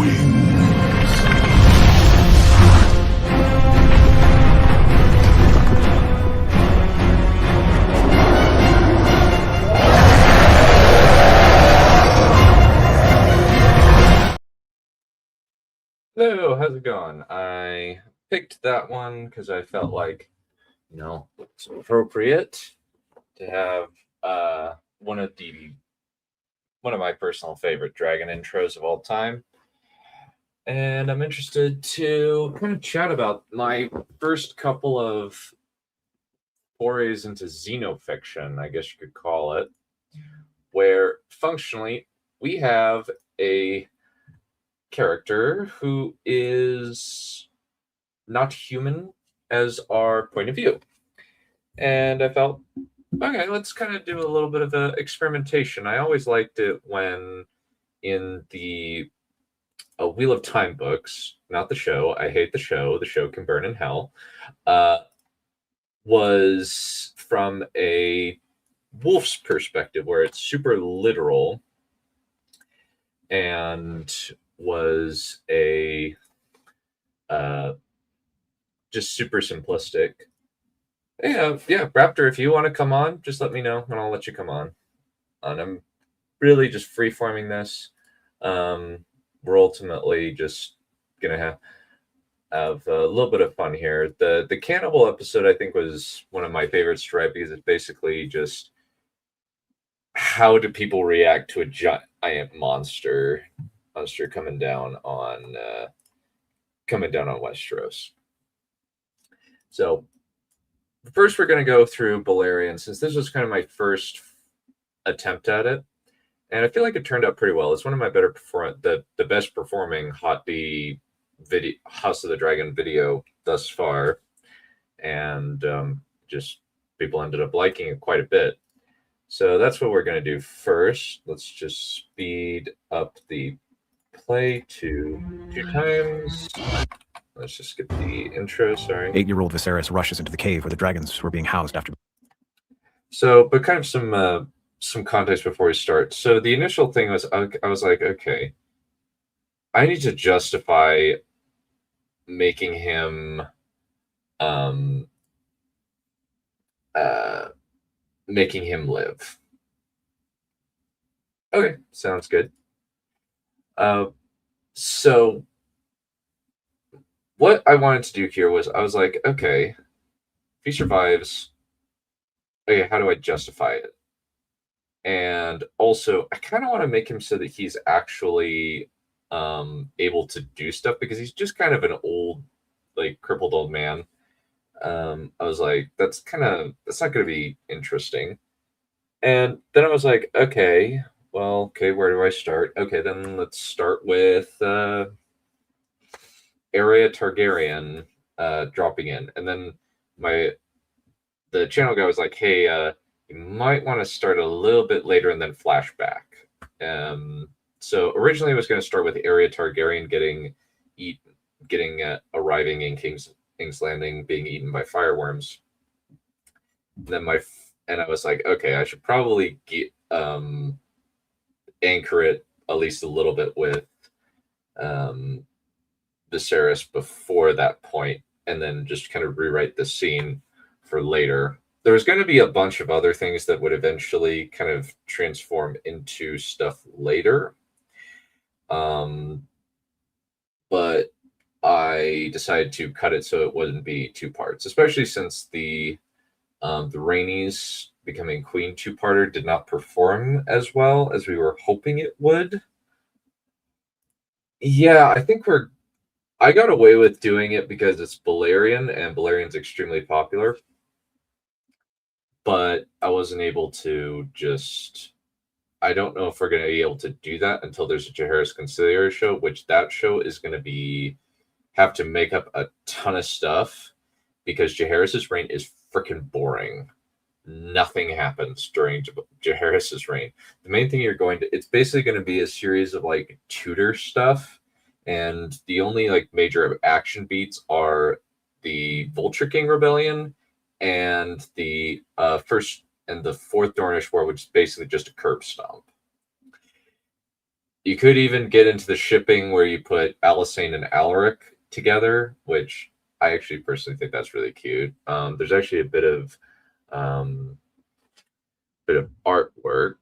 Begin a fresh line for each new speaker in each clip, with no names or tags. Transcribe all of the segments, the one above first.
Hello, how's it going? I picked that one because I felt like, it's appropriate to have one of my personal favorite dragon intros of all time. And I'm interested to kind of chat about my first couple of forays into xenofiction, I guess you could call it, where functionally we have a character who is not human as our point of view. And I felt, okay, let's kind of do a little bit of experimentation. I always liked it when in the Wheel of Time books, not the show, I hate the show can burn in hell, was from a wolf's perspective where it's super literal and was a just super simplistic. Yeah, Raptor, if you want to come on, just let me know and I'll let you come on. And I'm really just freeforming this. We're ultimately just gonna have a little bit of fun here. The cannibal episode I think was one of my favorites to write because it's basically just how do people react to a giant monster coming down on Westeros. So first we're going to go through Balerion, since this was kind of my first attempt at it, and I feel like it turned out pretty well. It's one of my better the best performing Hot D video, House of the Dragon video thus far, and just people ended up liking it quite a bit. So that's what we're going to do first. Let's just speed up the play to 2 times. Let's just skip the intro, sorry.
8-year-old Viserys rushes into the cave where the dragons were being housed after.
So, but kind of some context before we start. So the initial thing was, I was like, okay, I need to justify making him live. Okay, sounds good. So what I wanted to do here was, I was like, okay, if he survives, okay, how do I justify it? And also, I kind of want to make him so that he's actually able to do stuff, because he's just kind of an old, like, crippled old man. I was like, that's not going to be interesting. And then I was like, okay, where do I start? Okay, then let's start with Arya Targaryen dropping in. And then the channel guy was like, hey, you might want to start a little bit later and then flashback. So originally I was going to start with Arya Targaryen arriving in King's Landing, being eaten by fireworms. Then I was like, okay, I should probably anchor it at least a little bit with Viserys before that point, and then just kind of rewrite the scene for later. There was going to be a bunch of other things that would eventually kind of transform into stuff later. But I decided to cut it so it wouldn't be 2 parts, especially since the Rhaenys becoming queen 2-parter did not perform as well as we were hoping it would. Yeah, I think I got away with doing it because it's Balerion, and Balerion's extremely popular. But I wasn't able to I don't know if we're going to be able to do that until there's a Jaehaerys Conciliary show, which that show is going to have to make up a ton of stuff, because Jaehaerys' reign is freaking boring. Nothing happens during Jaehaerys' reign. The main thing it's basically going to be a series of like Tudor stuff, and the only like major action beats are the Vulture King Rebellion and the first and the Fourth Dornish War, which is basically just a curb stomp. You could even get into the shipping where you put Alisane and Alaric together, which I actually personally think that's really cute. There's actually a bit of artwork.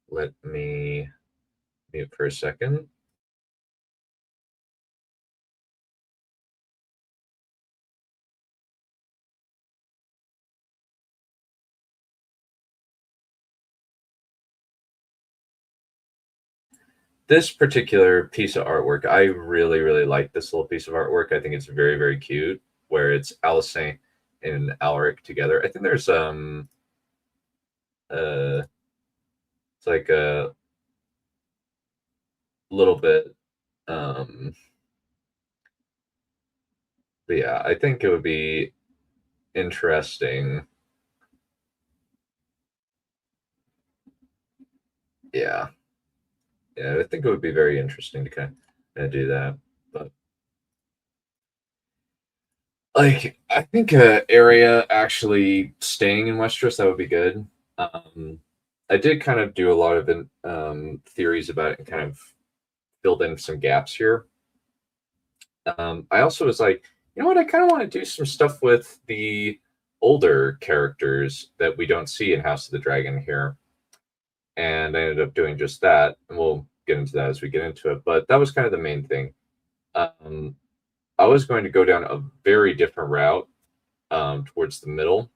Let me mute for a second. This particular piece of artwork, I really, really like this little piece of artwork. I think it's very, very cute, where it's Alisane and Alaric together. I think there's it's like a little bit but yeah, I think it would be interesting. Yeah. Yeah, I think it would be very interesting to kind of do that. But like, I think area actually staying in Westeros, that would be good. I did kind of do a lot of theories about it and kind of filled in some gaps here. I also was like, you know what? I kind of want to do some stuff with the older characters that we don't see in House of the Dragon here. And I ended up doing just that. And we'll get into that as we get into it. But that was kind of the main thing. I was going to go down a very different route towards the middle.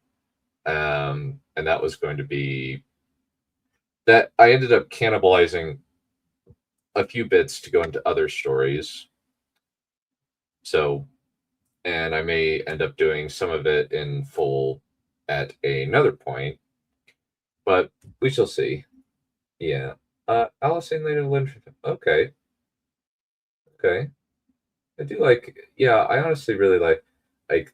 And that was going to be that I ended up cannibalizing a few bits to go into other stories. So, and I may end up doing some of it in full at another point, but we shall see. Yeah. Alisane later Lynch. Okay. Okay. I do like, yeah, I honestly really like I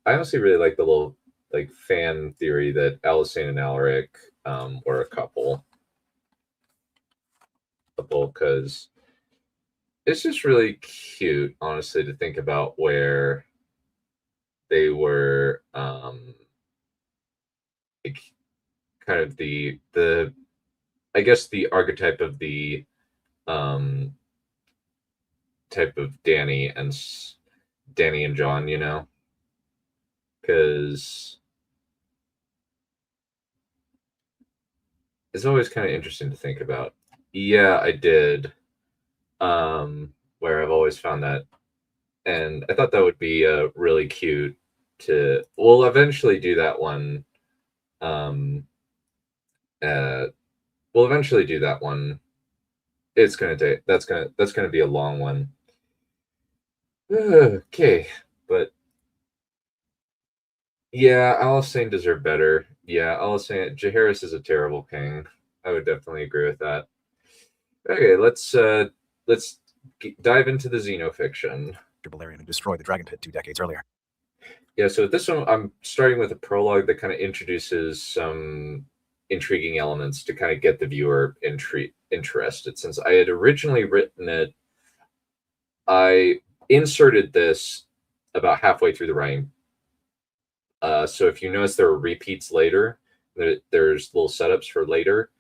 honestly really like the little like fan theory that Alisane and Alaric were a couple because it's just really cute, honestly, to think about where they were like kind of the I guess the archetype of the type of Danny and John, you know, because it's always kind of interesting to think about. Yeah, I did. Where I've always found that, and I thought that would be really cute to. We'll eventually do that one. Uh, we'll eventually do that one. It's gonna take. That's gonna be a long one. Okay, but yeah, Alisane deserved better. Yeah, Alisane Jaehaerys is a terrible king. I would definitely agree with that. Okay, let's dive into the xenofiction.
Balerion had destroyed the Dragon Pit 2 decades earlier.
Yeah, so this one I'm starting with a prologue that kind of introduces some intriguing elements to kind of get the viewer interested. Since I had originally written it, I inserted this about halfway through the writing. So if you notice there are repeats later, there's little setups for later.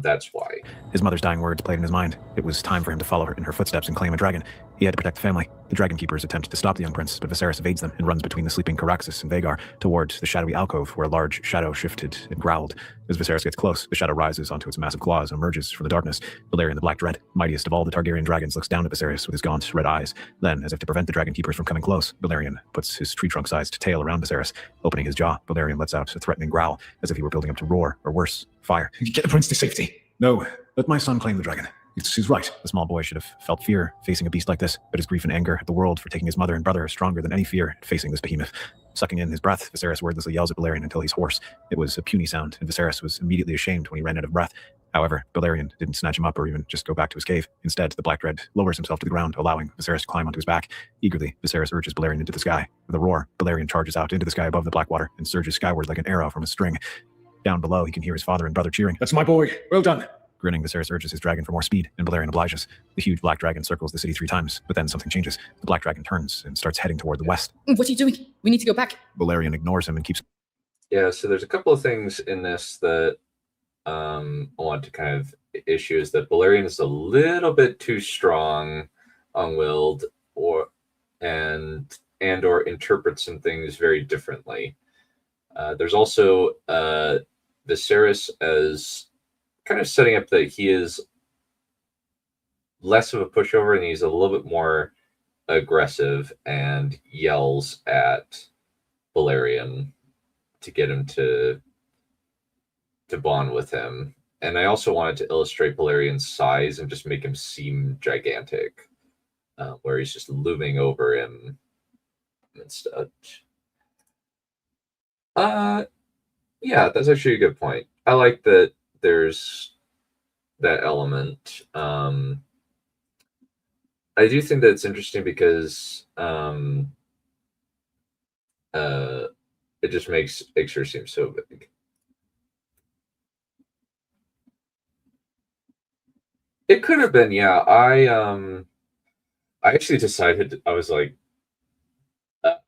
That's why.
His mother's dying words played in his mind. It was time for him to follow her in her footsteps and claim a dragon. He had to protect the family. The dragon keepers attempt to stop the young prince, but Viserys evades them and runs between the sleeping Caraxes and Vhagar towards the shadowy alcove where a large shadow shifted and growled. As Viserys gets close, the shadow rises onto its massive claws and emerges from the darkness. Balerion the Black Dread, mightiest of all the Targaryen dragons, looks down at Viserys with his gaunt red eyes. Then, as if to prevent the dragon keepers from coming close, Balerion puts his tree trunk-sized tail around Viserys. Opening his jaw, Balerion lets out a threatening growl, as if he were building up to roar, or worse, fire.
Get the prince to safety.
No, let my son claim the dragon. It's his right. The small boy should have felt fear facing a beast like this, but his grief and anger at the world for taking his mother and brother are stronger than any fear at facing this behemoth. Sucking in his breath, Viserys wordlessly yells at Balerion until he's hoarse. It was a puny sound, and Viserys was immediately ashamed when he ran out of breath. However, Balerion didn't snatch him up or even just go back to his cave. Instead, the Black Dread lowers himself to the ground, allowing Viserys to climb onto his back. Eagerly, Viserys urges Balerion into the sky. With a roar, Balerion charges out into the sky above the Blackwater and surges skyward like an arrow from a string. Down below, he can hear his father and brother cheering.
That's my boy. Well done.
Grinning, Viserys urges his dragon for more speed, and Balerion obliges. The huge black dragon circles the city 3 times, but then something changes. The black dragon turns and starts heading toward the west.
What are you doing? We need to go back.
Balerion ignores him and keeps...
Yeah, so there's a couple of things in this that I want to kind of issue is that Balerion is a little bit too strong, unwilled, or interprets some things very differently. There's also Viserys as kind of setting up that he is less of a pushover and he's a little bit more aggressive and yells at Balerion to get him to bond with him. And I also wanted to illustrate Balerion's size and just make him seem gigantic, where he's just looming over him and such. Yeah, that's actually a good point. I like that there's that element. I do think that it's interesting because it just makes Ixer seem so big. It could have been, yeah. I actually decided I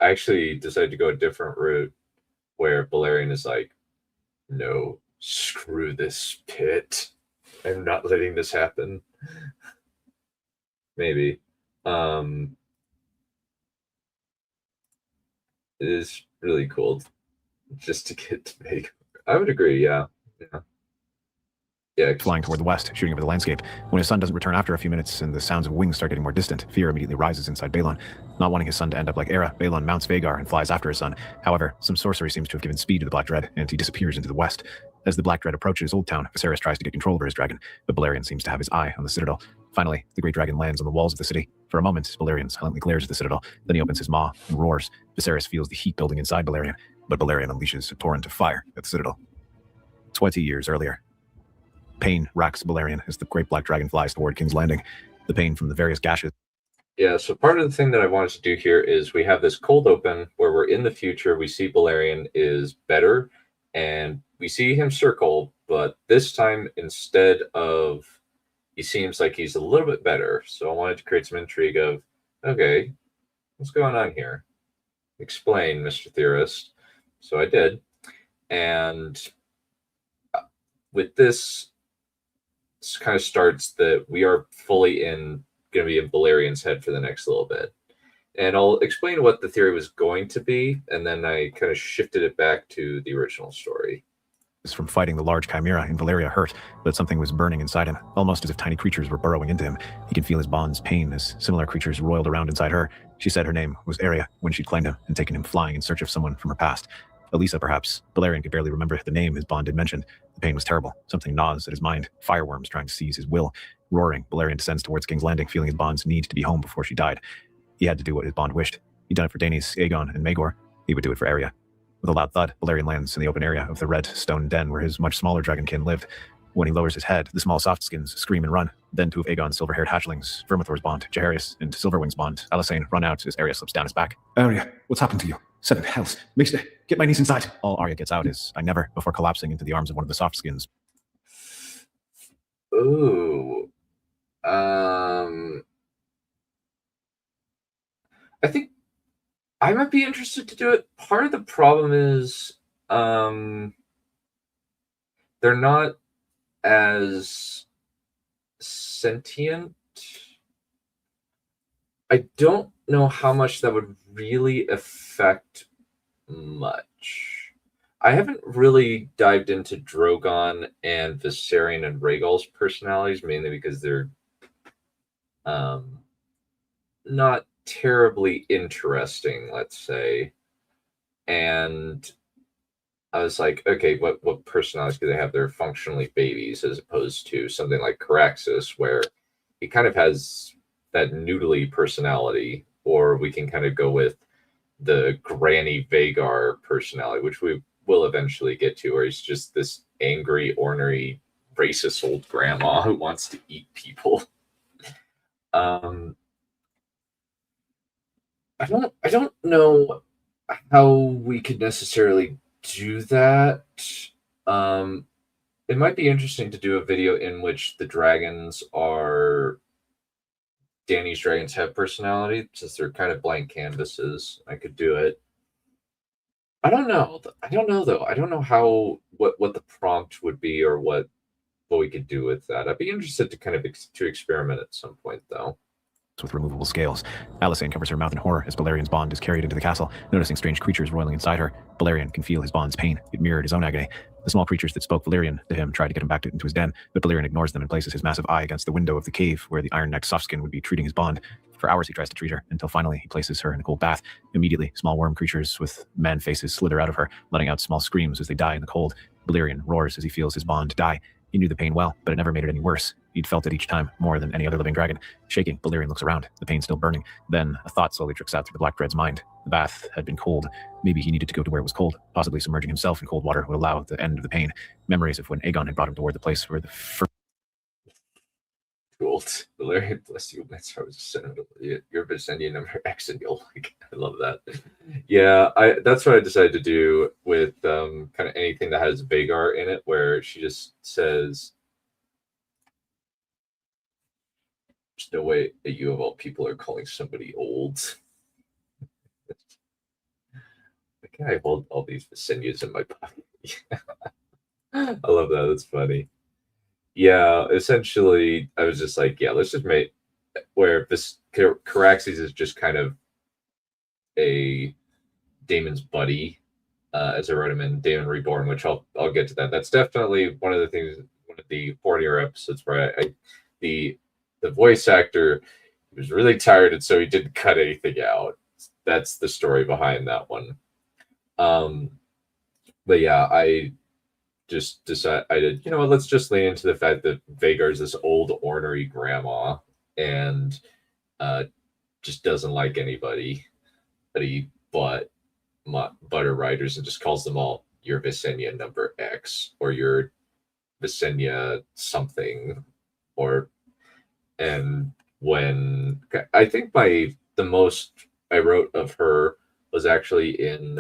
actually decided to go a different route where Balerion is like, no, screw this pit. I'm not letting this happen. Maybe. It is really cool just to get to make. I would agree, yeah. Yeah.
Flying toward the west, shooting over the landscape. When his son doesn't return after a few minutes and the sounds of wings start getting more distant, fear immediately rises inside Balon. Not wanting his son to end up like Era, Balon mounts Vhagar and flies after his son. However, some sorcery seems to have given speed to the Black Dread, and he disappears into the west. As the Black Dread approaches Old Town, Viserys tries to get control over his dragon, but Balerion seems to have his eye on the citadel. Finally, the great dragon lands on the walls of the city. For a moment, Balerion silently glares at the citadel, then he opens his maw and roars. Viserys feels the heat building inside Balerion, but Balerion unleashes a torrent of fire at the citadel. 20 years earlier. Pain racks Balerion as the great black dragon flies toward King's Landing. The pain from the various gashes.
Yeah, so part of the thing that I wanted to do here is we have this cold open where we're in the future. We see Balerion is better, and we see him circle, but this time instead of he seems like he's a little bit better. So I wanted to create some intrigue of, okay, what's going on here? Explain, Mr. Theorist. So I did. And with this kind of starts that we are fully going to be in Balerion's head for the next little bit. And I'll explain what the theory was going to be, and then I kind of shifted it back to the original story.
From fighting the large chimera in Valeria hurt, but something was burning inside him, almost as if tiny creatures were burrowing into him. He could feel his bond's pain as similar creatures roiled around inside her. She said her name was Arya when she'd claimed him and taken him flying in search of someone from her past. Elisa, perhaps. Balerion could barely remember the name his bond had mentioned. The pain was terrible. Something gnaws at his mind. Fireworms trying to seize his will. Roaring, Balerion descends towards King's Landing, feeling his bond's need to be home before she died. He had to do what his bond wished. He'd done it for Daenerys, Aegon, and Maegor. He would do it for Arya. With a loud thud, Balerion lands in the open area of the red stone den where his much smaller dragonkin lived. When he lowers his head, the small softskins scream and run. Then two of Aegon's silver-haired hatchlings, Vermithor's bond, Jaehaerys, and Silverwing's bond, Alysanne, run out as Arya slips down his back.
Arya, what's happened to you? 7 hells. Maester, get my niece inside.
All Arya gets out is, I never, before collapsing into the arms of one of the softskins.
Ooh. I think I might be interested to do it. Part of the problem is they're not as sentient. I don't know how much that would really affect much. I haven't really dived into Drogon and Viserion and Rhaegal's personalities, mainly because they're not terribly interesting, let's say. And I was like, okay, what personalities do they have? They're functionally babies, as opposed to something like Caraxes, where he kind of has that noodly personality, or we can kind of go with the Granny Vhagar personality, which we will eventually get to, where he's just this angry, ornery, racist old grandma who wants to eat people. I don't know how we could necessarily do that. It might be interesting to do a video in which the dragons are Dany's dragons have personality, since they're kind of blank canvases. I could do it. I don't know. I don't know though. I don't know how what the prompt would be or what we could do with that. I'd be interested to kind of to experiment at some point though.
With removable scales. Alysanne covers her mouth in horror as Balerion's bond is carried into the castle. Noticing strange creatures roiling inside her, Balerion can feel his bond's pain. It mirrored his own agony. The small creatures that spoke Balerion to him tried to get him back into his den, but Balerion ignores them and places his massive eye against the window of the cave where the iron-necked Softskin would be treating his bond. For hours he tries to treat her, until finally he places her in a cold bath. Immediately, small worm creatures with man faces slither out of her, letting out small screams as they die in the cold. Balerion roars as he feels his bond die. He knew the pain well, but it never made it any worse. He'd felt it each time, more than any other living dragon. Shaking, Balerion looks around, the pain still burning. Then, a thought slowly trickles out through the Black Dread's mind. The bath had been cold. Maybe he needed to go to where it was cold. Possibly submerging himself in cold water would allow the end of the pain. Memories of when Aegon had brought him toward the place where the first...
Cool. Balerion, bless you. That's how I was sentimental. Your Visenya number X and you'll like. I love that. Yeah, that's what I decided to do with kind of anything that has Vagar in it, where she just says, "There's no way that you of all people are calling somebody old." Like, I hold all these Visenyas in my pocket. I love that. That's funny. Yeah, essentially, I was just like, yeah, let's just make where this Caraxes is just kind of a Damon's buddy, as I wrote him in Damon Reborn, which I'll get to that. That's definitely one of the things. One of the 40-year episodes where the voice actor was really tired, and so he didn't cut anything out. That's the story behind that one. But yeah, I just decided, you know what, let's just lean into the fact that Vagar's this old ornery grandma and just doesn't like anybody but butter riders, and just calls them all your Visenya number X or your Visenya something. And when I think the most I wrote of her was actually in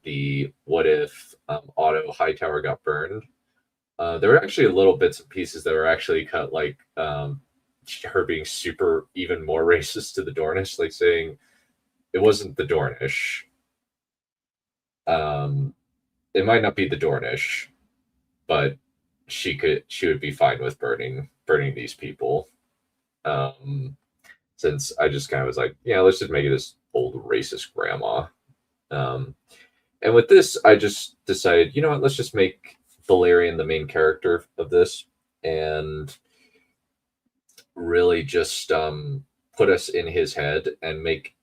the what if Otto Hightower got burned. There were actually little bits and pieces that were actually cut, like her being super even more racist to the Dornish, like saying it wasn't the Dornish. It might not be the Dornish, but she would be fine with burning these people. Since I just kind of was like, yeah, let's just make it this old racist grandma. And with this, I just decided, you know what, let's just make Balerion the main character of this, and really just put us in his head and make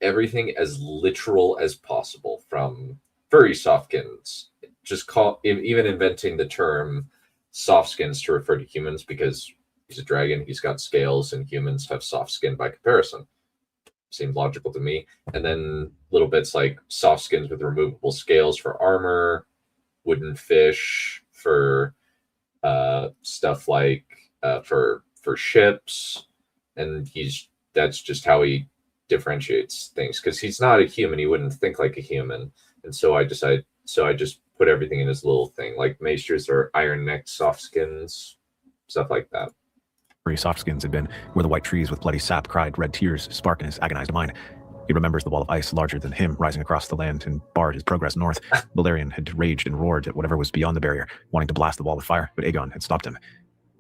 everything as literal as possible, from furry softskins, just even inventing the term softskins to refer to humans, because he's a dragon, he's got scales, and humans have soft skin by comparison. Seemed logical to me. And then little bits like soft skins with removable scales for armor, wooden fish for stuff like for ships, and that's just how he differentiates things, because he's not a human. He wouldn't think like a human, and so I just put everything in his little thing, like maesters or iron necked soft skins, stuff like that.
Softskins had been where the white trees with bloody sap cried red tears spark in his agonized mind. He remembers the wall of ice larger than him rising across the land and barred his progress north. Balerion had raged and roared at whatever was beyond the barrier, wanting to blast the wall with fire, but Aegon had stopped him.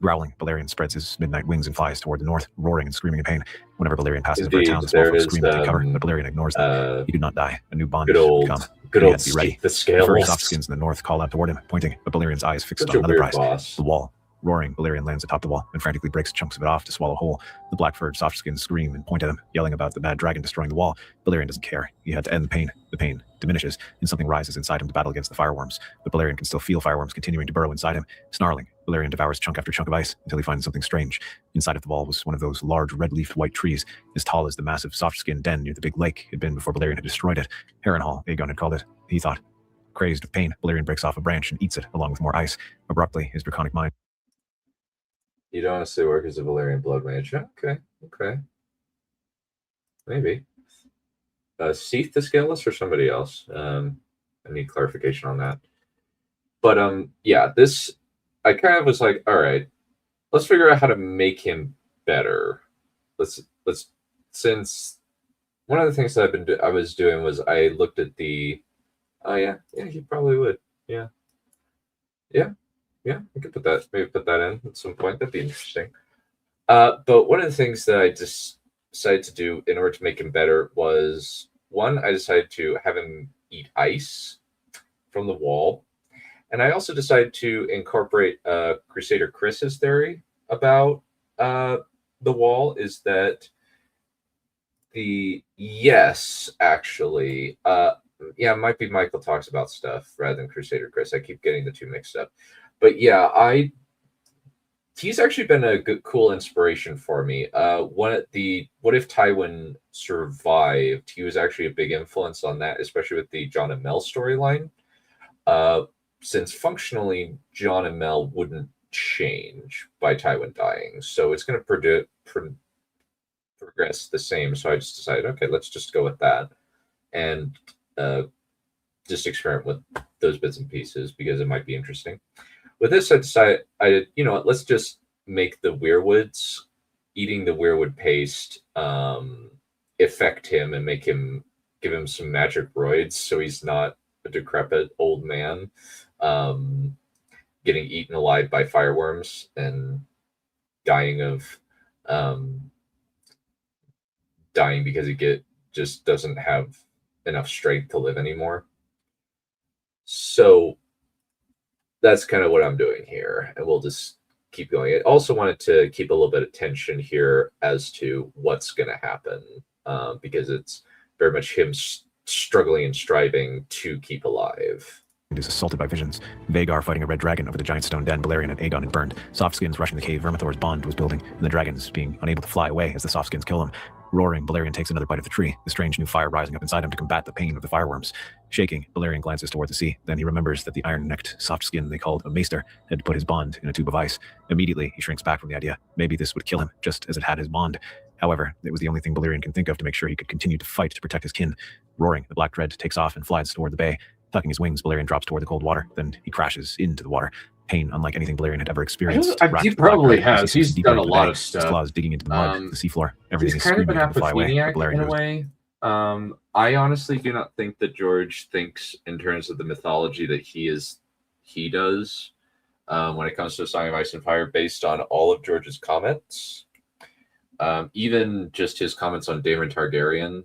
Growling, Balerion spreads his midnight wings and flies toward the north, roaring and screaming in pain. Whenever Balerion passes over a town, the small folk scream and take cover, but Balerion ignores them. He did not die. A new bond had come.
Good
he
old
had to be ready.
the scales.
The furry softskins in the north call out toward him, pointing, but Balerion's eyes fixed on another prize.
Boss.
The wall. Roaring, Balerion lands atop the wall and frantically breaks chunks of it off to swallow whole. The black-furred softskins scream and point at him, yelling about the bad dragon destroying the wall. Balerion doesn't care. He had to end the pain. The pain diminishes, and something rises inside him to battle against the fireworms. But Balerion can still feel fireworms continuing to burrow inside him. Snarling, Balerion devours chunk after chunk of ice until he finds something strange. Inside of the wall was one of those large red-leafed white trees, as tall as the massive soft-skinned den near the big lake had been before Balerion had destroyed it. Harrenhal, Aegon had called it, he thought. Crazed with pain, Balerion breaks off a branch and eats it, along with more ice. Abruptly, his draconic mind...
You'd honestly work as a Balerion blood mage. Okay. Maybe. Seath the Scaleless or somebody else? I need clarification on that. But yeah, this, I kind of was like, all right, let's figure out how to make him better. Since one of the things that I was doing was I looked at the Oh yeah, yeah, he probably would. Yeah, yeah, yeah. I could put that, maybe put that in at some point. That'd be interesting. But one of the things that I just decided to do in order to make him better was one, I decided to have him eat ice from the wall. And I also decided to incorporate Crusader Chris's theory about the wall is that yes, actually, yeah, it might be Michael talks about stuff rather than Crusader Chris. I keep getting the two mixed up. But yeah, he's actually been a good, cool inspiration for me. What if Tywin survived? He was actually a big influence on that, especially with the Jon and Mel storyline. Since functionally Jon and Mel wouldn't change by Tywin dying, so it's going to progress the same. So I just decided, okay, let's just go with that, and just experiment with those bits and pieces because it might be interesting. With this, I decided, you know what, let's just make the weirwoods eating the weirwood paste affect him and give him some magic roids so he's not a decrepit old man getting eaten alive by fireworms and dying because he just doesn't have enough strength to live anymore. So that's kind of what I'm doing here, and we'll just keep going. I also wanted to keep a little bit of tension here as to what's going to happen, because it's very much him struggling and striving to keep alive.
And is assaulted by visions. Vagar fighting a red dragon over the giant stone den Balerion and Aegon had burned. Softskins rushing the cave Vermithor's bond was building, and the dragons being unable to fly away as the Softskins kill them. Roaring, Balerion takes another bite of the tree, the strange new fire rising up inside him to combat the pain of the fireworms. Shaking, Balerion glances toward the sea. Then he remembers that the iron-necked soft skin they called a maester had put his bond in a tube of ice. Immediately, he shrinks back from the idea. Maybe this would kill him, just as it had his bond. However, it was the only thing Balerion can think of to make sure he could continue to fight to protect his kin. Roaring, the black dread takes off and flies toward the bay. Tucking his wings, Balerion drops toward the cold water. Then he crashes into the water. Pain unlike anything Balerion had ever experienced.
He probably has. He's done a lot of stuff.
His claws digging into the mud, the seafloor. Everything
He's
is
kind of
screaming
an
to fly away.
apopheniac in a way. I honestly do not think that George thinks in terms of the mythology that he does when it comes to A Song of Ice and Fire based on all of George's comments. Even just his comments on Daemon Targaryen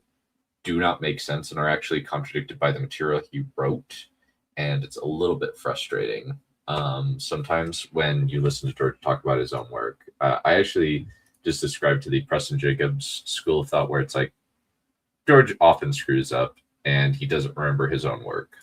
do not make sense and are actually contradicted by the material he wrote. And it's a little bit frustrating. Sometimes when you listen to George talk about his own work, I actually just described to the Preston Jacobs school of thought where it's like George often screws up and he doesn't remember his own work.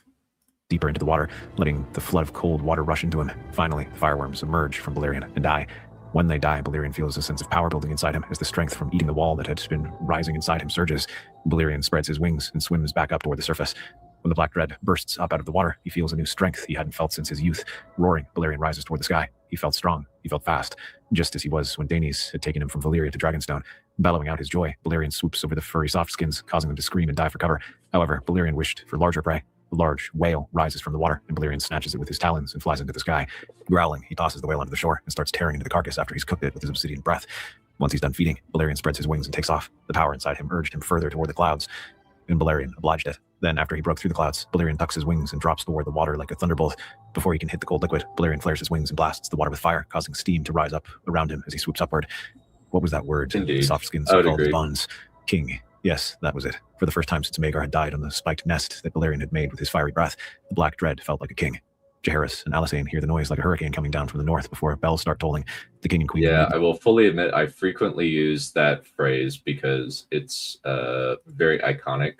Deeper into the water, letting the flood of cold water rush into him. Finally, the fireworms emerge from Balerion and die. When they die, Balerion feels a sense of power building inside him as the strength from eating the wall that had been rising inside him surges. Balerion spreads his wings and swims back up toward the surface. When the black dread bursts up out of the water, he feels a new strength he hadn't felt since his youth. Roaring, Balerion rises toward the sky. He felt strong. He felt fast, just as he was when Daenys had taken him from Valyria to Dragonstone. Bellowing out his joy, Balerion swoops over the furry softskins, causing them to scream and dive for cover. However, Balerion wished for larger prey. A large whale rises from the water, and Balerion snatches it with his talons and flies into the sky. Growling, he tosses the whale onto the shore and starts tearing into the carcass after he's cooked it with his obsidian breath. Once he's done feeding, Balerion spreads his wings and takes off. The power inside him urged him further toward the clouds, and Balerion obliged it. Then, after he broke through the clouds, Balerion ducks his wings and drops toward the water like a thunderbolt. Before he can hit the cold liquid, Balerion flares his wings and blasts the water with fire, causing steam to rise up around him as he swoops upward. What was that word?
Indeed.
The softskins called his bonds. King. Yes, that was it. For the first time since Maegor had died on the spiked nest that Balerion had made with his fiery breath, the black dread felt like a king. Jaehaerys and Alysanne hear the noise like a hurricane coming down from the north before bells start tolling. The king and queen...
Yeah, I will fully admit I frequently use that phrase because it's a very iconic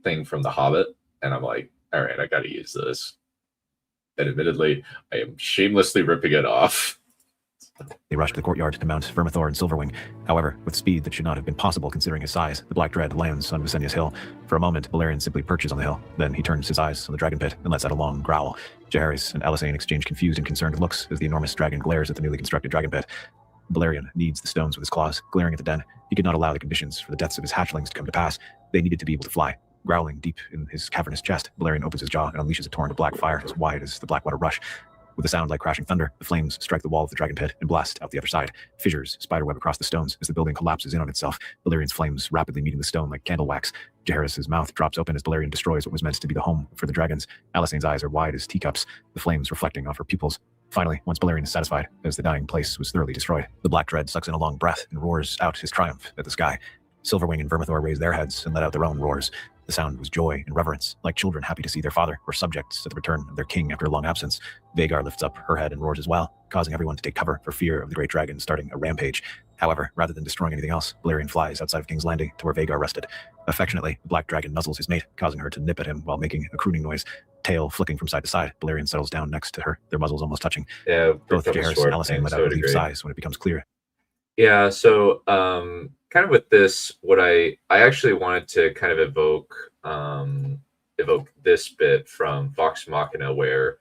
thing from The Hobbit, and I'm like, all right, I gotta use this. And admittedly, I am shamelessly ripping it off.
They rush to the courtyard to mount Vermithor and Silverwing. However, with speed that should not have been possible considering his size, the Black Dread lands on Visenya's hill. For a moment, Balerion simply perches on the hill. Then he turns his eyes on the dragon pit and lets out a long growl. Jaehaerys and Alysanne exchange confused and concerned looks as the enormous dragon glares at the newly constructed dragon pit. Balerion kneads the stones with his claws, glaring at the den. He could not allow the conditions for the deaths of his hatchlings to come to pass. They needed to be able to fly. Growling deep in his cavernous chest, Balerion opens his jaw and unleashes a torrent of black fire as wide as the Blackwater Rush. With a sound like crashing thunder, the flames strike the wall of the dragon pit and blast out the other side. Fissures spiderweb across the stones as the building collapses in on itself, Balerian's flames rapidly meeting the stone like candle wax. Jaehaerys' mouth drops open as Balerion destroys what was meant to be the home for the dragons. Alysane's eyes are wide as teacups, the flames reflecting off her pupils. Finally, once Balerion is satisfied, as the dying place was thoroughly destroyed, the Black Dread sucks in a long breath and roars out his triumph at the sky. Silverwing and Vermithor raise their heads and let out their own roars. The sound was joy and reverence, like children happy to see their father or subjects at the return of their king after a long absence. Vhagar lifts up her head and roars as well, causing everyone to take cover for fear of the great dragon starting a rampage. However, rather than destroying anything else, Balerion flies outside of King's Landing to where Vhagar rested. Affectionately, the black dragon nuzzles his mate, causing her to nip at him while making a crooning noise. Tail flicking from side to side, Balerion settles down next to her, their muzzles almost touching.
Yeah,
Both Jaehaerys and Alysanne let out relieved sighs when it becomes clear.
Yeah, so kind of with this, what I actually wanted to kind of evoke this bit from Vox Machina, where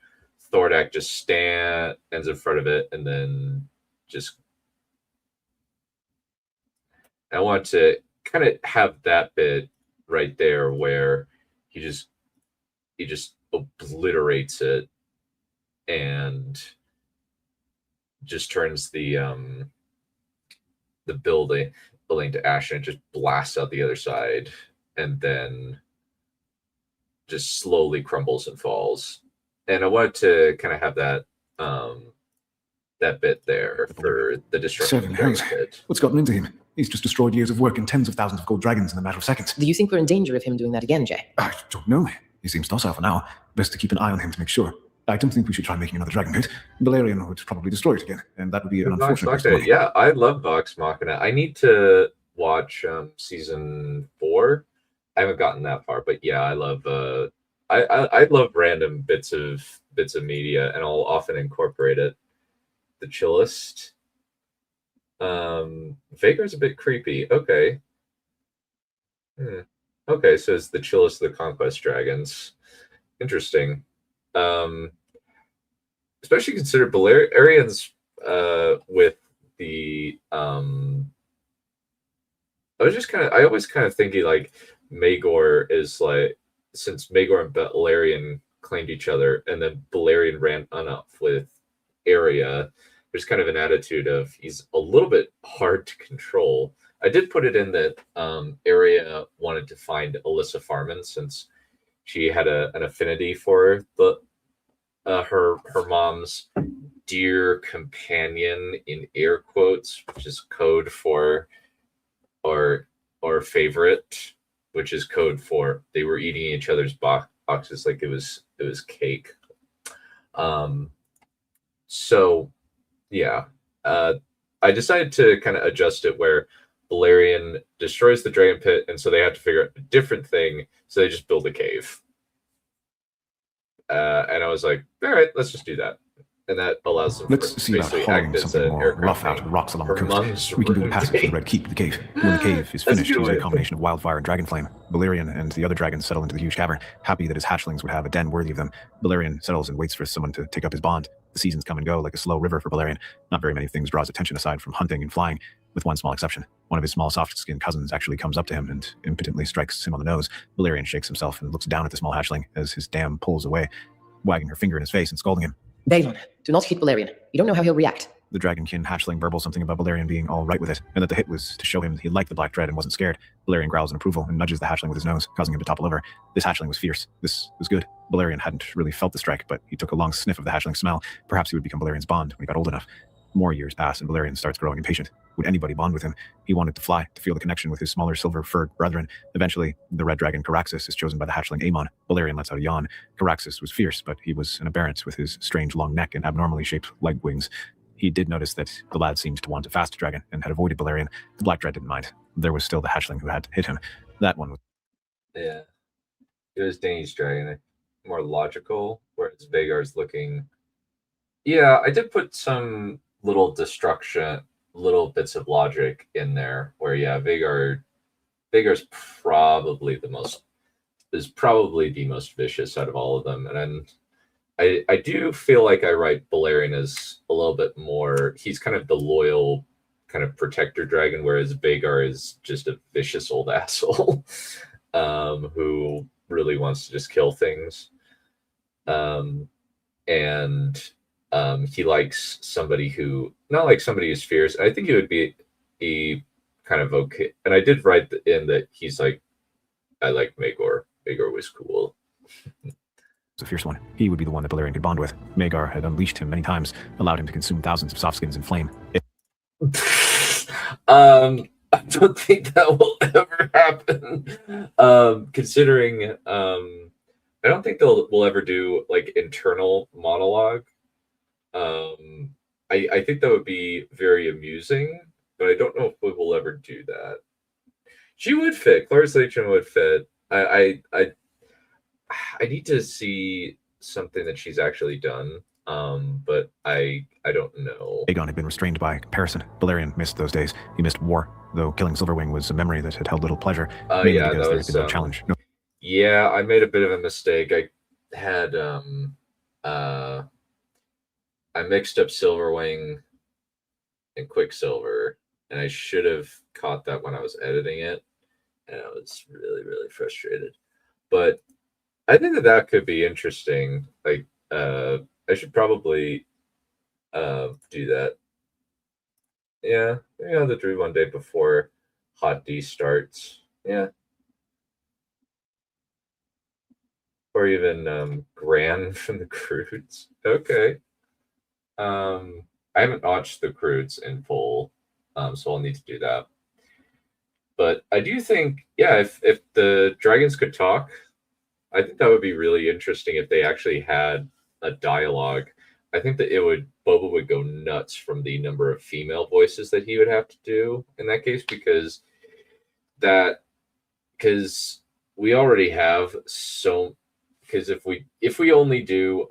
Thordak just stands in front of it, and then just I want to kind of have that bit right there where he just obliterates it and just turns the building to ash, and it just blasts out the other side, and then just slowly crumbles and falls. And I wanted to kind of have that that bit there for the destruction of the
Seven
dragon pit.
What's gotten into him? He's just destroyed years of work and tens of thousands of gold dragons in a matter of seconds.
Do you think we're in danger of him doing that again, Jay?
I don't know. He seems docile for now. Best to keep an eye on him to make sure. I don't think we should try making another dragon pit. Balerion would probably destroy it again, and that would be an unfortunate
Vox Machina. Yeah, I love Vox Machina. I need to watch season 4. I haven't gotten that far, but yeah, I love I love random bits of media, and I'll often incorporate it. The Chillest. Vhagar's a bit creepy. Okay. Okay, so it's the Chillest of the Conquest Dragons. Interesting. Especially consider Balerion's with the I always kind of thinking like Maegor is like, since Maegor and Balerion claimed each other, and then Balerion ran up with Arya, there's kind of an attitude of he's a little bit hard to control. I did put it in that Arya wanted to find Alyssa Farman, since she had an affinity for the her mom's dear companion, in air quotes, which is code for or favorite, which is code for they were eating each other's boxes like it was cake. So yeah, I decided to kind of adjust it where Balerion destroys the dragon pit, and so they have to figure out a different thing, so they just build a cave. And I was like, all right, let's just do that. And that allows them
Let's see about hauling something more rough out of rocks along the coast. We can do the passage for the Red Keep, the cave. When the cave is finished, using a combination of wildfire and dragonflame, Balerion and the other dragons settle into the huge cavern, happy that his hatchlings would have a den worthy of them. Balerion settles and waits for someone to take up his bond. The seasons come and go like a slow river for Balerion. Not very many things draws attention aside from hunting and flying, with one small exception. One of his small soft-skinned cousins actually comes up to him and impotently strikes him on the nose. Balerion shakes himself and looks down at the small hatchling as his dam pulls away, wagging her finger in his face and scolding him.
Balon, do not hit Balerion. You don't know how he'll react.
The dragonkin hatchling burbles something about Balerion being all right with it, and that the hit was to show him he liked the Black Dread and wasn't scared. Balerion growls in approval and nudges the hatchling with his nose, causing him to topple over. This hatchling was fierce. This was good. Balerion hadn't really felt the strike, but he took a long sniff of the hatchling's smell. Perhaps he would become Balerion's bond when he got old enough. More years pass, and Balerion starts growing impatient. Would anybody bond with him? He wanted to fly, to feel the connection with his smaller silver-furred brethren. Eventually, the red dragon Caraxes is chosen by the hatchling Aemon. Balerion lets out a yawn. Caraxes was fierce, but he was an aberrant with his strange long neck and abnormally shaped leg wings. He did notice that the lad seemed to want a fast dragon and had avoided Balerion. The Black Dread didn't mind. There was still the hatchling who had to hit him. That one was...
Yeah. It was Danish dragon. More logical, whereas Vhagar's looking... Yeah, I did put some little destruction, little bits of logic in there where, yeah, Vhagar's probably the most vicious out of all of them. And I do feel like I write Balerion as a little bit more, he's kind of the loyal kind of protector dragon, whereas Vhagar is just a vicious old asshole who really wants to just kill things. And he likes somebody who, not like somebody who's fierce. I think he would be kind of okay. And I did write in that he's like, I like Maegor. Maegor was cool.
A fierce one. He would be the one that Balerion could bond with. Maegor had unleashed him many times, allowed him to consume thousands of softskins in flame.
I don't think that will ever happen. Considering, I don't think we'll ever do like internal monologue. I think that would be very amusing, but I don't know if we will ever do that. She would fit. Clarice Leitrim would fit. I need to see something that she's actually done. But I don't know.
Aegon had been restrained by comparison. Balerion missed those days. He missed war, though killing Silverwing was a memory that had held little pleasure.
Yeah, that was
no challenge. No.
Yeah, I made a bit of a mistake. I had I mixed up Silverwing and Quicksilver, and I should have caught that when I was editing it, and I was really, really frustrated. But I think that could be interesting. Like, I should probably do that. Yeah, maybe I'll have to do one day before Hot D starts. Yeah. Or even Gran from the Croods. Okay. I haven't watched the Croods in full, so I'll need to do that. But I do think, yeah, if the dragons could talk, I think that would be really interesting if they actually had a dialogue. I think that Boba would go nuts from the number of female voices that he would have to do in that case, because we already have because if we only do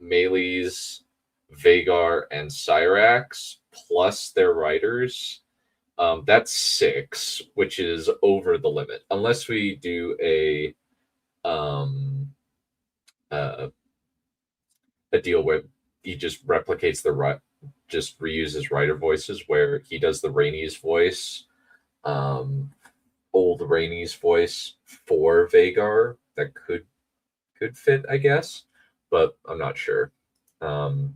Melee's, Vhagar, and Cyrax plus their writers, that's 6, which is over the limit. Unless we do a deal where he just replicates just reuses writer voices, where he does the Rhaenys voice, old Rhaenys voice for Vhagar. That could fit, I guess, but I'm not sure.
The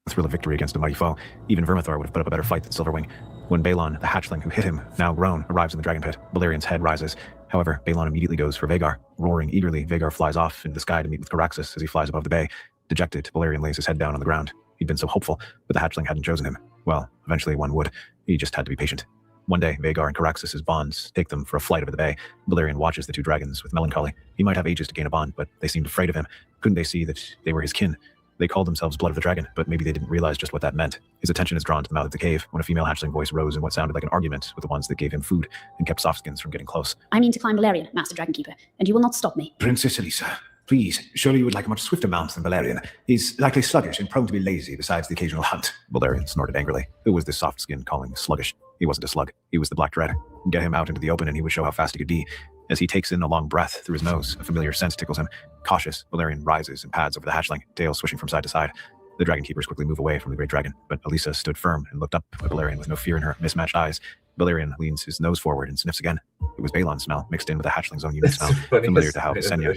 thrill of victory against a mighty foe. Even Vermithor would have put up a better fight than Silverwing. When Balon, the hatchling who hit him, now grown, arrives in the dragon pit, Balerion's head rises. However, Balon immediately goes for Vhagar. Roaring eagerly, Vhagar flies off into the sky to meet with Caraxes as he flies above the bay. Dejected, Balerion lays his head down on the ground. He'd been so hopeful, but the hatchling hadn't chosen him. Well, eventually one would. He just had to be patient. One day, Vhagar and Caraxes' bonds take them for a flight over the bay. Balerion watches the two dragons with melancholy. He might have ages to gain a bond, but they seemed afraid of him. Couldn't they see that they were his kin? They called themselves Blood of the Dragon, but maybe they didn't realize just what that meant. His attention is drawn to the mouth of the cave when a female hatchling voice rose in what sounded like an argument with the ones that gave him food and kept Softskins from getting close.
I mean to climb Balerion, Master Dragonkeeper, and you will not stop me.
Princess Elisa, please, surely you would like a much swifter mount than Balerion. He's likely sluggish and prone to be lazy besides the occasional hunt.
Balerion snorted angrily. Who was this Softskin calling sluggish? He wasn't a slug. He was the Black Dread. Get him out into the open and he would show how fast he could be. As he takes in a long breath through his nose, a familiar scent tickles him. Cautious, Balerion rises and pads over the hatchling, tail swishing from side to side. The dragon keepers quickly move away from the great dragon, but Elisa stood firm and looked up at Balerion with no fear in her mismatched eyes. Balerion leans his nose forward and sniffs again. It was Balon's smell, mixed in with the hatchling's own unique smell, familiar to how Senya...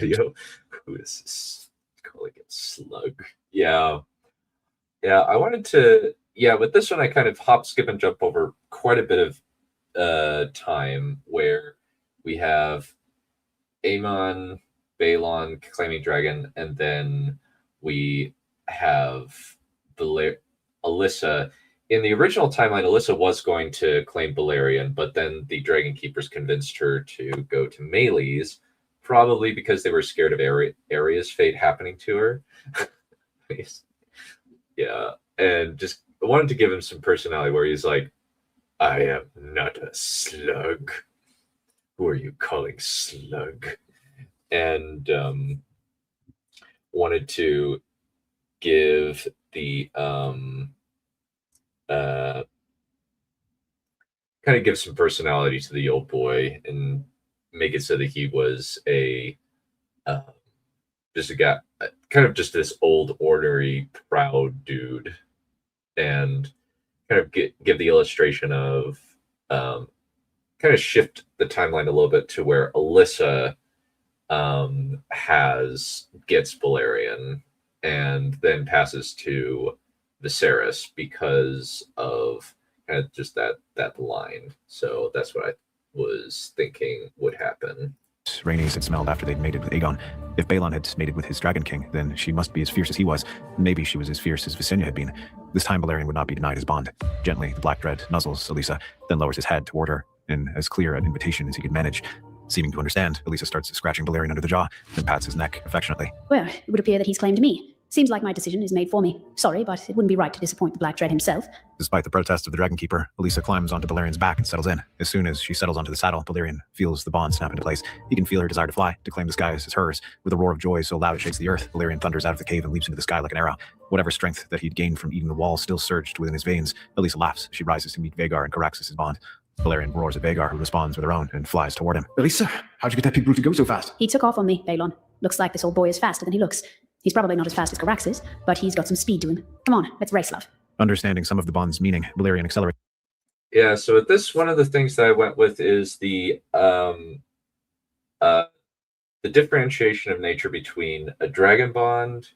Who is this? Calling it slug. Yeah. Yeah, I wanted to... Yeah, with this one, I kind of hop, skip, and jump over quite a bit of time where we have Aemon, Balon claiming dragon, and then we have Alyssa. In the original timeline, Alyssa was going to claim Balerion, but then the Dragon Keepers convinced her to go to Melee's, probably because they were scared of Arya's fate happening to her. Yeah, and just wanted to give him some personality where he's like, I am not a slug. Who are you calling slug? And wanted to give the kind of give some personality to the old boy and make it so that he was just a guy, kind of just this old, ornery, proud dude, and kind of give the illustration of kind of shift the timeline a little bit to where Alyssa gets Balerion, and then passes to Viserys because of kind of just that line. So that's what I was thinking would happen.
Rhaenys had smelled after they'd mated with Aegon. If Balon had mated with his Dragon King, then she must be as fierce as he was. Maybe she was as fierce as Visenya had been. This time Balerion would not be denied his bond. Gently, the Black Dread nuzzles Elisa, then lowers his head toward her in as clear an invitation as he could manage. Seeming to understand, Elisa starts scratching Balerion under the jaw, then pats his neck affectionately.
Well, it would appear that he's claimed me. Seems like my decision is made for me. Sorry, but it wouldn't be right to disappoint the Black Dread himself.
Despite the protest of the Dragon Keeper, Elisa climbs onto Balerion's back and settles in. As soon as she settles onto the saddle, Balerion feels the bond snap into place. He can feel her desire to fly, to claim the skies as hers. With a roar of joy so loud it shakes the earth, Balerion thunders out of the cave and leaps into the sky like an arrow. Whatever strength that he'd gained from eating the wall still surged within his veins. Elisa laughs. She rises to meet Vhagar and Caraxes' bond. Balerion roars at Vhagar, who responds with her own and flies toward him.
Elisa, how'd you get that big brute to go so fast?
He took off on me, Balon. Looks like this old boy is faster than he looks. He's probably not as fast as Caraxes, but he's got some speed to him. Come on, let's race, love.
Understanding some of the bond's meaning, Balerion accelerates.
Yeah, so with this, one of the things that I went with is the differentiation of nature between a dragon bond.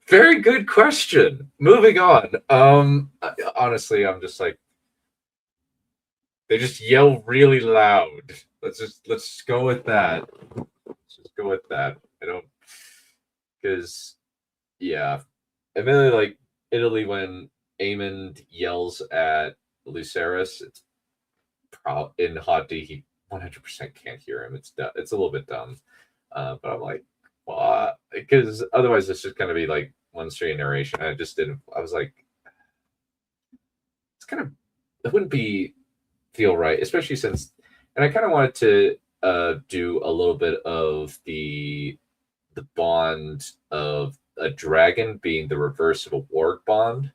Very good question. Moving on. Honestly, I'm just like, they just yell really loud. Let's just go with that. Let's just go with that. I don't, because yeah, I really like Italy when Aemond yells at Lucerys. It's in Hot D, he 100% can't hear him. It's a little bit dumb, but I'm like, what? Because otherwise it's just gonna be like one straight narration. I just didn't. I was like, it's kind of, it wouldn't feel right, especially since, and I kind of wanted to do a little bit of the bond of a dragon being the reverse of a warg bond,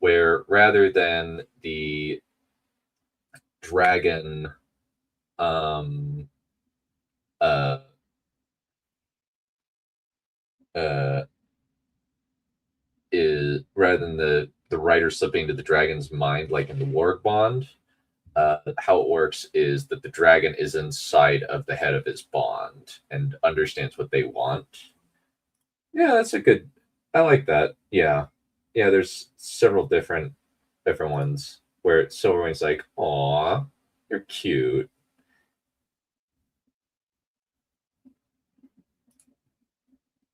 where rather than the dragon is rather than the writer slipping into the dragon's mind like in the warg bond, how it works is that the dragon is inside of the head of his bond and understands what they want. Yeah, that's a good, I like that. Yeah, there's several different ones where Silverwing's like, aw, you're cute.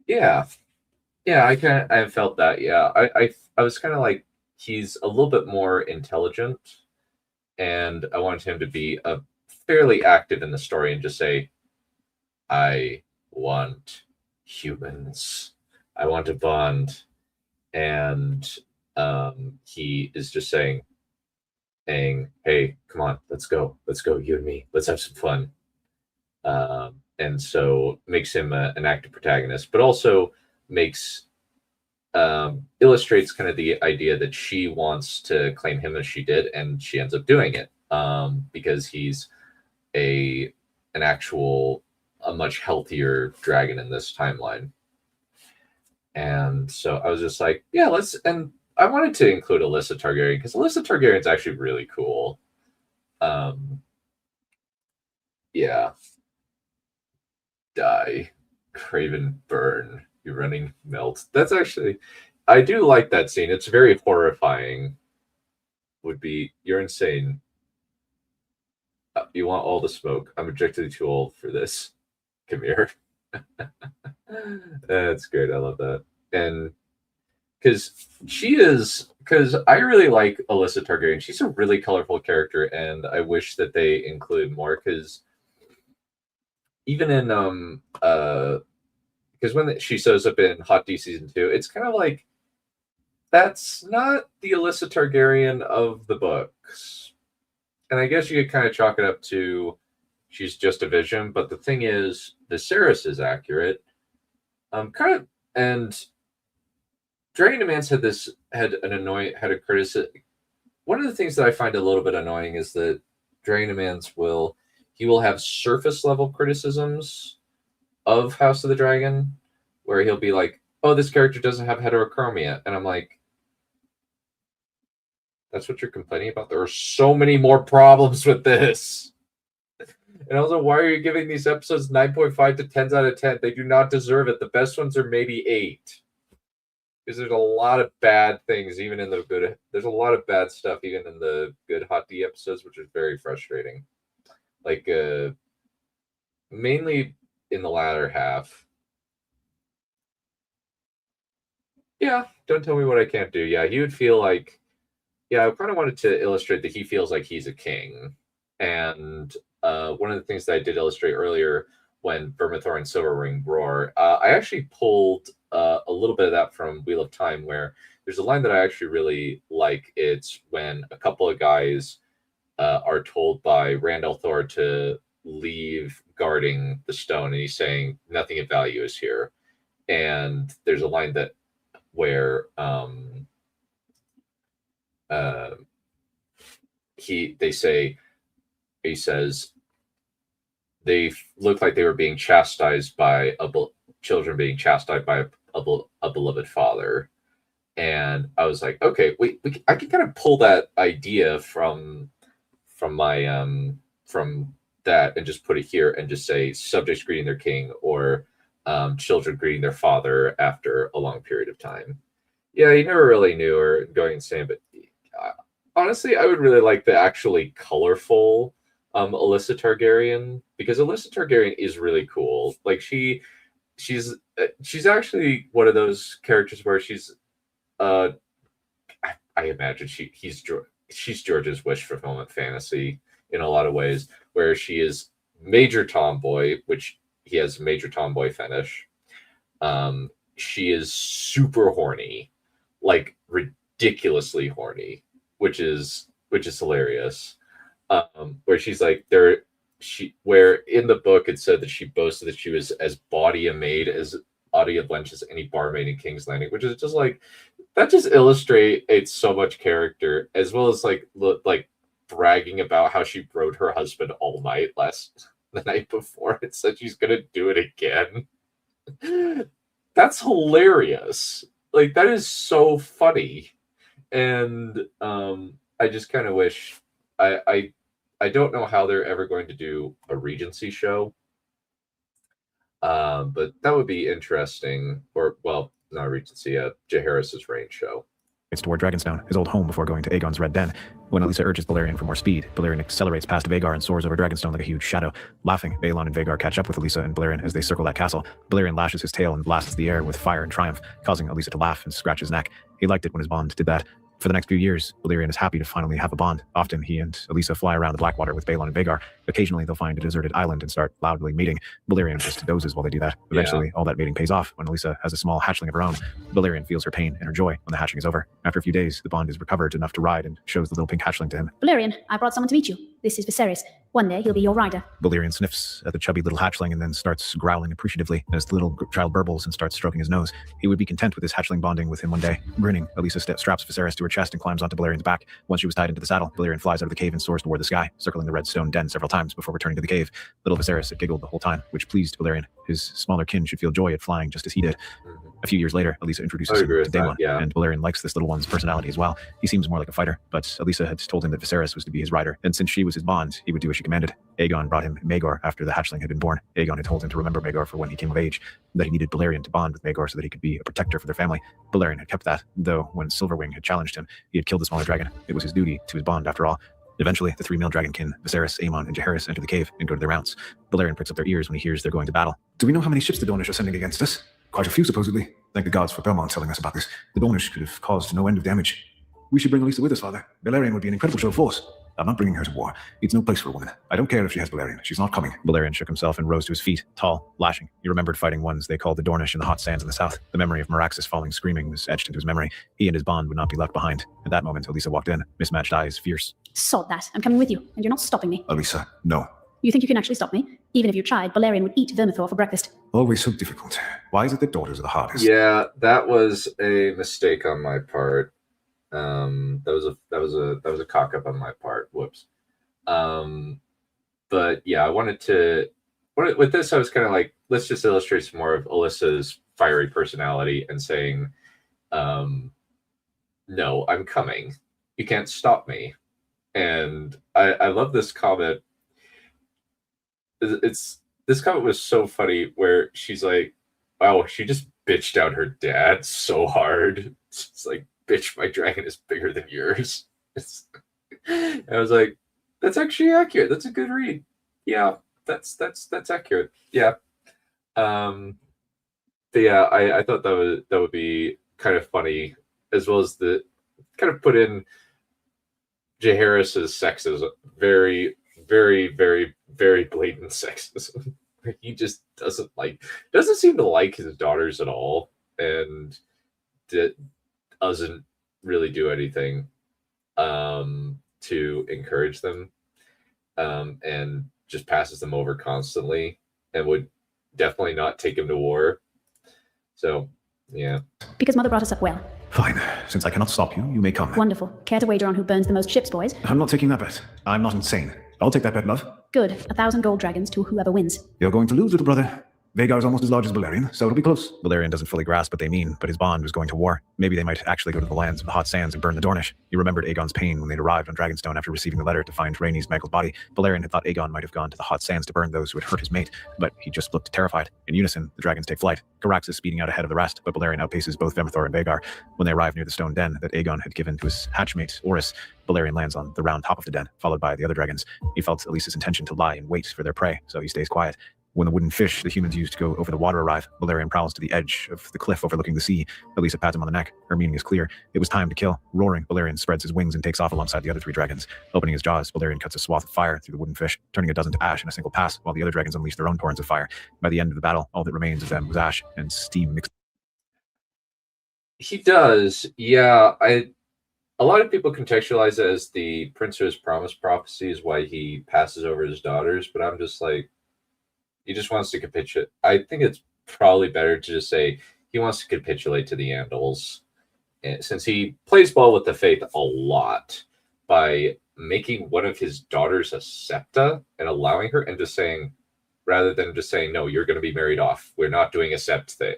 Yeah, I felt that. Yeah, I was kind of like, he's a little bit more intelligent, and I wanted him to be fairly active in the story and just say, I want humans. I want a bond. And he is just saying, hey, come on, let's go, you and me, let's have some fun. And so makes him an active protagonist, but also illustrates kind of the idea that she wants to claim him as she did, and she ends up doing it because he's a much healthier dragon in this timeline. And so I was just like, yeah, and I wanted to include Alyssa Targaryen because Alyssa Targaryen's actually really cool. Yeah. Die. Craven burn. Your running melt. That's actually, I do like that scene. It's very horrifying. You're insane. You want all the smoke. I'm objectively too old for this. Come here. That's great. I love that. And because I really like Alyssa Targaryen. She's a really colorful character, and I wish that they include more, because even in because when she shows up in Hot D season 2, it's kind of like, that's not the Alyssa Targaryen of the books. And I guess you could kind of chalk it up to she's just a vision, but the thing is, Viserys is accurate. And Dragon Demands had a criticism. One of the things that I find a little bit annoying is that Dragon Demands will have surface level criticisms of House of the Dragon, where he'll be like, oh, this character doesn't have heterochromia. And I'm like, that's what you're complaining about? There are so many more problems with this. And I was like, why are you giving these episodes 9.5 to 10s out of 10? They do not deserve it. The best ones are maybe 8. Because there's a lot of bad things, even in the good. There's a lot of bad stuff, even in the good Hot D episodes, which is very frustrating. Like, mainly in the latter half. Yeah, don't tell me what I can't do. Yeah, he would feel like. Yeah, I kind of wanted to illustrate that he feels like he's a king. And one of the things that I did illustrate earlier when Vermithor and Silverwing roar, I actually pulled a little bit of that from Wheel of Time, where there's a line that I actually really like. It's when a couple of guys are told by Rand al'Thor to leave guarding the stone, and he's saying nothing of value is here. And there's a line that where he says they looked like they were being chastised by children being chastised by a beloved father. And I was like, okay, I can kind of pull that idea from my from that and just put it here and just say subjects greeting their king, or children greeting their father after a long period of time. Yeah, you never really knew or going insane, but honestly, I would really like the actually colorful Alyssa Targaryen, because Alyssa Targaryen is really cool. Like she's actually one of those characters where she's I imagine she's George's wish fulfillment fantasy in a lot of ways, where she is major tomboy, which he has major tomboy fetish. She is super horny, like ridiculously horny, which is hilarious. Where she's like where in the book it said that she boasted that she was as bawdy a maid as Audia Blench as any barmaid in King's Landing, which is just like, that just illustrates so much character, as well as like bragging about how she rode her husband all night the night before and said she's gonna do it again. That's hilarious. Like, that is so funny. And I just kind of wish I don't know how they're ever going to do a Regency show. But that would be interesting. Or, well, not Regency, Jaehaerys' reign show.
It's toward Dragonstone, his old home before going to Aegon's Red Den. When Elisa urges Balerion for more speed, Balerion accelerates past Vhagar and soars over Dragonstone like a huge shadow. Laughing, Balon and Vhagar catch up with Elisa and Balerion as they circle that castle. Balerion lashes his tail and blasts the air with fire and triumph, causing Elisa to laugh and scratch his neck. He liked it when his bond did that. For the next few years, Balerion is happy to finally have a bond. Often, he and Elisa fly around the Blackwater with Balon and Vhagar. Occasionally, they'll find a deserted island and start loudly mating. Balerion just dozes while they do that. Eventually, all that mating pays off when Elisa has a small hatchling of her own. Balerion feels her pain and her joy when the hatching is over. After a few days, the bond is recovered enough to ride and shows the little pink hatchling to him.
Balerion, I brought someone to meet you. This is Viserys. One day he'll be your rider.
Balerion sniffs at the chubby little hatchling and then starts growling appreciatively as the little child burbles and starts stroking his nose. He would be content with his hatchling bonding with him one day. Grinning, Elisa straps Viserys to her chest and climbs onto Balerion's back. Once she was tied into the saddle, Balerion flies out of the cave and soars toward the sky, circling the red stone den several times before returning to the cave. Little Viserys had giggled the whole time, which pleased Balerion. His smaller kin should feel joy at flying just as he did. A few years later, Elisa introduces him to Daemon, and Balerion likes this little one's personality as well. He seems more like a fighter, but Elisa had told him that Viserys was to be his rider, and since she was his bond, he would do as she commanded. Aegon brought him Maegor after the hatchling had been born. Aegon had told him to remember Maegor for when he came of age, that he needed Balerion to bond with Maegor so that he could be a protector for their family. Balerion had kept that, though when Silverwing had challenged him, he had killed the smaller dragon. It was his duty to his bond after all. Eventually, the three male dragonkin, Viserys, Aemon, and Jaehaerys, enter the cave and go to their rounds. Balerion pricks up their ears when he hears they're going to battle.
Do we know how many ships the Dornish are sending against us? Quite a few, supposedly. Thank the gods for Belmont telling us about this. The Dornish could have caused no end of damage. We should bring Elisa with us, father. Balerion would be an incredible show of force. I'm not bringing her to war. It's no place for a woman. I don't care if she has Balerion. She's not coming.
Balerion shook himself and rose to his feet, tall, lashing. He remembered fighting ones they called the Dornish in the hot sands in the south. The memory of Meraxus falling screaming was etched into his memory. He and his bond would not be left behind. At that moment, Elisa walked in, mismatched eyes, fierce.
Sod that. I'm coming with you, and you're not stopping me.
Elisa, no.
You think you can actually stop me? Even if you tried, Balerion would eat Vermithor for breakfast.
Always so difficult. Why is it that daughters are the hardest?
Yeah, that was a mistake on my part. That was a cock up on my part. Whoops. But yeah, with this, I was kind of like, let's just illustrate some more of Alyssa's fiery personality and saying, no, I'm coming. You can't stop me. And I love this comment. this comment was so funny where she's like, wow, she just bitched out her dad so hard. It's like, bitch, my dragon is bigger than yours. I was like, that's actually accurate. That's a good read. Yeah, that's accurate. Yeah. But yeah, I thought that would be kind of funny, as well as the kind of put in Jaehaerys's sexism, very, very, very, very blatant sexism. He just doesn't seem to like his daughters at all, and doesn't really do anything to encourage them, and just passes them over constantly, and would definitely not take him to war. So, yeah.
Because Mother brought us up well.
Fine. Since I cannot stop you, you may come.
Wonderful. Care to wager on who burns the most ships, boys?
I'm not taking that bet. I'm not insane. I'll take that bet, love.
Good. 1,000 gold dragons to whoever vins.
You're going to lose, little brother. Vhagar's almost as large as Balerion, so it'll be close.
Balerion doesn't fully grasp what they mean, but his bond was going to war. Maybe they might actually go to the lands of the hot sands and burn the Dornish. He remembered Aegon's pain when they'd arrived on Dragonstone after receiving the letter to find Rhaenys mangled body. Balerion had thought Aegon might have gone to the hot sands to burn those who had hurt his mate, but he just looked terrified. In unison, the dragons take flight. Caraxes speeding out ahead of the rest, but Balerion outpaces both Vemethor and Vhagar. When they arrive near the stone den that Aegon had given to his hatchmate, Orys, Balerion lands on the round top of the den, followed by the other dragons. He felt Elisa's intention to lie in wait for their prey, so he stays quiet. When the wooden fish the humans used to go over the water arrive, Balerion prowls to the edge of the cliff overlooking the sea. Elisa pats him on the neck. Her meaning is clear. It was time to kill. Roaring, Balerion spreads his wings and takes off alongside the other 3 dragons. Opening his jaws, Balerion cuts a swath of fire through the wooden fish, turning a dozen to ash in a single pass, while the other dragons unleash their own torrents of fire. By the end of the battle, all that remains of them was ash and steam mixed.
He does, yeah. A lot of people contextualize it as the Prince who has promised prophecy is why he passes over his daughters, but I'm just like, he just wants to capitulate. I think it's probably better to just say he wants to capitulate to the Andals, and since he plays ball with the faith a lot by making one of his daughters a septa and allowing her, and just saying, rather than just saying, no, you're going to be married off. We're not doing a septa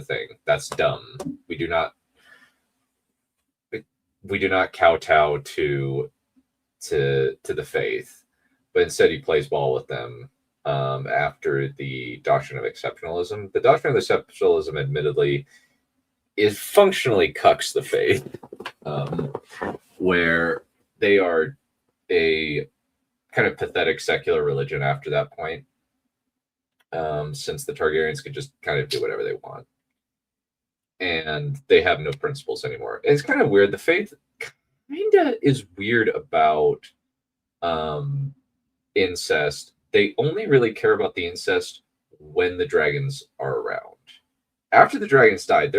thing. That's dumb. We do not kowtow to the faith, but instead he plays ball with them. After the doctrine of exceptionalism. The doctrine of exceptionalism, admittedly, is functionally cucks the faith, where they are a kind of pathetic secular religion after that point, since the Targaryens could just kind of do whatever they want. And they have no principles anymore. It's kind of weird. The faith kind of is weird about incest. They only really care about the incest when the dragons are around. After the dragons die,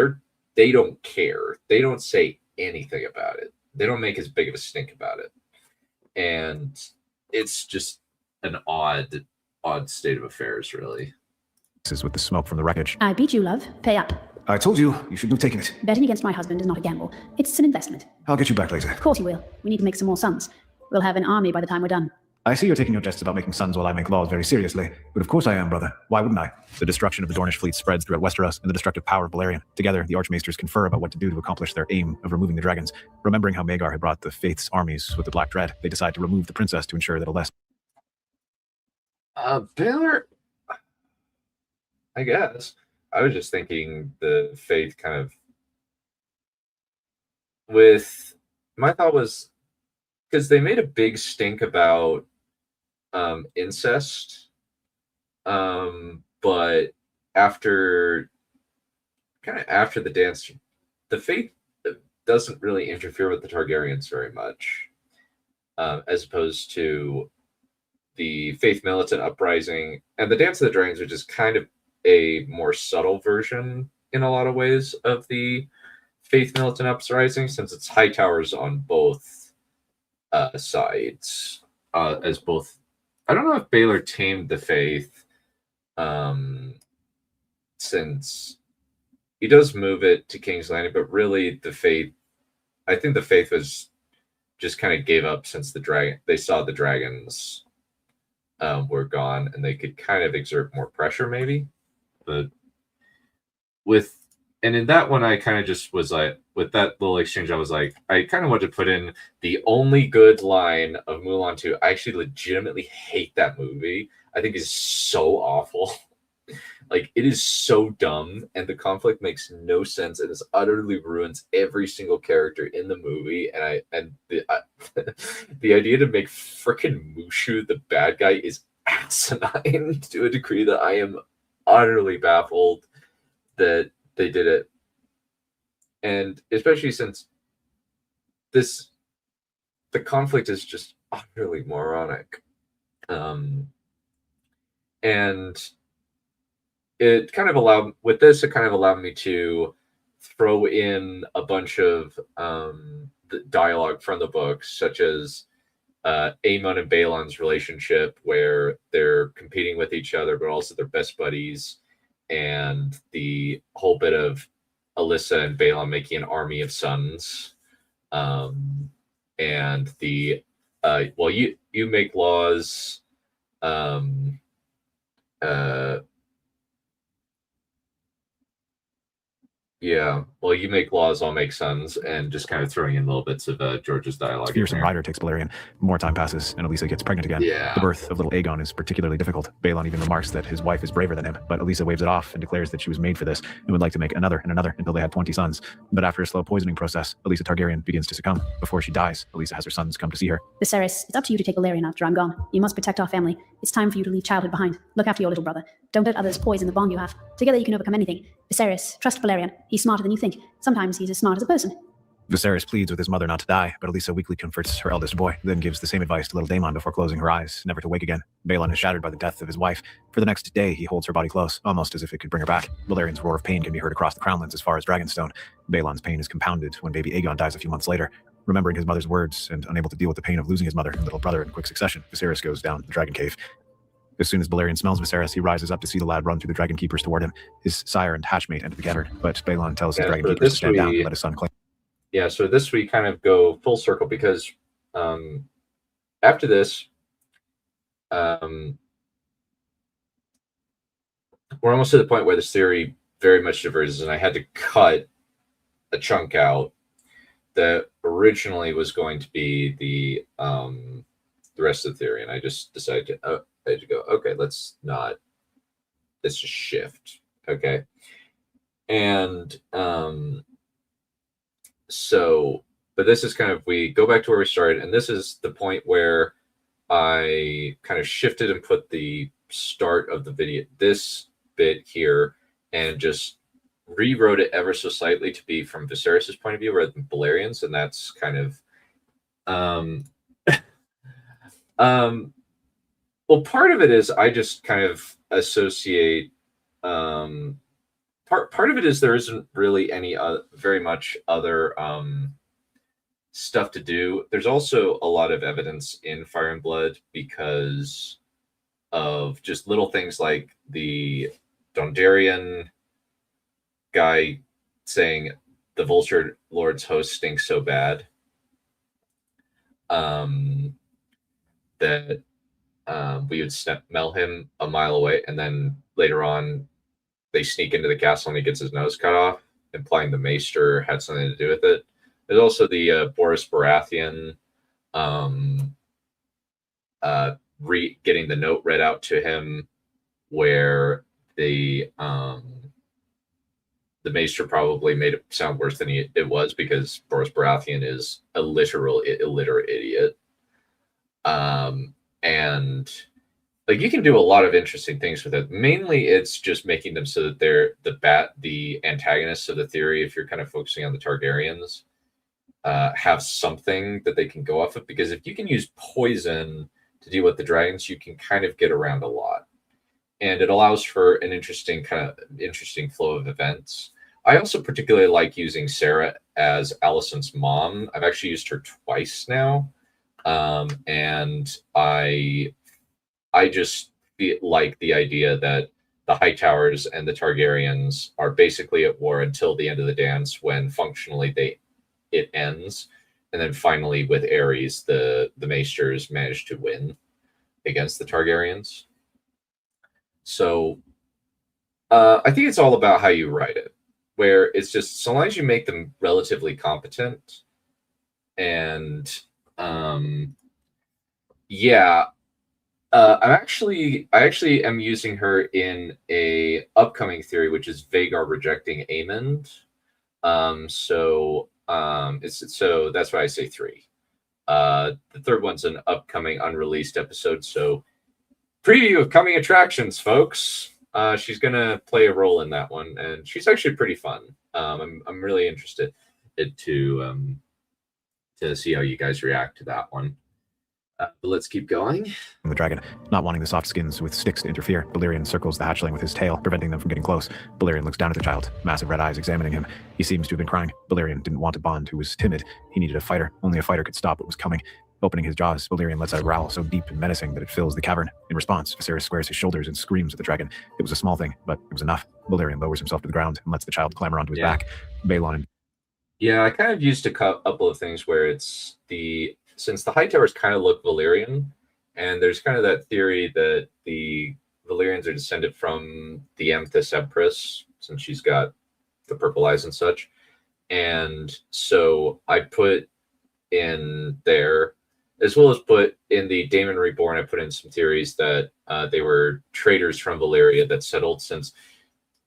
they don't care. They don't say anything about it. They don't make as big of a stink about it. And it's just an odd state of affairs, really.
This is with the smoke from the wreckage.
I beat you, love. Pay up.
I told you, you shouldn't have taken it.
Betting against my husband is not a gamble. It's an investment.
I'll get you back later.
Of course you will. We need to make some more sons. We'll have an army by the time we're done.
I see you're taking your jests about making sons while I make laws very seriously, but of course I am, brother. Why wouldn't I?
The destruction of the Dornish fleet spreads throughout Westeros and the destructive power of Balerion. Together, the Archmaesters confer about what to do to accomplish their aim of removing the dragons. Remembering how Maegor had brought the Faith's armies with the Black Dread, they decide to remove the princess to ensure that a less...
Baylor, I guess. I was just thinking the Faith kind of... My thought was, because they made a big stink about incest, but after the dance, the Faith doesn't really interfere with the Targaryens very much, as opposed to the Faith militant uprising and the Dance of the Dragons, which is kind of a more subtle version in a lot of ways of the Faith militant uprising, since it's high towers on both sides, as both. I don't know if Baylor tamed the Faith, since he does move it to King's Landing, but really the Faith, I think the Faith was just kind of gave up since they saw the dragons were gone, and they could kind of exert more pressure maybe. But in that one, I kind of just was like, with that little exchange, I was like, I kind of wanted to put in the only good line of Mulan 2. I actually legitimately hate that movie. I think is so awful. Like, it is so dumb, and the conflict makes no sense, and it utterly ruins every single character in the movie. And the idea to make frickin' Mushu the bad guy is asinine to a degree that I am utterly baffled that they did it. And especially since the conflict is just utterly moronic. And it kind of allowed me to throw in a bunch of the dialogue from the books, such as Aemon and Balon's relationship, where they're competing with each other, but also they're best buddies, and the whole bit of Alyssa and Balon making an army of sons, and the you make laws, yeah, well, you make laws, I'll make sons, and just kind of throwing in little bits of George's dialogue.
Fearsome rider takes Balerion. More time passes, and Elisa gets pregnant again.
Yeah.
The birth of little Aegon is particularly difficult. Balon even remarks that his wife is braver than him, but Elisa waves it off and declares that she was made for this and would like to make another and another until they had 20 sons. But after a slow poisoning process, Elisa Targaryen begins to succumb. Before she dies, Elisa has her sons come to see her.
Viserys, it's up to you to take Balerion after I'm gone. You must protect our family. It's time for you to leave childhood behind. Look after your little brother. Don't let others poison the bond you have. Together you can overcome anything. Viserys, trust Balerion. He's smarter than you think. Sometimes he's as smart as a person.
Viserys pleads with his mother not to die, but Elisa weakly comforts her eldest boy, then gives the same advice to little Daemon before closing her eyes, never to wake again. Balon is shattered by the death of his wife. For the next day, he holds her body close, almost as if it could bring her back. Valerion's roar of pain can be heard across the Crownlands as far as Dragonstone. Balon's pain is compounded when baby Aegon dies a few months later. Remembering his mother's words and unable to deal with the pain of losing his mother and little brother in quick succession, Viserys goes down the Dragon Cave. As soon as Balerion smells Viserys, he rises up to see the lad run through the Dragon Keepers toward him. His sire and hatchmate enter the cavern, but Balon tells his Dragon Keepers to stand down and let his son claim.
Yeah, so this we kind of go full circle because after this, we're almost to the point where this theory very much diverges, and I had to cut a chunk out that originally was going to be the rest of the theory, and I just decided to go, okay, let's just shift, okay, and but this is kind of, we go back to where we started, and this is the point where I kind of shifted and put the start of the video, this bit here, and just rewrote it ever so slightly to be from Viserys' point of view rather than Balerion's, and that's kind of well, part of it is I just kind of associate part of it is there isn't really any very much other stuff to do. There's also a lot of evidence in Fire and Blood because of just little things like the Dondarrion guy saying the Vulture Lord's host stinks so bad that we would smell him a mile away, and then later on they sneak into the castle and he gets his nose cut off, implying the Maester had something to do with it. There's also the Boris Baratheon getting the note read out to him, where the Maester probably made it sound worse than it was, because Boris Baratheon is a literal illiterate idiot. And like, you can do a lot of interesting things with it. Mainly it's just making them so that they're the antagonists of the theory, if you're kind of focusing on the Targaryens, have something that they can go off of, because if you can use poison to deal with the dragons, you can kind of get around a lot, and it allows for an interesting flow of events. I also particularly like using Sarah as Alicent's mom. I've actually used her twice now, and I just feel like the idea that the Hightowers and the Targaryens are basically at war until the end of the dance, when functionally it ends, and then finally with Aerys, the Maesters manage to win against the Targaryens. So I think it's all about how you write it, where it's just, so long as you make them relatively competent, and I actually am using her in a upcoming theory, which is Vagar rejecting Amond. So that's why I say 3. The third one's an upcoming unreleased episode. So preview of coming attractions, folks. She's gonna play a role in that one, and she's actually pretty fun. I'm really interested to see how you guys react to that one. But let's keep going.
The dragon, not wanting the soft skins with sticks to interfere, Balerion circles the hatchling with his tail, preventing them from getting close. Balerion looks down at the child, massive red eyes examining him. He seems to have been crying. Balerion didn't want a Bond who was timid. He needed a fighter. Only a fighter could stop what was coming. Opening his jaws, Balerion lets out a growl so deep and menacing that it fills the cavern. In response, Viserys squares his shoulders and screams at the dragon. It was a small thing, but it was enough. Balerion lowers himself to the ground and lets the child clamber onto his back. Balon.
Yeah, I kind of used a couple of things where it's since the Hightowers kind of look Valyrian, and there's kind of that theory that the Valyrians are descended from the Amethyst Empress, since she's got the purple eyes and such. And so I put in there, as well as put in the Daemon Reborn, I put in some theories that they were traders from Valyria that settled, since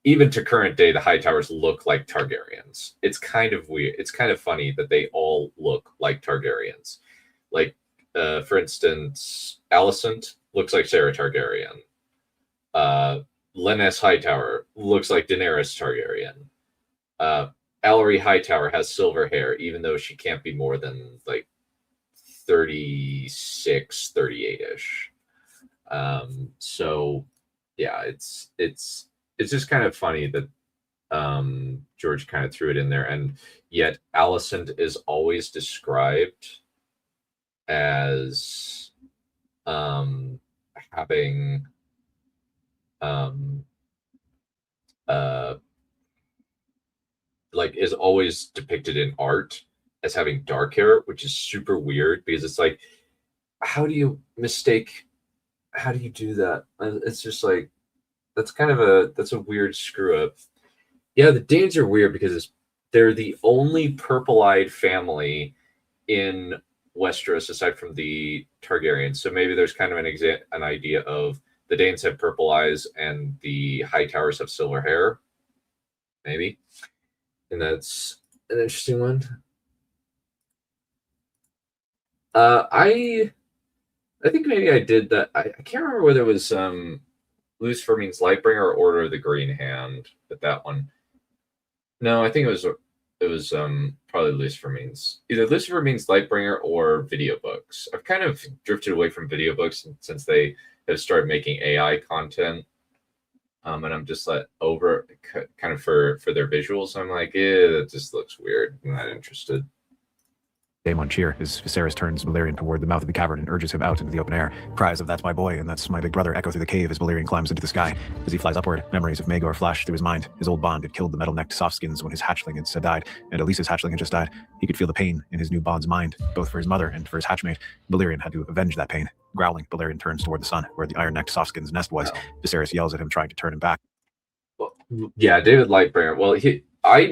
even to current day, the Hightowers look like Targaryens. It's kind of weird. It's kind of funny that they all look like Targaryens. Like, for instance, Alicent looks like Sarah Targaryen. Lennes Hightower looks like Daenerys Targaryen. Allery Hightower has silver hair, even though she can't be more than like 36, 38-ish. So yeah, it's just kind of funny that George kind of threw it in there, and yet Alicent is always described as having like is always depicted in art as having dark hair, which is super weird, because it's like, how do you do that? It's just like, that's a weird screw up. Yeah, the Danes are weird because they're the only purple-eyed family in Westeros aside from the Targaryens. So maybe there's kind of an idea of the Danes have purple eyes and the Hightowers have silver hair. Maybe. And that's an interesting one. I think maybe I did that. I can't remember whether it was Lucifer Means Lightbringer or Order of the Green Hand, but that one. No, I think it was probably Lucifer Means Lightbringer or video books. I've kind of drifted away from video books since they have started making AI content. And I'm just like over kind of for their visuals. I'm like, that just looks weird. I'm not interested.
Daemon cheer as Viserys turns Balerion toward the mouth of the cavern and urges him out into the open air. Cries of "That's my boy" and "That's my big brother" echo through the cave as Balerion climbs into the sky. As he flies upward, memories of Maegor flash through his mind. His old Bond had killed the metal-necked softskins when his hatchling had died, and Elisa's hatchling had just died. He could feel the pain in his new Bond's mind, both for his mother and for his hatchmate. Balerion had to avenge that pain. Growling, Balerion turns toward the sun, where the iron-necked softskin's nest was. Viserys yells at him, trying to turn him back.
Well, yeah, David Lightbringer. Well, I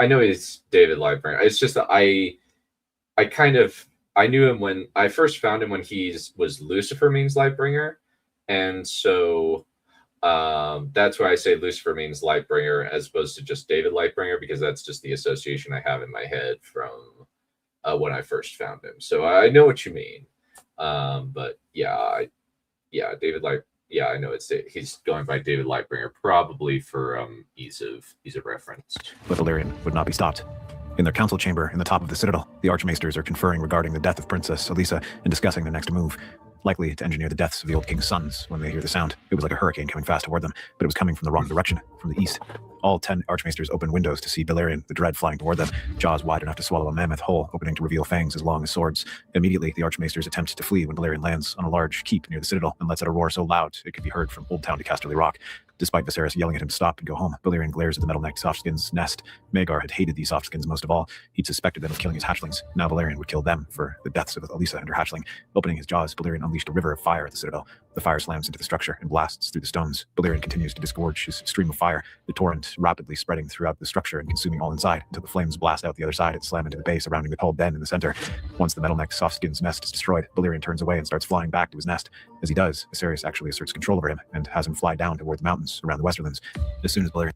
know he's David Lightbringer. It's just that I knew him when I first found him when he was Lucifer Means Lightbringer, and so that's why I say Lucifer Means Lightbringer as opposed to just David Lightbringer, because that's just the association I have in my head from when I first found him. So I know what you mean, but David Light. Yeah, I know he's going by David Lightbringer, probably for ease of reference.
But Balerion would not be stopped. In their council chamber in the top of the citadel, the Archmaesters are conferring regarding the death of Princess Elisa and discussing their next move. Likely to engineer the deaths of the old king's sons when they hear the sound. It was like a hurricane coming fast toward them, but it was coming from the wrong direction, from the east. All 10 Archmaesters opened windows to see Balerion, the Dread, flying toward them, jaws wide enough to swallow a mammoth hole, opening to reveal fangs as long as swords. Immediately, the Archmaesters attempt to flee when Balerion lands on a large keep near the citadel and lets out a roar so loud it could be heard from Old Town to Casterly Rock. Despite Viserys yelling at him to stop and go home, Balerion glares at the metal-necked softskins' nest. Maegor had hated these softskins most of all. He'd suspected them of killing his hatchlings. Now Balerion would kill them for the deaths of Elisa and her hatchling. Opening his jaws, Balerion unleashed a river of fire at the citadel. The fire slams into the structure and blasts through the stones. Balerion continues to disgorge his stream of fire, the torrent rapidly spreading throughout the structure and consuming all inside, until the flames blast out the other side and slam into the base surrounding the tall den in the center. Once the Metal Neck Softskin's nest is destroyed, Balerion turns away and starts flying back to his nest. As he does, Viserys actually asserts control over him and has him fly down toward the mountains around the Westerlands. As soon as Balerion...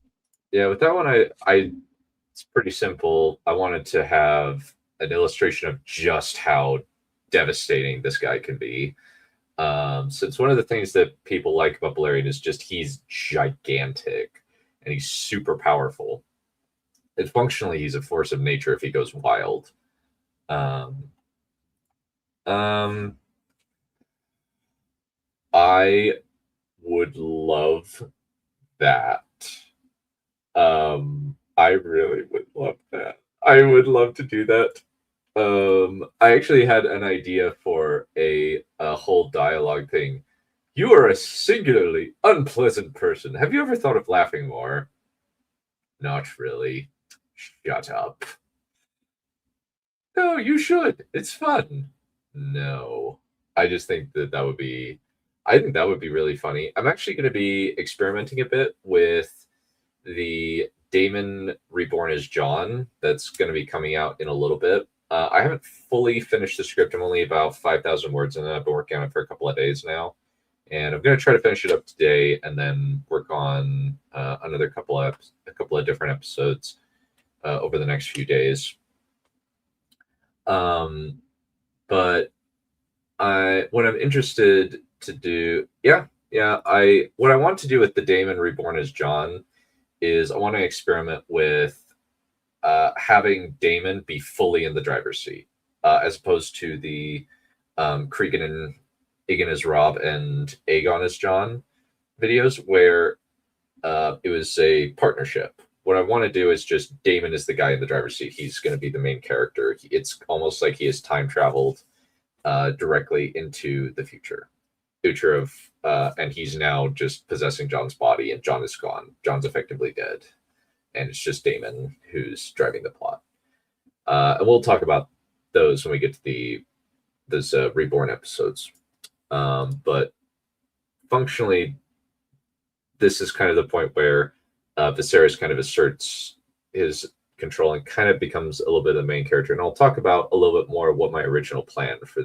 Yeah, with that one, it's pretty simple. I wanted to have an illustration of just how devastating this guy can be. Since one of the things that people like about Balerion is just he's gigantic and he's super powerful. And functionally, he's a force of nature if he goes wild. I would love that. I really would love that. I would love to do that. I actually had an idea for a whole dialogue thing. You are a singularly unpleasant person. Have you ever thought of laughing more? Not really. Shut up. No, you should. It's fun. No. I just think that would be... I think that would be really funny. I'm actually going to be experimenting a bit with the Daemon Reborn as Jon that's going to be coming out in a little bit. I haven't fully finished the script. I'm only about 5,000 words in it. I've been working on it for a couple of days now. And I'm going to try to finish it up today and then work on another couple of different episodes over the next few days. But what I'm interested to do, what I want to do with the Daemon Reborn as Jon is I want to experiment with having Daemon be fully in the driver's seat, as opposed to the Cregan and Aegon as Rob and Aegon as Jon videos where it was a partnership. What I want to do is just Daemon is the guy in the driver's seat. He's going to be the main character. It's almost like he has time traveled directly into the future of, and he's now just possessing Jon's body, and Jon is gone. Jon's effectively dead, and it's just Daemon who's driving the plot. And we'll talk about those when we get to those Reborn episodes. But functionally, this is kind of the point where Viserys kind of asserts his control and kind of becomes a little bit of the main character. And I'll talk about a little bit more what my original plan for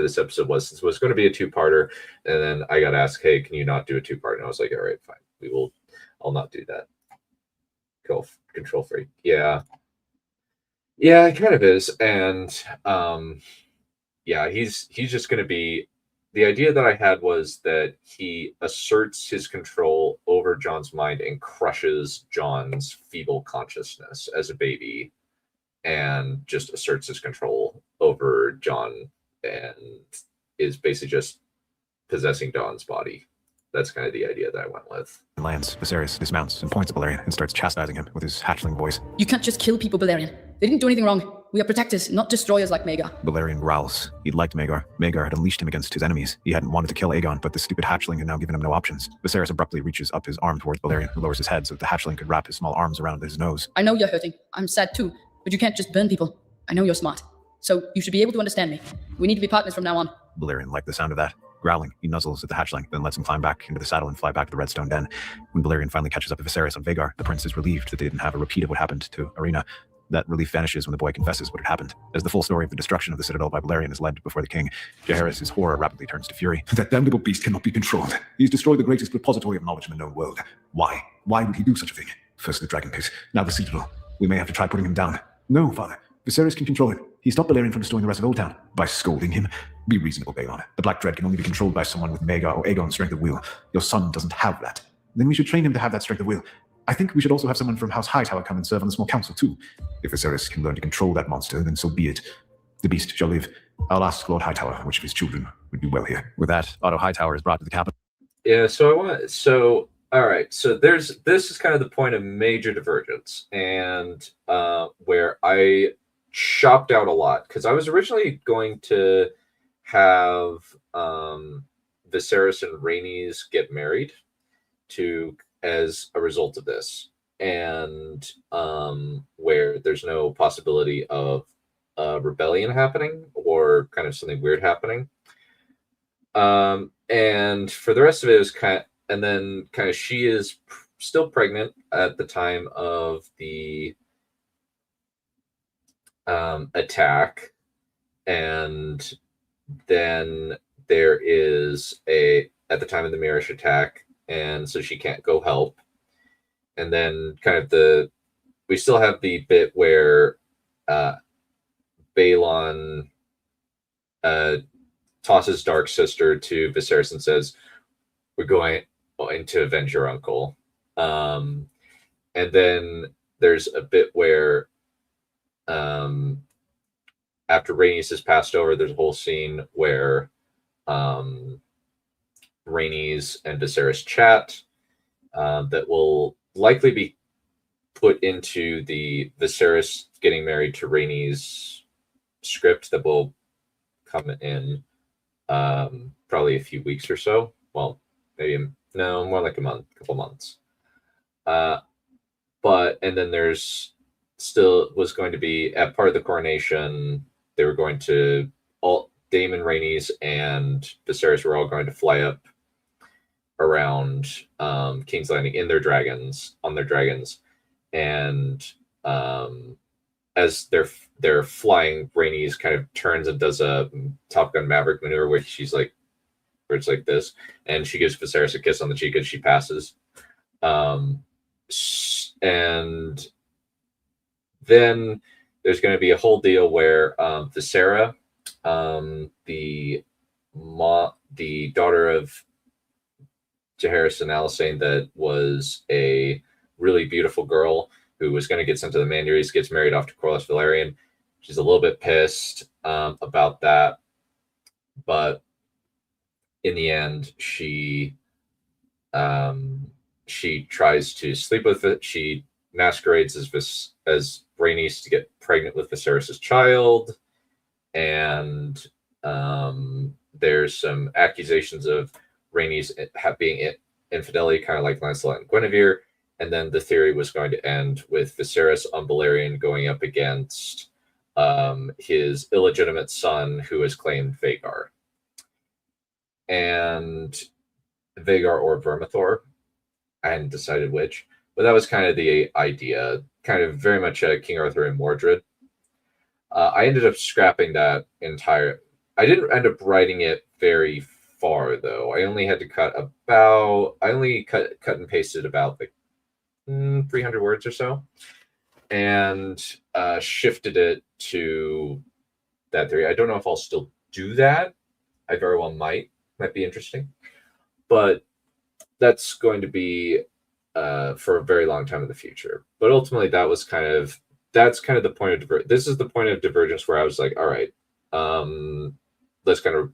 this episode was. Since it was going to be a two-parter, and then I got asked, hey, can you not do a two-part? And I was like, all right, fine. I'll not do that. Control freak. Yeah, it kind of is. And he's just going to be... The idea that I had was that he asserts his control over Jon's mind and crushes Jon's feeble consciousness as a baby and just asserts his control over Jon and is basically just possessing Jon's body. That's kind of the idea that I went with.
Lands, Viserys dismounts and points at Balerion and starts chastising him with his hatchling voice.
You can't just kill people, Balerion. They didn't do anything wrong. We are protectors, not destroyers like Maegor.
Balerion growls. He'd liked Maegor. Maegor had unleashed him against his enemies. He hadn't wanted to kill Aegon, but the stupid hatchling had now given him no options. Viserys abruptly reaches up his arm towards Balerion, who lowers his head so that the hatchling could wrap his small arms around his nose.
I know you're hurting. I'm sad too. But you can't just burn people. I know you're smart. So you should be able to understand me. We need to be partners from now on.
Balerion liked the sound of that. Growling, he nuzzles at the hatchling, then lets him climb back into the saddle and fly back to the Redstone Den. When Balerion finally catches up with Viserys on Vhagar, the prince is relieved that they didn't have a repeat of what happened to Arena. That relief vanishes when the boy confesses what had happened. As the full story of the destruction of the Citadel by Balerion is led before the king, Jaehaerys' horror rapidly turns to fury.
That damn little beast cannot be controlled. He's destroyed the greatest repository of knowledge in the known world. Why? Why would he do such a thing? First the Dragon Pit, now the Citadel. We may have to try putting him down. No, father. Viserys can control it. He stopped Balerion from destroying the rest of Old Town. By scolding him? Be reasonable, Baelon. The Black Dread can only be controlled by someone with Maegor or Aegon's strength of will. Your son doesn't have that. Then we should train him to have that strength of will. I think we should also have someone from House Hightower come and serve on the small council too. If Viserys can learn to control that monster, then so be it. The beast shall live. I'll ask Lord Hightower which of his children would do well here.
With that, Otto Hightower is brought to the capital.
Yeah, all right, so this is kind of the point of major divergence, and where I chopped out a lot, because I was originally going to have Viserys and Rhaenys get married as a result of this, and where there's no possibility of a rebellion happening or kind of something weird happening. And for the rest of it was and then she is still pregnant at the time of the attack, and then there is at the time of the Mirish attack, and so she can't go help. And then kind of we still have the bit where Balon tosses Dark Sister to Viserys and says, "We're going to avenge your uncle." And then there's a bit where after Rhaenys has passed over, there's a whole scene where Rhaenys and Viserys chat that will likely be put into the Viserys getting married to Rhaenys script that will come in probably a few weeks or so. Well, maybe no, more like a couple months. And then there's still was going to be at part of the coronation. They were going to Daemon, Rhaenys, and Viserys were all going to fly up around King's Landing on their dragons, and as they're flying, Rhaenys kind of turns and does a Top Gun Maverick maneuver where it's like this, and she gives Viserys a kiss on the cheek as she passes. And then there's going to be a whole deal where Visera, the daughter of Jaehaerys and Alysanne, that was a really beautiful girl who was going to get sent to the Mandarys, gets married off to Corlys Velaryon. She's a little bit pissed about that, but in the end, she tries to sleep with it. She masquerades as Rhaenys to get pregnant with Viserys' child, and there's some accusations of Rhaenys being infidelity, kind of like Lancelot and Guinevere. And then the theory was going to end with Viserys on Balerion going up against his illegitimate son, who has claimed Vhagar. And Vhagar or Vermithor. I hadn't decided which, but that was kind of the idea, kind of very much a King Arthur and Mordred. I ended up scrapping that entire. I didn't end up writing it very far, though. I only had to cut and pasted about like 300 words or so, and shifted it to that theory. I don't know if I'll still do that. I very well might be interesting, but that's going to be for a very long time in the future. But ultimately, that's kind of the point of this is the point of divergence where I was like, all right, let's kind of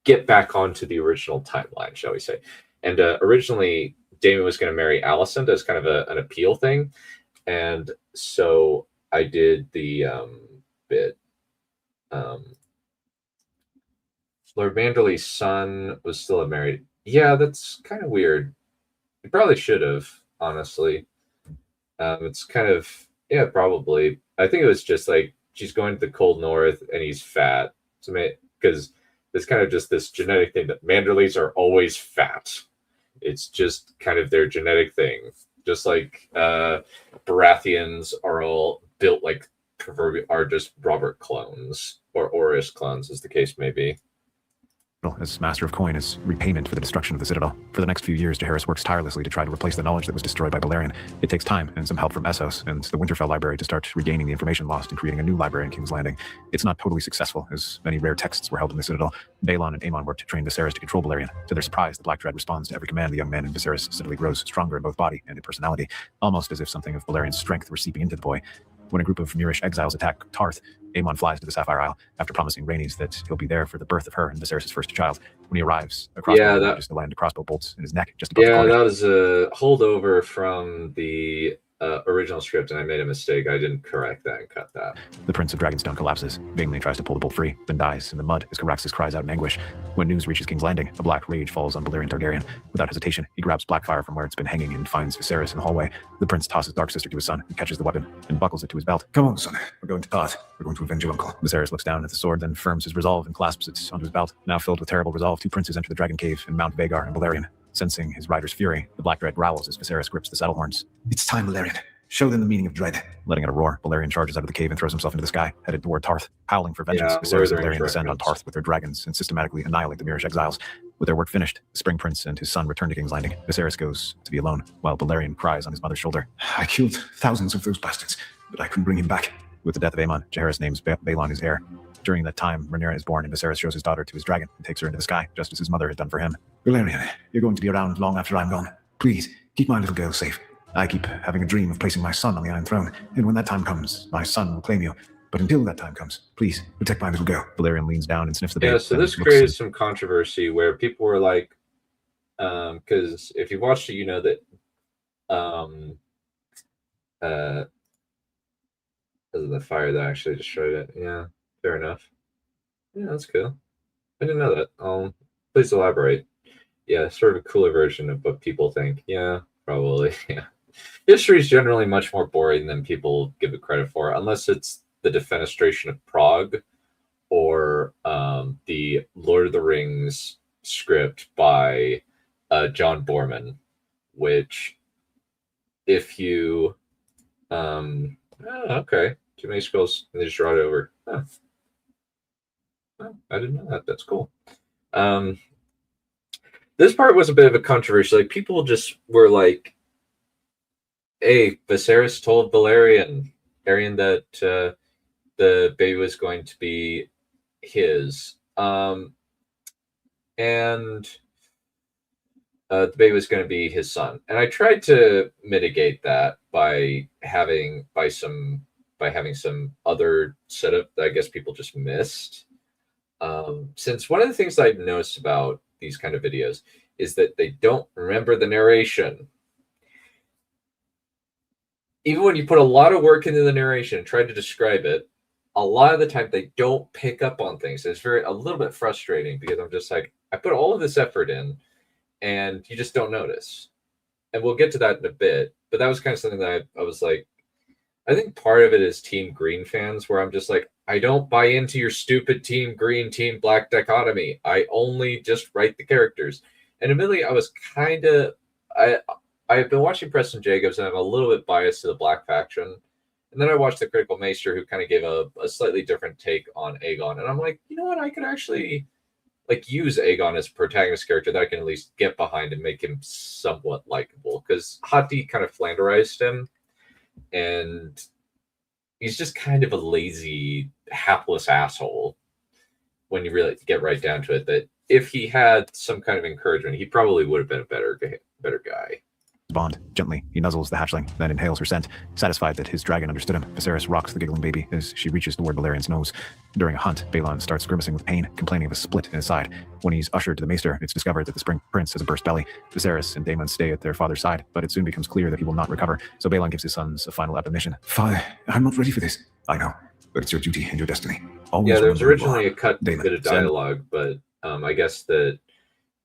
get back onto the original timeline, shall we say. And originally, Daemon was going to marry Alicent as kind of an appeal thing. And so I did the bit. Lord Manderly's son was still married. Yeah, that's kind of weird. He probably should have, honestly. It's kind of, yeah, probably. I think it was just like she's going to the cold north and he's fat. So because it's kind of just this genetic thing that Manderleys are always fat. It's just kind of their genetic thing. Just like Baratheons are all built like are just Robert clones or Oris clones, as the case may be.
As Master of Coin as repayment for the destruction of the Citadel. For the next few years, Jaehaerys works tirelessly to try to replace the knowledge that was destroyed by Balerion. It takes time and some help from Essos and the Winterfell Library to start regaining the information lost and creating a new library in King's Landing. It's not totally successful, as many rare texts were held in the Citadel. Balon and Aemon work to train Viserys to control Balerion. To their surprise, the Black Dread responds to every command the young man in Viserys steadily grows stronger in both body and in personality, almost as if something of Balerion's strength were seeping into the boy. When a group of Mirish exiles attack Tarth, Aemon flies to the Sapphire Isle after promising Rhaenys that he'll be there for the birth of her and Viserys' first child. When he arrives, a crossbow manages to land crossbow bolts in his neck just above the corner.
That was a holdover from the original script, and I made a mistake. I didn't correct that and cut that.
The Prince of Dragonstone collapses, vainly tries to pull the bolt free, then dies in the mud as Caraxes cries out in anguish. When news reaches King's Landing, a black rage falls on Balerion Targaryen. Without hesitation, he grabs Blackfire from where it's been hanging and finds Viserys in the hallway. The prince tosses Dark Sister to his son, who catches the weapon and buckles it to his belt.
Come on, son. We're going to Tarth. We're going to avenge your uncle.
Viserys looks down at the sword, then firms his resolve and clasps it onto his belt. Now filled with terrible resolve, two princes enter the Dragon Cave and mount Vhagar and Balerion. Sensing his rider's fury, the Black Dread growls as Viserys grips the saddle horns.
It's time, Balerion. Show them the meaning of dread.
Letting out a roar, Balerion charges out of the cave and throws himself into the sky, headed toward Tarth. Howling for vengeance,
Yeah,
Viserys and
Lord of the
Balerion descend on
Rings
Tarth with their dragons and systematically annihilate the Mirish exiles. With their work finished, the Spring Prince and his son return to King's Landing. Viserys goes to be alone, while Balerion cries on his mother's shoulder.
I killed thousands of those bastards, but I couldn't bring him back.
With the death of Aemon, Jaehaerys names Balon his heir. During that time, Rhaenyra is born, and Viserys shows his daughter to his dragon and takes her into the sky, just as his mother had done for him.
Balerion, you're going to be around long after I'm gone. Please, keep my little girl safe. I keep having a dream of placing my son on the Iron Throne, and when that time comes, my son will claim you. But until that time comes, please protect my little girl.
Balerion leans down and sniffs the baby.
Yeah, so this created some controversy where people were like, because if you watched it, you know that because of the fire that actually destroyed it. Yeah, fair enough. Yeah, that's cool. I didn't know that. Please elaborate. Yeah, sort of a cooler version of what people think. Yeah, probably. Yeah. History is generally much more boring than people give it credit for, unless it's the Defenestration of Prague or the Lord of the Rings script by John Borman, which if you okay, too many scrolls and they just draw it over. Huh. Oh, I didn't know that. That's cool. This part was a bit of a controversy. Like, people just were like, hey, Viserys told Balerion that the baby was going to be his. And the baby was going to be his son. And I tried to mitigate that by having some other setup that I guess people just missed. Since one of the things I've noticed about these kind of videos is that they don't remember the narration. Even when you put a lot of work into the narration and try to describe it, a lot of the time they don't pick up on things. It's a little bit frustrating because I'm just like, I put all of this effort in and you just don't notice. And we'll get to that in a bit, but that was kind of something that I was like, I think part of it is Team Green fans, where I'm just like, I don't buy into your stupid Team Green, Team Black dichotomy. I only just write the characters. And admittedly, I was kind of, I've been watching Preston Jacobs, and I'm a little bit biased to the Black faction. And then I watched the Critical Maester, who kind of gave a slightly different take on Aegon. And I'm like, you know what? I could actually use Aegon as a protagonist character that I can at least get behind and make him somewhat likable. Because Hati kind of flanderized him. And he's just kind of a lazy, hapless asshole when you really get right down to it. That if he had some kind of encouragement, he probably would have been a better guy.
Bond. Gently, he nuzzles the hatchling, then inhales her scent. Satisfied that his dragon understood him, Viserys rocks the giggling baby as she reaches toward Balerion's nose. During a hunt, Balon starts grimacing with pain, complaining of a split in his side. When he's ushered to the maester, it's discovered that the Spring Prince has a burst belly. Viserys and Daemon stay at their father's side, but it soon becomes clear that he will not recover, so Balon gives his sons a final admonition.
Father, I'm not ready for this. I know, but it's your duty and your destiny. Always
yeah, there was
remember
originally a cut bit of dialogue, but I guess that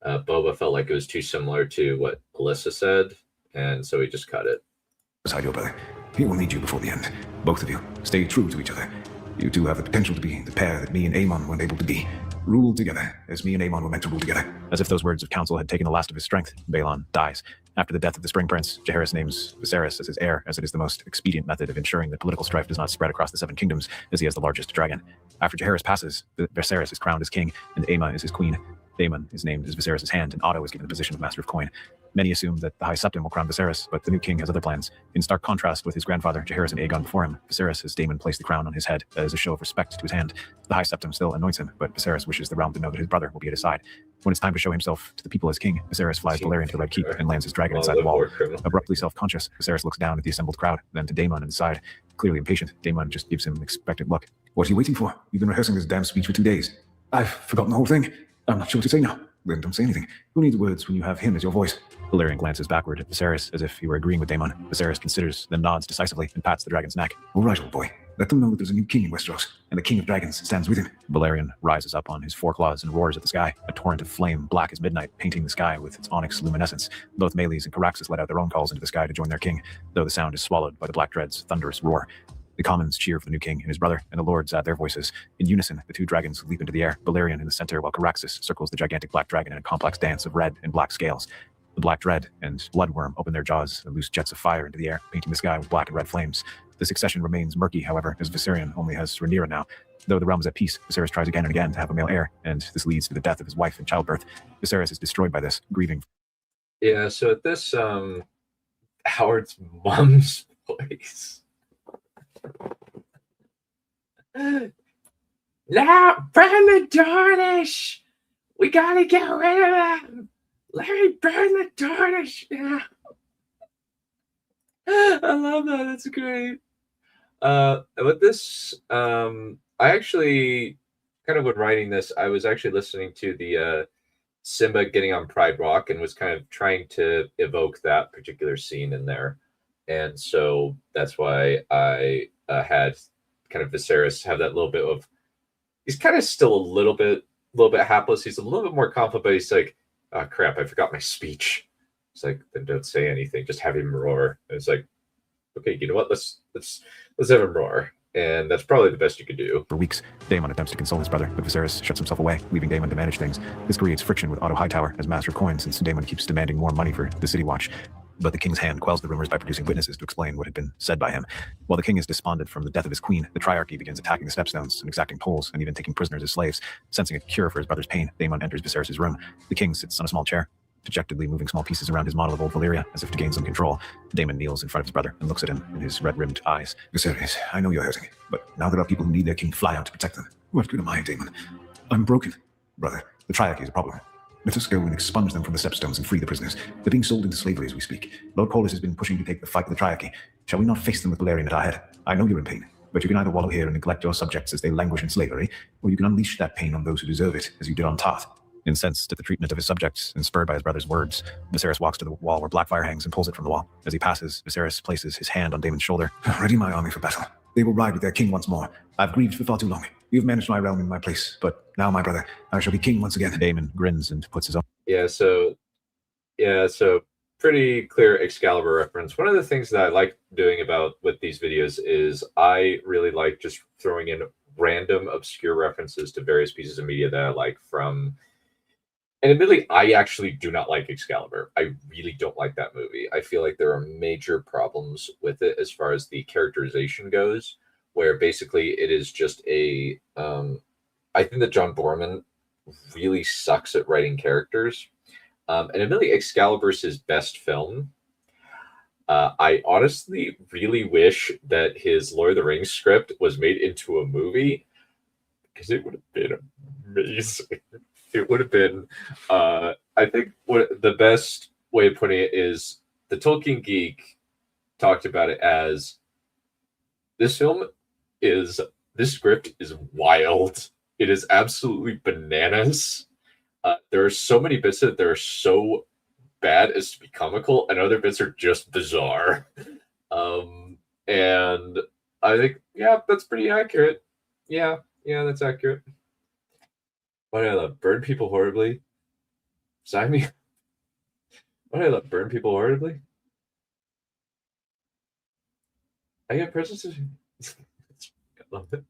Boba felt like it was too similar to what Alyssa said, and so he just cut it.
Beside your brother, he will need you before the end. Both of you, stay true to each other. You two have the potential to be the pair that me and Aemon weren't able to be. Rule together, as me and Aemon were meant to rule together.
As if those words of counsel had taken the last of his strength, Balon dies. After the death of the Spring Prince, Jaehaerys names Viserys as his heir, as it is the most expedient method of ensuring that political strife does not spread across the Seven Kingdoms, as he has the largest dragon. After Jaehaerys passes, Viserys is crowned as king, and Aemma is his queen. Daemon is named as Viserys' hand, and Otto is given the position of Master of Coin. Many assume that the High Septon will crown Viserys, but the new king has other plans. In stark contrast with his grandfather, Jaehaerys and Aegon before him, Viserys has Daemon place the crown on his head as a show of respect to his hand. The High Septon still anoints him, but Viserys wishes the realm to know that his brother will be at his side. When it's time to show himself to the people as king, Viserys flies Balerion to the Red Keep and lands his dragon inside the wall. Abruptly self-conscious, Viserys looks down at the assembled crowd, then to Daemon at his side. Clearly impatient, Daemon just gives him an expectant look.
What are you waiting for? You've been rehearsing this damn speech for 2 days. I've forgotten the whole thing. I'm not sure what to say now. Then don't say anything. Who needs words when you have him as your voice?
Balerion glances backward at Viserys as if he were agreeing with Daemon. Viserys considers, then nods decisively and pats the dragon's neck.
All right, old boy. Let them know that there's a new king in Westeros, and the king of dragons stands with him.
Balerion rises up on his foreclaws and roars at the sky. A torrent of flame, black as midnight, painting the sky with its onyx luminescence. Both Meleys and Caraxes let out their own calls into the sky to join their king, though the sound is swallowed by the Black Dread's thunderous roar. The commons cheer for the new king and his brother, and the lords add their voices. In unison, the two dragons leap into the air, Balerion in the center while Caraxes circles the gigantic black dragon in a complex dance of red and black scales. The black dread and bloodworm open their jaws and loose jets of fire into the air, painting the sky with black and red flames. The succession remains murky, however, as Viserion only has Rhaenyra now. Though the realm is at peace, Viserys tries again and again to have a male heir, and this leads to the death of his wife in childbirth. Viserys is destroyed by this, grieving.
Yeah, so at this, Howard's mom's place. Now, burn the Dornish! We gotta get rid of them! Larry, burn the Dornish! Yeah. I love that. That's great. With this, I actually, kind of when writing this, I was actually listening to the Simba getting on Pride Rock and was kind of trying to evoke that particular scene in there. And so that's why I had kind of Viserys have that little bit of, he's kind of still a little bit hapless. He's a little bit more confident, but he's like, oh crap, I forgot my speech. It's like, then don't say anything, just have him roar. And it's like, okay, you know what? Let's have him roar. And that's probably the best you could do.
For weeks, Daemon attempts to console his brother, but Viserys shuts himself away, leaving Daemon to manage things. This creates friction with Otto Hightower as Master of Coin, since Daemon keeps demanding more money for the City Watch. But the king's hand quells the rumors by producing witnesses to explain what had been said by him. While the king is despondent from the death of his queen, the Triarchy begins attacking the Stepstones and exacting tolls, and even taking prisoners as slaves. Sensing a cure for his brother's pain, Daemon enters Viserys' room. The king sits on a small chair, dejectedly moving small pieces around his model of old Valyria, as if to gain some control. Daemon kneels in front of his brother and looks at him in his red-rimmed eyes.
Viserys, I know you're hurting, but now there are people who need their king fly out to protect them. What good am I, Daemon? I'm broken. Brother, the Triarchy is a problem. Let us go and expunge them from the Stepstones and free the prisoners. They're being sold into slavery as we speak. Lord Corlys has been pushing to take the fight with the Triarchy. Shall we not face them with Balerion at our head? I know you're in pain, but you can either wallow here and neglect your subjects as they languish in slavery, or you can unleash that pain on those who deserve it, as you did on Tarth.
Incensed at the treatment of his subjects and spurred by his brother's words, Viserys walks to the wall where Blackfyre hangs and pulls it from the wall. As he passes, Viserys places his hand on Daemon's shoulder.
Ready my army for battle. They will ride with their king once more. I've grieved for far too long. You've managed my realm in my place, but now, my brother, I shall be king once again.
Daemon grins and puts his own.
So pretty clear Excalibur reference. One of the things that I like doing with these videos is I really like just throwing in random obscure references to various pieces of media that I like from. And admittedly, I actually do not like Excalibur. I really don't like that movie. I feel like there are major problems with it as far as the characterization goes, where basically it is just a. I think that John Borman really sucks at writing characters. And admittedly, Excalibur is his best film. I honestly really wish that his Lord of the Rings script was made into a movie, because it would have been amazing. It would have been, I think what the best way of putting it is the Tolkien Geek talked about it as this script is wild. It is absolutely bananas. There are so many bits that are so bad as to be comical, and other bits are just bizarre. And I think, yeah, that's pretty accurate. Yeah, that's accurate. Why do I love burn people horribly? Sign me. Why do I love burn people horribly? I get presents. I love it.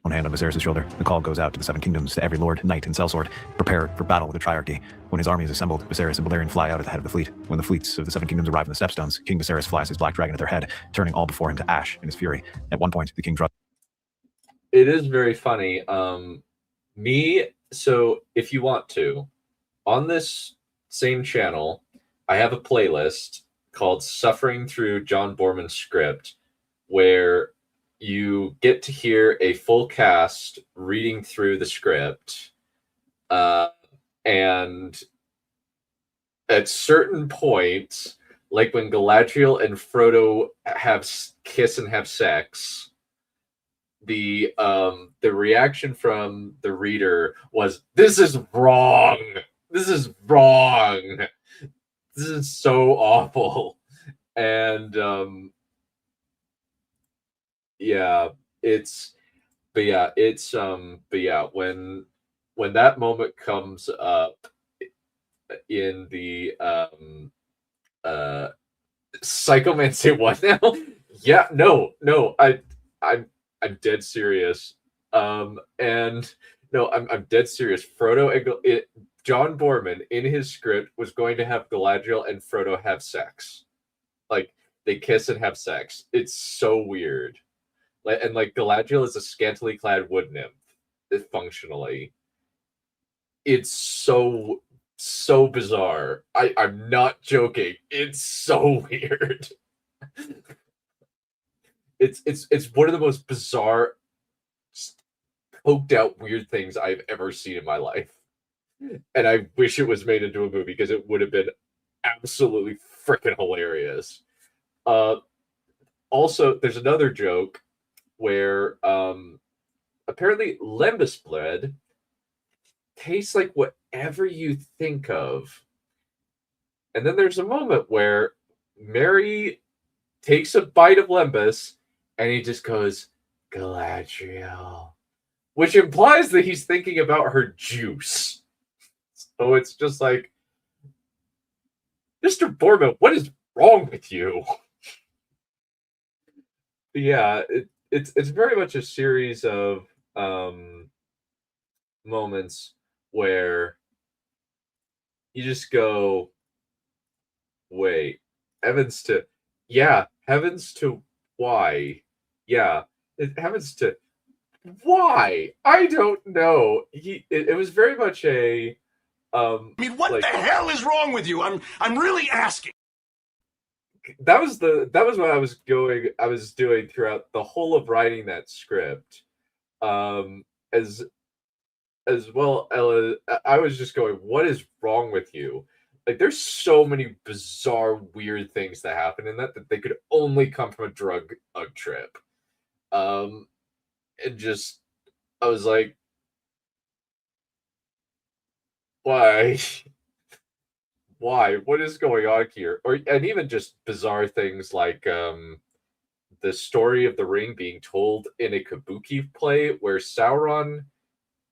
One hand on Viserys' shoulder, the call goes out to the Seven Kingdoms, to every lord, knight, and sellsword. Prepare for battle with the Triarchy. When his army is assembled, Viserys and Balerion fly out at the head of the fleet. When the fleets of the Seven Kingdoms arrive in the Stepstones, King Viserys flies his black dragon at their head, turning all before him to ash in his fury. At one point, the king draws.
It is very funny. So if you want to, on this same channel, I have a playlist called Suffering Through John Borman's Script, where you get to hear a full cast reading through the script. And at certain points, like when Galadriel and Frodo kiss and have sex, the reaction from the reader was, "This is wrong. This is wrong. This is so awful." And when that moment comes up in the Psychoman say what now? Yeah, no, I'm dead serious. I'm dead serious. Frodo and John Borman in his script was going to have Galadriel and Frodo have sex. Like, they kiss and have sex. It's so weird. And Galadriel is a scantily clad wood nymph, functionally. It's so bizarre. I'm not joking. It's so weird. It's one of the most bizarre, poked out weird things I've ever seen in my life. And I wish it was made into a movie because it would have been absolutely freaking hilarious. Also, there's another joke where apparently lembas bread tastes like whatever you think of. And then there's a moment where Merry takes a bite of lembas and he just goes, Galadriel, which implies that he's thinking about her juice. So it's just like, Mr. Borman, what is wrong with you? Yeah, it's very much a series of moments where you just go, wait, heavens to why? Yeah, heavens to why? I don't know. It was very much a
I mean, what the hell is wrong with you? I'm really asking.
That was what I was doing throughout the whole of writing that script. As well, Ella, I was just going, what is wrong with you? Like, there's so many bizarre, weird things that happen in that they could only come from a drug trip. I was like, why? Why? What is going on here? And even just bizarre things like the story of the ring being told in a kabuki play where Sauron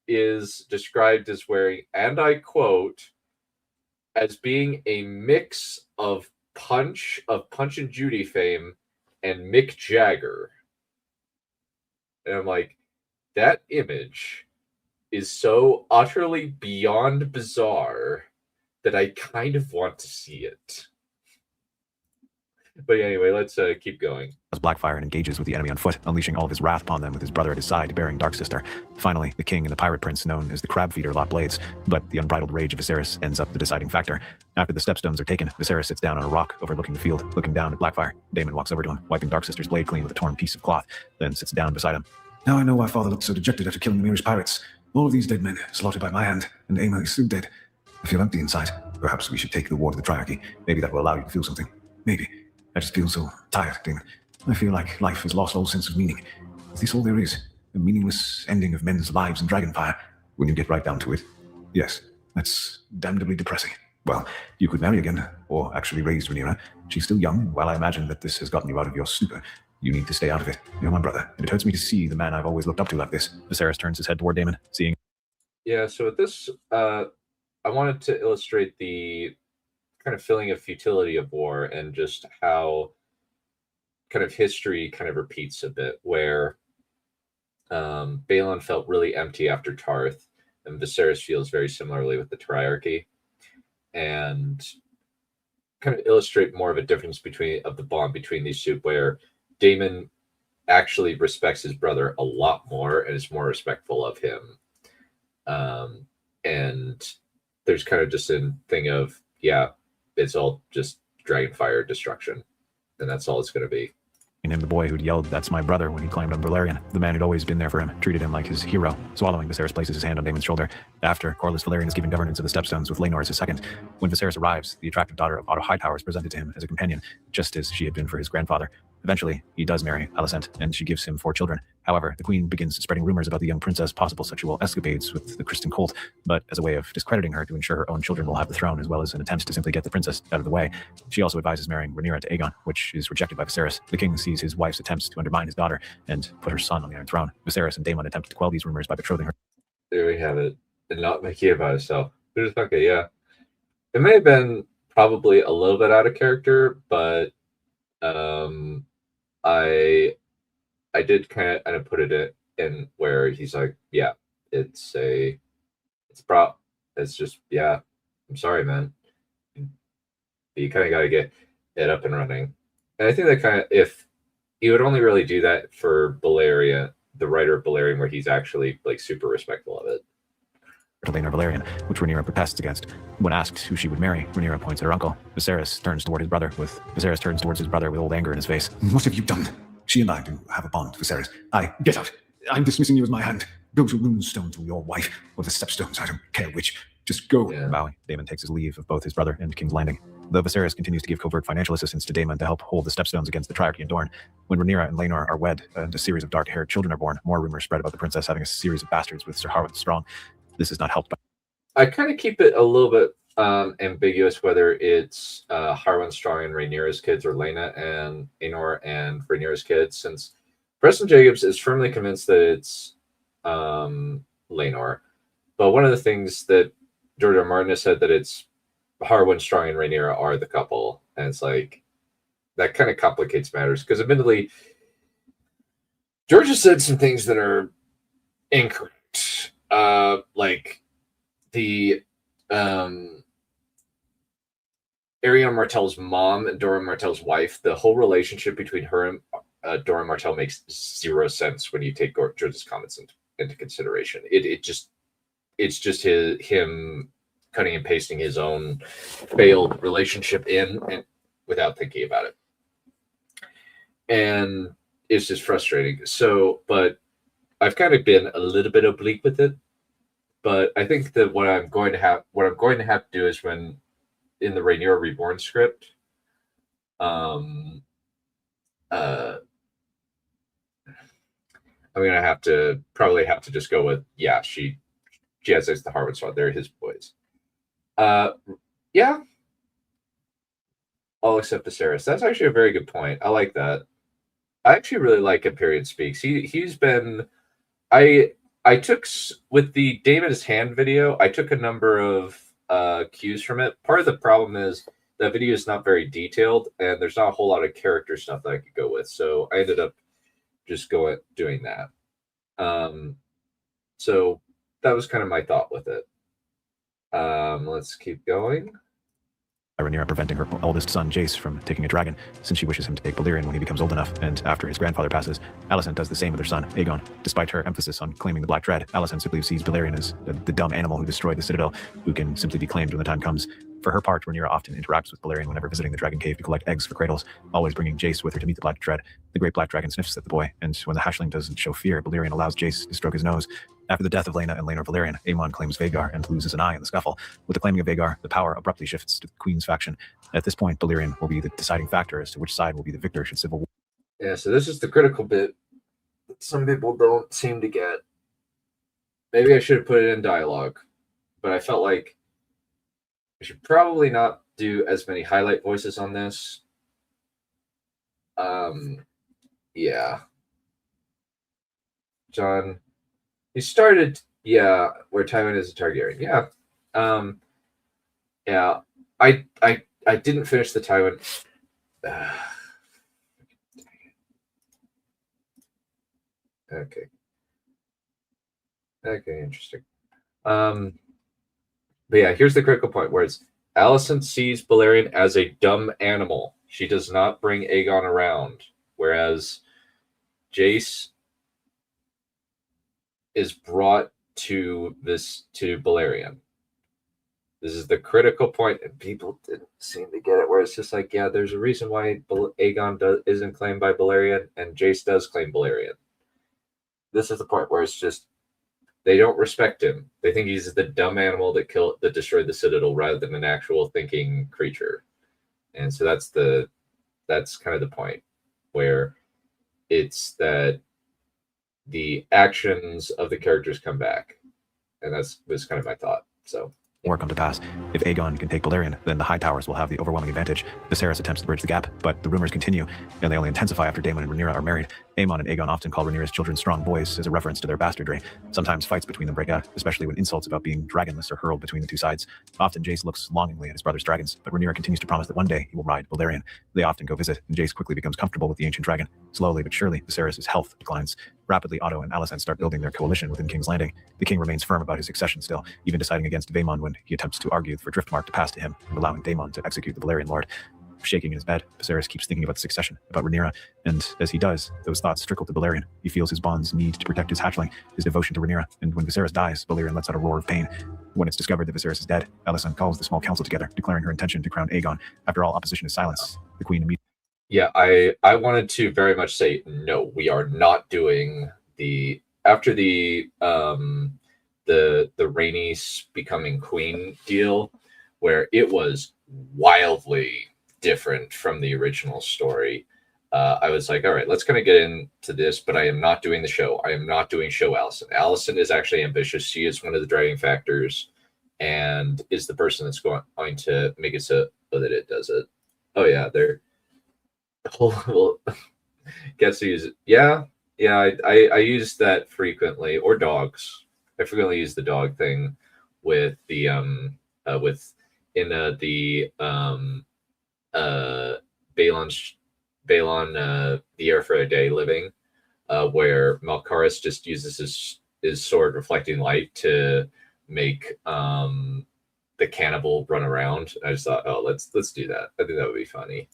is described as wearing, and I quote, as being a mix of Punch and Judy fame and Mick Jagger. And I'm like, that image is so utterly beyond bizarre that I kind of want to see it. But anyway, let's keep going.
As Blackfire engages with the enemy on foot, unleashing all of his wrath upon them with his brother at his side, bearing Darksister. Finally, the king and the pirate prince, known as the Crab Feeder, lock blades, but the unbridled rage of Viserys ends up the deciding factor. After the stepstones are taken, Viserys sits down on a rock overlooking the field, looking down at Blackfire. Daemon walks over to him, wiping Darksister's blade clean with a torn piece of cloth, then sits down beside him.
Now I know why father looked so dejected after killing the Moorish pirates. All of these dead men, slaughtered by my hand, and Aemon is still dead. I feel empty inside. Perhaps we should take the war to the Triarchy. Maybe that will allow you to feel something. Maybe. I just feel so tired, Daemon. I feel like life has lost all sense of meaning. Is this all there is? A meaningless ending of men's lives in Dragonfire? When you get right down to it. Yes, that's damnably depressing. Well, you could marry again, or actually raise Rhaenyra. She's still young. While I imagine that this has gotten you out of your stupor, you need to stay out of it. You're my brother, and it hurts me to see the man I've always looked up to like this.
Viserys turns his head toward Daemon, seeing...
Yeah, so with this, I wanted to illustrate the kind of feeling of futility of war and just how kind of history kind of repeats a bit, where Balon felt really empty after Tarth, and Viserys feels very similarly with the Triarchy, and kind of illustrate more of a difference of the bond between these two, where Daemon actually respects his brother a lot more and is more respectful of him. And there's kind of just a thing of, yeah, it's all just Dragonfire destruction, and that's all it's going to be.
him the boy who'd yelled, "That's my brother," when he climbed on Balerion. The man who'd always been there for him, treated him like his hero. Swallowing, Viserys places his hand on Daemon's shoulder. After, Corlys Valerian is given governance of the Stepstones with Laenor as his second. When Viserys arrives, the attractive daughter of Otto Hightower is presented to him as a companion, just as she had been for his grandfather. Eventually, he does marry Alicent, and she gives him 4 children. However, the queen begins spreading rumors about the young princess' possible sexual escapades with the Criston cult, but as a way of discrediting her to ensure her own children will have the throne, as well as an attempt to simply get the princess out of the way, she also advises marrying Rhaenyra to Aegon, which is rejected by Viserys. The king sees his wife's attempts to undermine his daughter and put her son on the Iron Throne. Viserys and Daemon attempt to quell these rumors by betrothing her.
There we have it. And not making it about herself. Okay, yeah. It may have been probably a little bit out of character, but I did kind of put it in where he's like, yeah, it's It's just, yeah, I'm sorry, man. You kind of got to get it up and running. And I think that kind of, if you would only really do that for Balerion, the writer of Balerion, where he's actually like super respectful of it.
Rhaenys Valerian, which Rhaenyra protests against. When asked who she would marry, Rhaenyra points at her uncle. Viserys turns towards his brother with old anger in his face.
What have you done? She and I do have a bond, Viserys. Get out. I'm dismissing you as my hand. Go to Runestone to your wife, or the Stepstones, I don't care which. Just go.
Yeah.
Bowing, Daemon takes his leave of both his brother and King's Landing. Though Viserys continues to give covert financial assistance to Daemon to help hold the Stepstones against the Triarchy and Dorne. When Rhaenyra and Laenor are wed and a series of dark-haired children are born, more rumors spread about the princess having a series of bastards with Sir Harwin Strong. This is not helped by...
I kind of keep it a little bit ambiguous whether it's Harwin Strong and Rhaenyra's kids or Laena and Aenor and Rhaenyra's kids, since Preston Jacobs is firmly convinced that it's Laenor. But one of the things that George R. R. Martin has said that it's Harwin Strong and Rhaenyra are the couple, and it's like that kind of complicates matters because admittedly George has said some things that are incorrect, like the Arion Martell's mom and Doran Martell's wife. The whole relationship between her and Doran Martell makes zero sense when you take George's comments into consideration. It's just him cutting and pasting his own failed relationship in and without thinking about it. And it's just frustrating. So, but I've kind of been a little bit oblique with it. But I think that what I'm going to have to do is when in the Rhaenyra Reborn script, I'm gonna probably have to just go with, yeah, she has the Harwin Strong. They're his boys. Yeah, I'll accept Viserys. That's actually a very good point. I like that. I actually really like Imperial Speaks. He's been, I took, with the Damon's Hand video, I took a number of cues from it. Part of the problem is that video is not very detailed and there's not a whole lot of character stuff that I could go with. So I ended up just doing that. So that was kind of my thought with it. Let's keep going.
Rhaenyra preventing her oldest son, Jace, from taking a dragon, since she wishes him to take Balerion when he becomes old enough, and after his grandfather passes, Alicent does the same with her son, Aegon. Despite her emphasis on claiming the Black Dread, Alicent simply sees Balerion as the dumb animal who destroyed the Citadel, who can simply be claimed when the time comes. For her part, Rhaenyra often interacts with Balerion whenever visiting the Dragon Cave to collect eggs for cradles, always bringing Jace with her to meet the Black Dread. The Great Black Dragon sniffs at the boy, and when the hatchling doesn't show fear, Balerion allows Jace to stroke his nose. After the death of Laena and Laenor Valerian, Aemon claims Vhagar and loses an eye in the scuffle. With the claiming of Vhagar, the power abruptly shifts to the Queen's faction. At this point, Balerion will be the deciding factor as to which side will be the victor should civil war.
Yeah, so this is the critical bit that some people don't seem to get. Maybe I should have put it in dialogue, but I felt like I should probably not do as many highlight voices on this. Yeah. John, he started, yeah, where Tywin is a Targaryen. Yeah. Yeah. I didn't finish the Tywin. Okay. Okay, interesting. But yeah, here's the critical point where it's Alicent sees Balerion as a dumb animal. She does not bring Aegon around, whereas Jace is brought to Balerion. This is the critical point, and people didn't seem to get it, where it's just like, yeah, there's a reason why Aegon isn't claimed by Balerion, and Jace does claim Balerion. This is the point where it's just, they don't respect him. They think he's the dumb animal that destroyed the Citadel rather than an actual thinking creature. And so that's kind of the point, where it's that the actions of the characters come back. And was kind of my thought. So
war come to pass. If Aegon can take Balerion, then the High Towers will have the overwhelming advantage. Viserys attempts to bridge the gap, but the rumors continue, and they only intensify after Daemon and Rhaenyra are married. Aemon and Aegon often call Rhaenyra's children strong boys as a reference to their bastardry. Sometimes fights between them break out, especially when insults about being dragonless are hurled between the two sides. Often Jace looks longingly at his brother's dragons, but Rhaenyra continues to promise that one day he will ride Balerion. They often go visit, and Jace quickly becomes comfortable with the ancient dragon. Slowly but surely, Viserys' health declines. Rapidly, Otto and Alicent start building their coalition within King's Landing. The king remains firm about his succession still, even deciding against Vaemon when he attempts to argue for Driftmark to pass to him, and allowing Daemon to execute the Balerion Lord. Shaking in his bed, Viserys keeps thinking about the succession, about Rhaenyra, and as he does, those thoughts trickle to Balerion. He feels his bond's need to protect his hatchling, his devotion to Rhaenyra, and when Viserys dies, Balerion lets out a roar of pain. When it's discovered that Viserys is dead, Alicent calls the small council together, declaring her intention to crown Aegon. After all opposition is silenced, the queen immediately...
Yeah, I wanted to very much say, no, we are not doing the... After the Rhaenys becoming queen deal, where it was wildly different from the original story, I was like, all right, let's kind of get into this, but I am not doing the show. I am not doing show Alicent. Alicent is actually ambitious. She is one of the driving factors and is the person that's going to make it so that it does it. Oh yeah, they're well, gets to use it. Yeah, I use that frequently, or dogs. I frequently use the dog thing with the Balon, the Air for a Day living, where Malkaris just uses his sword reflecting light to make the cannibal run around. I just thought, oh, let's do that. I think that would be funny.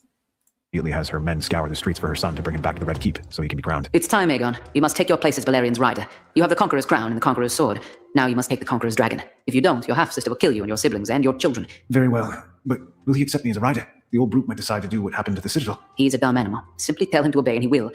Immediately has her men scour the streets for her son to bring him back to the Red Keep so he can be crowned.
It's time, Aegon. You must take your place as Balerion's rider. You have the Conqueror's crown and the Conqueror's sword. Now you must take the Conqueror's dragon. If you don't, your half-sister will kill you and your siblings and your children.
Very well, but will he accept me as a rider? The old brute might decide to do what happened to the Citadel.
He's a dumb animal. Simply tell him to obey and he will.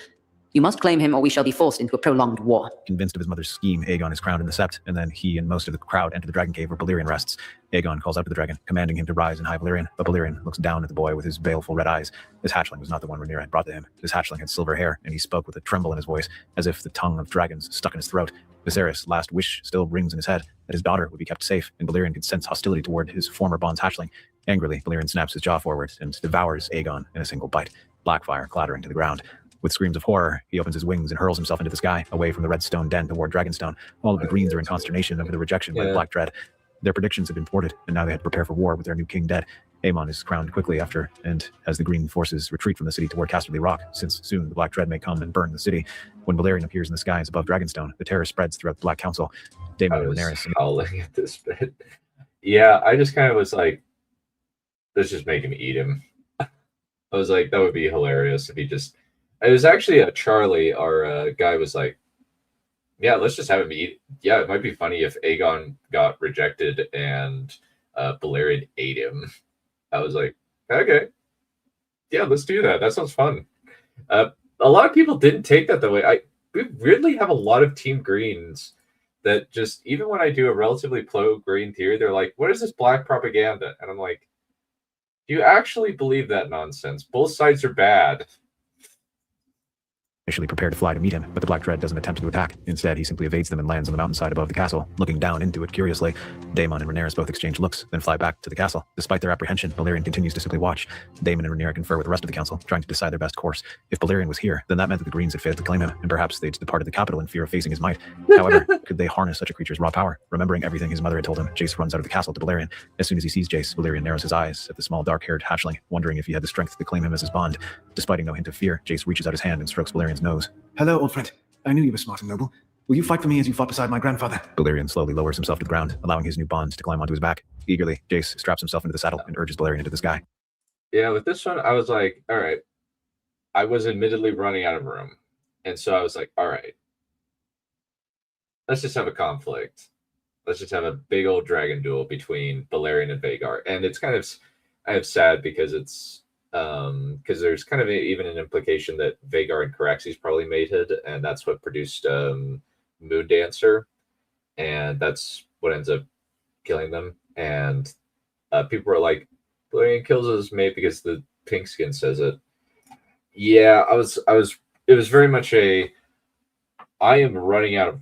You must claim him or we shall be forced into a prolonged war.
Convinced of his mother's scheme, Aegon is crowned in the Sept, and then he and most of the crowd enter the Dragon Cave where Balerion rests. Aegon calls out to the dragon, commanding him to rise in high Balerion, but Balerion looks down at the boy with his baleful red eyes. This hatchling was not the one Rhaenyra had brought to him. This hatchling had silver hair, and he spoke with a tremble in his voice, as if the tongue of dragons stuck in his throat. Viserys' last wish still rings in his head, that his daughter would be kept safe, and Balerion could sense hostility toward his former bond's hatchling. Angrily, Balerion snaps his jaw forward and devours Aegon in a single bite, blackfire clattering to the ground. With screams of horror, he opens his wings and hurls himself into the sky, away from the red stone den toward Dragonstone. All of the Greens are in consternation over the rejection by the Black Dread. Their predictions had been thwarted, and now they had to prepare for war with their new king dead. Aemon is crowned quickly after, and as the Green forces retreat from the city toward Casterly Rock, since soon the Black Dread may come and burn the city. When Balerion appears in the skies above Dragonstone, the terror spreads throughout the Black Council. Daemon and Daenerys...
howling at this bit. Yeah, I just kind of was like, let's just make him eat him. I was like, that would be hilarious if he just... It was actually Charlie, our guy, was like, yeah, let's just have him eat. Yeah, it might be funny if Aegon got rejected and Balerion ate him. I was like, okay. Yeah, let's do that. That sounds fun. A lot of people didn't take that the way. We weirdly have a lot of Team Greens that just, even when I do a relatively pro-green theory, they're like, what is this black propaganda? And I'm like, do you actually believe that nonsense? Both sides are bad.
Initially prepared to fly to meet him, but the Black Dread doesn't attempt to attack. Instead, he simply evades them and lands on the mountainside above the castle, looking down into it curiously. Daemon and Rhaenyra both exchange looks, then fly back to the castle. Despite their apprehension, Balerion continues to simply watch. Daemon and Rhaenyra confer with the rest of the council, trying to decide their best course. If Balerion was here, then that meant that the Greens had failed to claim him, and perhaps they'd departed the capital in fear of facing his might. However, could they harness such a creature's raw power? Remembering everything his mother had told him, Jace runs out of the castle to Balerion. As soon as he sees Jace, Balerion narrows his eyes at the small dark-haired hatchling, wondering if he had the strength to claim him as his bond. Despite no hint of fear, Jace reaches out his hand and strokes Balerion's nose.
Hello, old friend. I knew you were smart and noble. Will you fight for me as you fought beside my grandfather?
Balerion slowly lowers himself to the ground, allowing his new bond to climb onto his back. Eagerly, Jace straps himself into the saddle and urges Balerion into the sky.
Yeah, with this one, I was like, all right. I was admittedly running out of room. And so I was like, all right. Let's just have a conflict. Let's just have a big old dragon duel between Balerion and Vhagar. And it's kind of sad because it's because there's kind of even an implication that Vhagar and Caraxes probably mated, and that's what produced Moon Dancer, and that's what ends up killing them. And people were like, Balerion kills his mate because the pink skin says it. Yeah, it was very much a I'm running out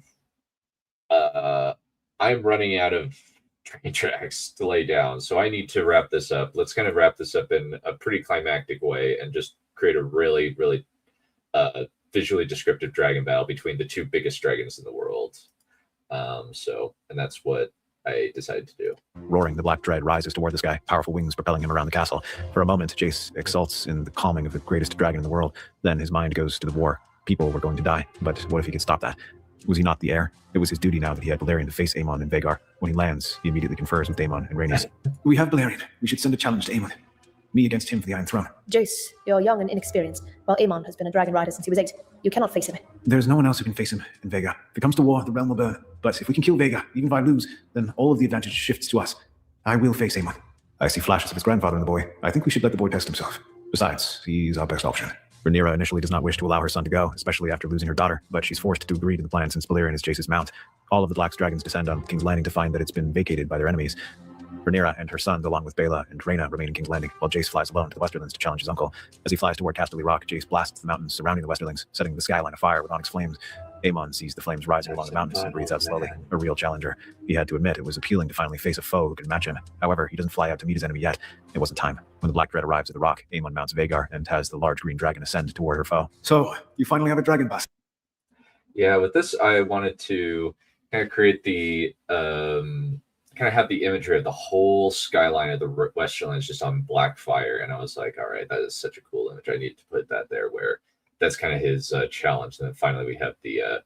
of train tracks to lay down, so I need to wrap this up. Let's kind of wrap this up in a pretty climactic way and just create a really, really visually descriptive dragon battle between the two biggest dragons in the world. And that's what I decided to do.
Roaring, the Black Dread rises toward the sky, powerful wings propelling him around the castle. For a moment, Jace exults in the calming of the greatest dragon in the world. Then his mind goes to the war. People were going to die, but what if he could stop that? Was he not the heir? It was his duty now that he had Balerion to face Aemon and Vhagar. When he lands, he immediately confers with Daemon and Rhaenys.
We have Balerion. We should send a challenge to Aemon. Me against him for the Iron Throne.
Jace, you're young and inexperienced, while Aemon has been a dragon rider since he was 8. You cannot face him.
There's no one else who can face him in Vhagar. If it comes to war, the realm will burn. But if we can kill Vhagar, even if I lose, then all of the advantage shifts to us. I will face Aemon. I see flashes of his grandfather in the boy. I think we should let the boy test himself. Besides, he's our best option.
Rhaenyra initially does not wish to allow her son to go, especially after losing her daughter, but she's forced to agree to the plan since Balerion is Jace's mount. All of the Black dragons descend on King's Landing to find that it's been vacated by their enemies. Rhaenyra and her sons, along with Baela and Rhaena, remain in King's Landing, while Jace flies alone to the Westerlands to challenge his uncle. As he flies toward Casterly Rock, Jace blasts the mountains surrounding the Westerlings, setting the skyline afire with onyx flames. Aemon sees the flames rising along the mountains and breathes out slowly. A real challenger. He had to admit it was appealing to finally face a foe who could match him. However, he doesn't fly out to meet his enemy yet. It wasn't time. When the Black Dread arrives at the rock, Aemon mounts Vhagar and has the large green dragon ascend toward her foe.
So, you finally have a dragon boss.
Yeah, with this, I wanted to kind of create the kind of have the imagery of the whole skyline of the Westerlands just on black fire, and I was like, all right, that is such a cool image. I need to put that there where that's kind of his challenge. And then finally we have the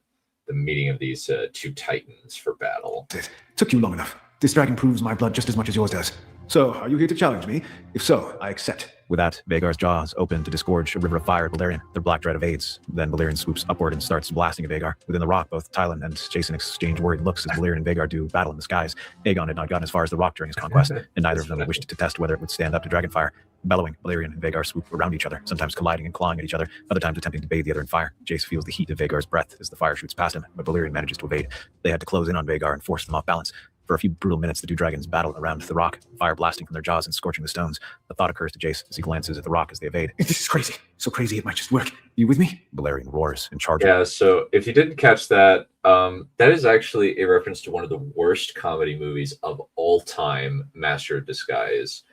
meeting of these two titans for battle.
It took you long enough. This dragon proves my blood just as much as yours does. So, are you here to challenge me? If so, I accept.
With that, Vhagar's jaws open to disgorge a river of fire at Balerion. The Black Dread evades. Then Balerion swoops upward and starts blasting at Vhagar. Within the rock, both Tylan and Jason exchange worried looks as Balerion and Vhagar do battle in the skies. Aegon had not gotten as far as the rock during his conquest, and neither of them wished to test whether it would stand up to Dragonfire. Bellowing, Balerion and Vhagar swoop around each other, sometimes colliding and clawing at each other, other times attempting to bathe the other in fire. Jace feels the heat of Vhagar's breath as the fire shoots past him, but Balerion manages to evade. They had to close in on Vhagar and force them off balance. For a few brutal minutes, the two dragons battle around the rock, fire blasting from their jaws and scorching the stones. A thought occurs to Jace as he glances at the rock as they evade.
This is crazy. So crazy it might just work. You with me?
Balerion roars and charges.
Yeah, so if you didn't catch that, that is actually a reference to one of the worst comedy movies of all time, Master of Disguise.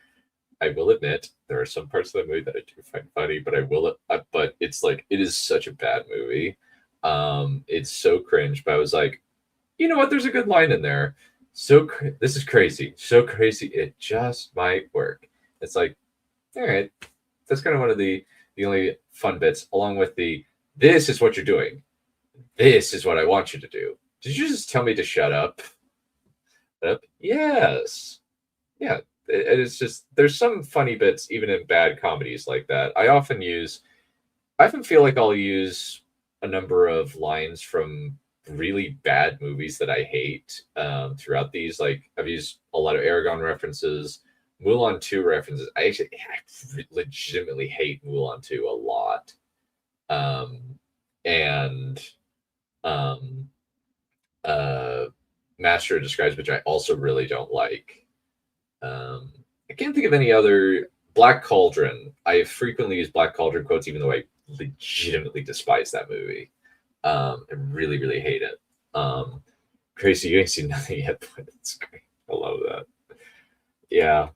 I will admit, there are some parts of the movie that I do find funny, but but it's like, it is such a bad movie. It's so cringe, but I was like, you know what? There's a good line in there. This is crazy. So crazy. It just might work. It's like, all right. That's kind of one of the only fun bits, along with this is what you're doing. This is what I want you to do. Did you just tell me to shut up? Yes. Yeah. It's just, there's some funny bits, even in bad comedies like that. I often feel like I'll use a number of lines from really bad movies that I hate throughout these. Like, I've used a lot of Aragon references, Mulan 2 references. I legitimately hate Mulan 2 a lot. Master of Disguise, which I also really don't like. I can't think of any other. Black Cauldron. I frequently use Black Cauldron quotes, even though I legitimately despise that movie. I really, really hate it. Tracy, you ain't seen nothing yet, but it's great. I love that. Yeah.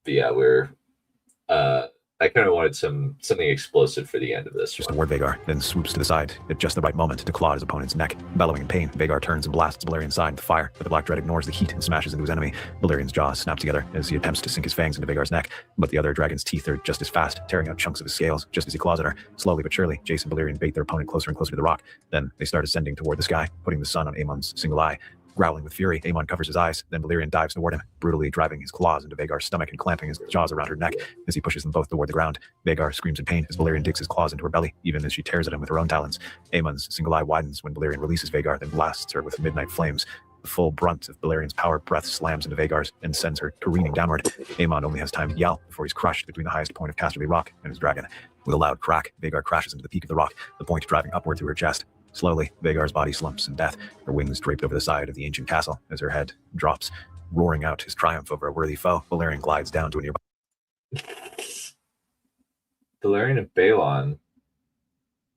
We're I kind of wanted something explosive for the end of this.
Just toward Vhagar, then swoops to the side at just the right moment to claw at his opponent's neck. Bellowing in pain, Vhagar turns and blasts Balerion's side with fire, but the Black Dread ignores the heat and smashes into his enemy. Balerion's jaws snap together as he attempts to sink his fangs into Vhagar's neck, but the other dragon's teeth are just as fast, tearing out chunks of his scales just as he claws at her. Slowly but surely, Jace and Balerion bait their opponent closer and closer to the rock. Then they start ascending toward the sky, putting the sun on Aemon's single eye. Growling with fury, Aemon covers his eyes, then Balerion dives toward him, brutally driving his claws into Vhagar's stomach and clamping his jaws around her neck as he pushes them both toward the ground. Vhagar screams in pain as Balerion digs his claws into her belly, even as she tears at him with her own talons. Aemon's single eye widens when Balerion releases Vhagar, then blasts her with midnight flames. The full brunt of Balerion's power breath slams into Vhagar's and sends her careening downward. Aemon only has time to yell before he's crushed between the highest point of Casterly Rock and his dragon. With a loud crack, Vhagar crashes into the peak of the rock, the point driving upward through her chest. Slowly, Vhagar's body slumps in death, her wings draped over the side of the ancient castle as her head drops. Roaring out his triumph over a worthy foe, Balerion glides down to a nearby.
Balerion and Balon.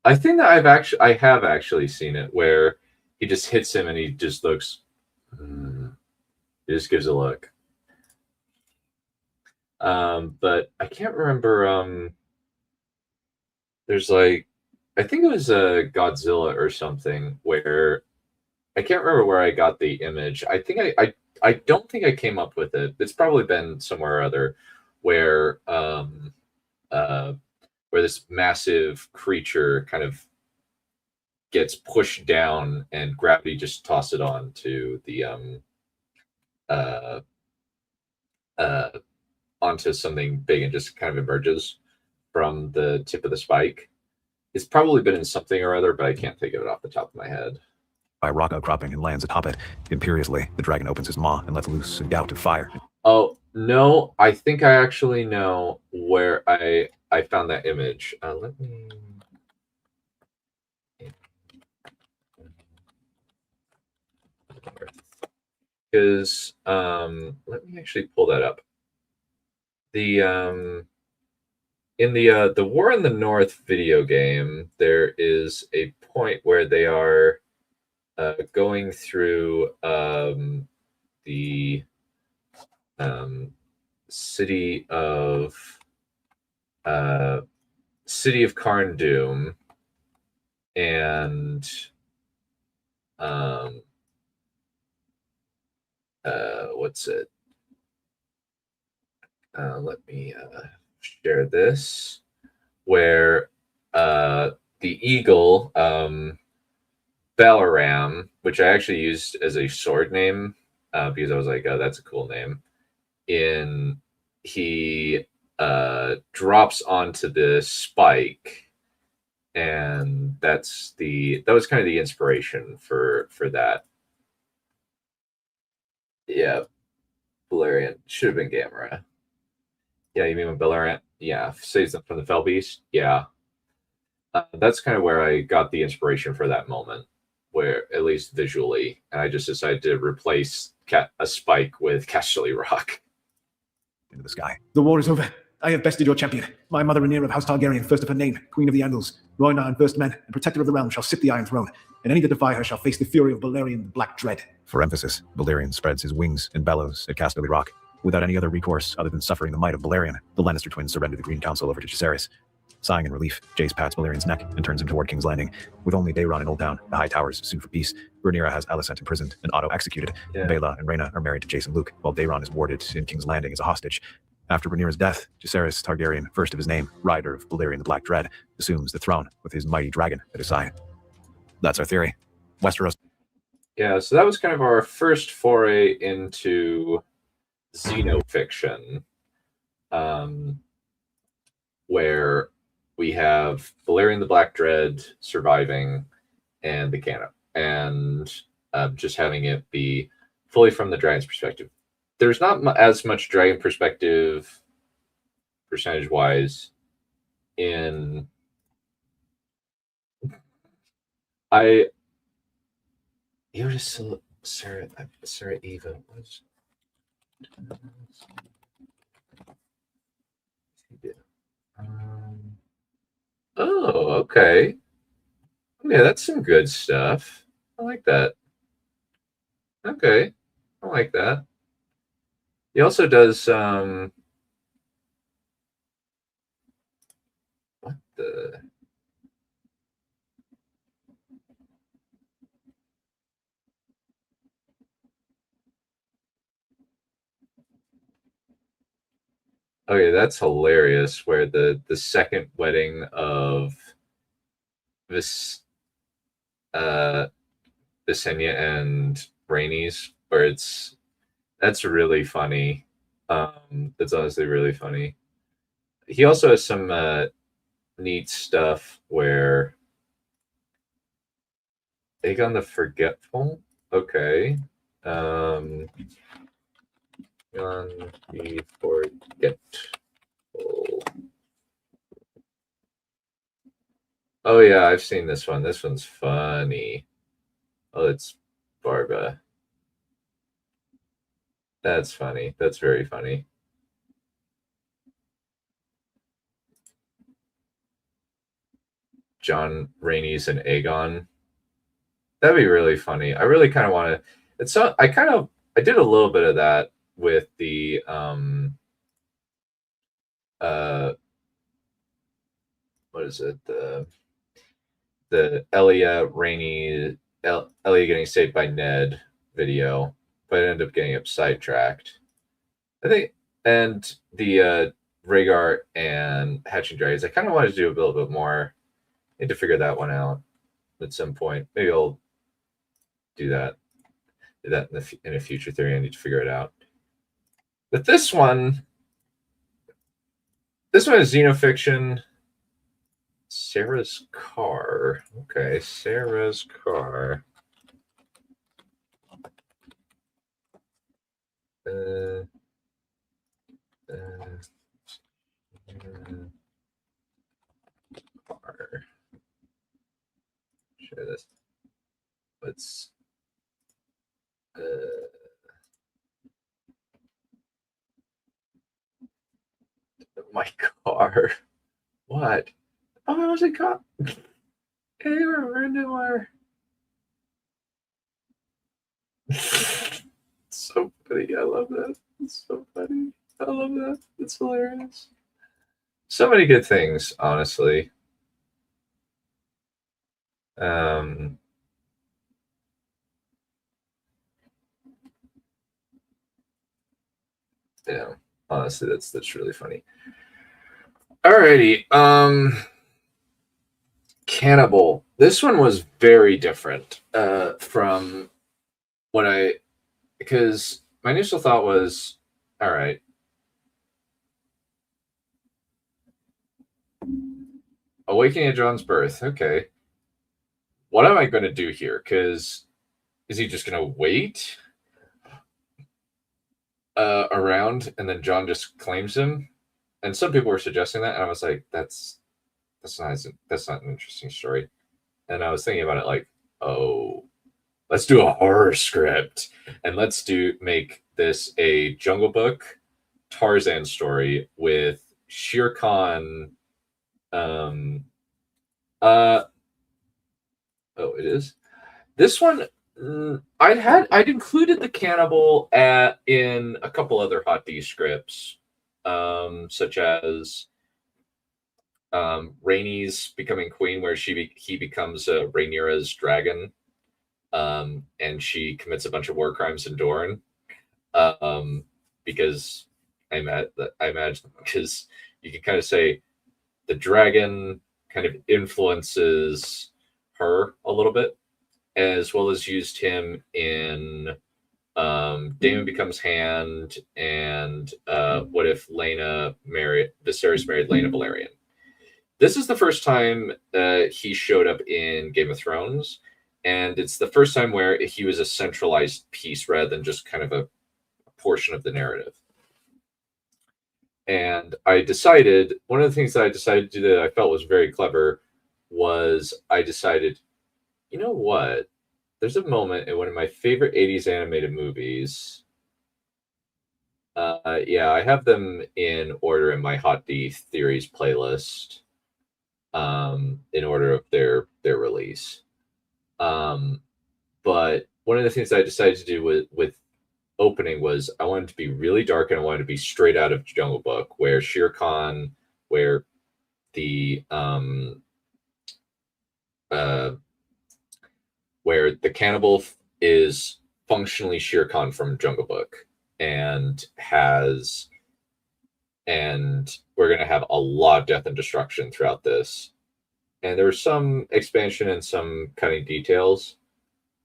I think that I have actually seen it where he just hits him and he just looks. He just gives a look. But I can't remember. There's like, I think it was a Godzilla or something where I can't remember where I got the image. I think I don't think I came up with it. It's probably been somewhere or other where where this massive creature kind of gets pushed down and gravity just tosses it onto the onto something big and just kind of emerges from the tip of the spike. It's probably been in something or other, but I can't think of it off the top of my head.
By a rock outcropping and lands atop it. Imperiously, the dragon opens his maw and lets loose a gout of fire.
Oh, no, I think I actually know where I found that image. Let me... Because, let me actually pull that up. The, in the War in the North video game, there is a point where they are going through the city of Carn Doom, and what's it? Let me share this, where the eagle, Balerion, which I actually used as a sword name because I was like, oh, that's a cool name. He drops onto this spike, and that was kind of the inspiration for that. Yeah, Balerion should have been Gamera. Yeah, you mean when Balerion? Yeah, saves them from the Fell Beast. Yeah, that's kind of where I got the inspiration for that moment, where at least visually, and I just decided to replace a spike with Casterly Rock.
Into the sky. The war is over. I have bested your champion. My mother Rhaenyra of House Targaryen, first of her name, Queen of the Andals. Rhoynar and First Men, and Protector of the Realm, shall sit the Iron Throne, and any that defy her shall face the fury of Balerion the Black Dread. For emphasis, Balerion spreads his wings and bellows at Casterly Rock. Without any other recourse other than suffering the might of Balerion, the Lannister twins surrender the Green Council over to Jacaerys. Sighing in relief, Jace pats Balerion's neck and turns him toward King's Landing. With only Daeron in Old Town, the High Towers sue for peace. Rhaenyra has Alicent imprisoned and Otto executed.
Yeah.
Baela and Rhaena are married to Jace and Luke, while Daeron is warded in King's Landing as a hostage. After Rhaenyra's death, Jacaerys Targaryen, first of his name, rider of Balerion the Black Dread, assumes the throne with his mighty dragon at his side. That's our theory. Westeros.
Yeah, so that was kind of our first foray into xenofiction, where we have Balerion the Black Dread surviving, and the canon, and just having it be fully from the dragon's perspective. There's not as much dragon perspective percentage-wise in... Sarah Eva was... oh, okay. Yeah, that's some good stuff. I like that. Okay, I like that. He also does what the... Okay, that's hilarious. Where the second wedding of Visenya and Rhaenys, where that's really funny. That's honestly really funny. He also has some neat stuff where Aegon the Forgetful. Okay. Aegon the Forgetful. Oh yeah, I've seen this one. This one's funny. Oh, it's Barba. That's funny. That's very funny. John Rhaenys and Aegon. That'd be really funny. I really kind of want to... I did a little bit of that with the what is it? The Elia getting saved by Ned video, but I ended up getting sidetracked. I think, and the Rhaegar and hatching dragons. I kind of wanted to do a little bit more. Need to figure that one out at some point. Maybe I'll do that. Do that in a future theory. I need to figure it out. But this one is xenofiction. Sarah's car. Okay, Sarah's car. Car. Share this. Let's. My car. What? Oh, was it car? Can't even remember anymore. So funny. I love that. It's so funny. I love that. It's hilarious. So many good things, honestly. Yeah, honestly, that's really funny. Alrighty. Cannibal. This one was very different from what because my initial thought was, all right, Awakening of John's Birth. Okay. What am I going to do here? Because is he just going to wait around and then John just claims him? And some people were suggesting that, and I was like, that's not an interesting story. And I was thinking about it like, oh, let's do a horror script and let's make this a Jungle Book Tarzan story with Shere Khan. Oh, it is. This one, I'd included the cannibal in a couple other Hot D scripts, such as Rhaenys becoming queen, where he becomes Rhaenyra's dragon, and she commits a bunch of war crimes in Dorne, because I imagine because you can kind of say the dragon kind of influences her a little bit, as well as used him in Daemon Becomes Hand and What If Viserys married Laena Balerion. This is the first time he showed up in Game of Thrones, and it's the first time where he was a centralized piece rather than just kind of a portion of the narrative. And one of the things that I decided to do that I felt was very clever was I decided, you know what? There's a moment in one of my favorite 80s animated movies. I have them in order in my Hot D Theories playlist, in order of their release. But one of the things I decided to do with opening was I wanted to be really dark and I wanted to be straight out of Jungle Book, where Shere Khan, where the cannibal is functionally Shere Khan from Jungle Book, and we're going to have a lot of death and destruction throughout this. And there was some expansion and some cutting details,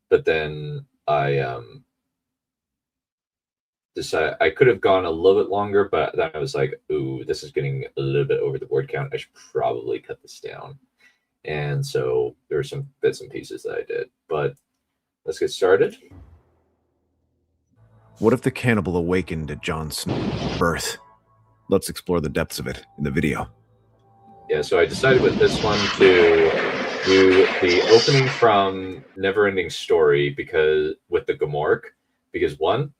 but then I decided I could have gone a little bit longer, but then I was like, ooh, this is getting a little bit over the word count. I should probably cut this down. And so there were some bits and pieces that I did, but let's get started.
What if the cannibal awakened at Jon's birth? Let's explore the depths of it in the video.
Yeah, so I decided with this one to do the opening from Neverending Story with the Gamorreek, because one,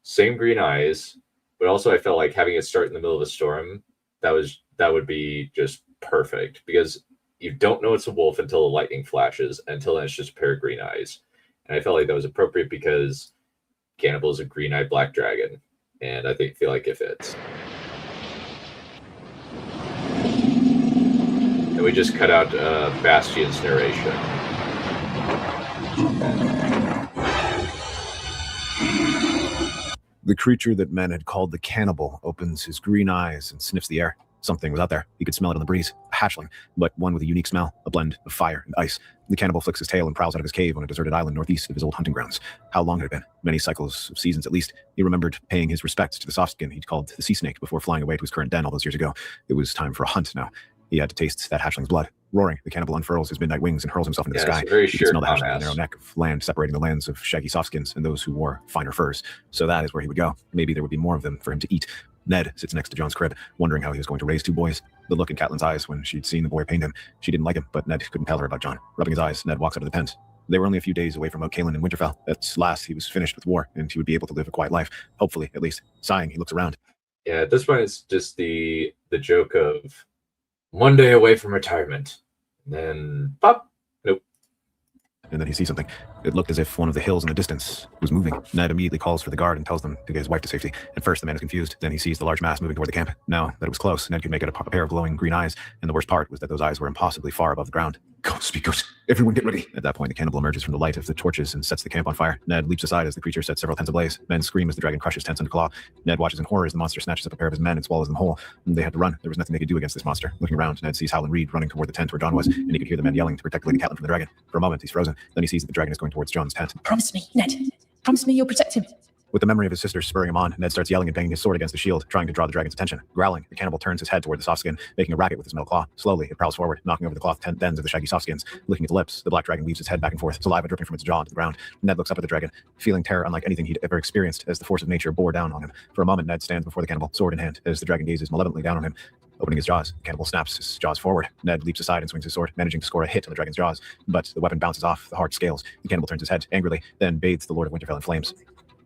same green eyes, but also I felt like having it start in the middle of a storm, that would be just perfect, because you don't know it's a wolf until the lightning flashes. Until then, it's just a pair of green eyes. And I felt like that was appropriate because Cannibal is a green-eyed black dragon, and I feel like it fits. And we just cut out Bastian's narration.
The creature that men had called the cannibal opens his green eyes and sniffs the air. Something was out there. He could smell it on the breeze. A hatchling, but one with a unique smell, a blend of fire and ice. The cannibal flicks his tail and prowls out of his cave on a deserted island northeast of his old hunting grounds. How long had it been? Many cycles of seasons at least. He remembered paying his respects to the softskin he'd called the sea snake before flying away to his current den all those years ago. It was time for a hunt now. He had to taste that hatchling's blood. Roaring, the cannibal unfurls his midnight wings and hurls himself into the sky.
Very
you could smell the hatchling in the narrow neck of land separating the lands of shaggy softskins and those who wore finer furs. So that is where he would go. Maybe there would be more of them for him to eat. Ned sits next to John's crib, wondering how he was going to raise two boys. The look in Catelyn's eyes when she'd seen the boy pained him. She didn't like him, but Ned couldn't tell her about John. Rubbing his eyes, Ned walks out of the tent. They were only a few days away from Mount Caelan in Winterfell. At last, he was finished with war, and he would be able to live a quiet life. Hopefully, at least. Sighing, he looks around.
Yeah, at this point, it's just the joke of one day away from retirement. And then, pop, nope.
And then he sees something. It looked as if one of the hills in the distance was moving. Ned immediately calls for the guard and tells them to get his wife to safety. At first, the man is confused. Then he sees the large mass moving toward the camp. Now that it was close, Ned could make out a pair of glowing green eyes, and the worst part was that those eyes were impossibly far above the ground.
Go, speak out. Everyone get ready.
At that point, the cannibal emerges from the light of the torches and sets the camp on fire. Ned leaps aside as the creature sets several tents ablaze. Men scream as the dragon crushes tents under claw. Ned watches in horror as the monster snatches up a pair of his men and swallows them whole. They had to run. There was nothing they could do against this monster. Looking around, Ned sees Howland Reed running toward the tent where John was, and he could hear the men yelling to protect Lady Catelyn from the dragon. For a moment, he's frozen. Then he sees that the dragon is going towards John's tent.
Promise me, Ned. Promise me you'll protect him.
With the memory of his sister spurring him on, Ned starts yelling and banging his sword against the shield, trying to draw the dragon's attention. Growling, the cannibal turns his head toward the softskin, making a racket with his metal claw. Slowly, it prowls forward, knocking over the cloth dens of the shaggy softskins. Licking its lips, the black dragon weaves its head back and forth, saliva dripping from its jaw to the ground. Ned looks up at the dragon, feeling terror unlike anything he'd ever experienced as the force of nature bore down on him. For a moment, Ned stands before the cannibal, sword in hand, as the dragon gazes malevolently down on him. Opening his jaws, the cannibal snaps his jaws forward. Ned leaps aside and swings his sword, managing to score a hit on the dragon's jaws, but the weapon bounces off the hard scales. The cannibal turns his head angrily, then bathes the Lord of Winterfell in flames.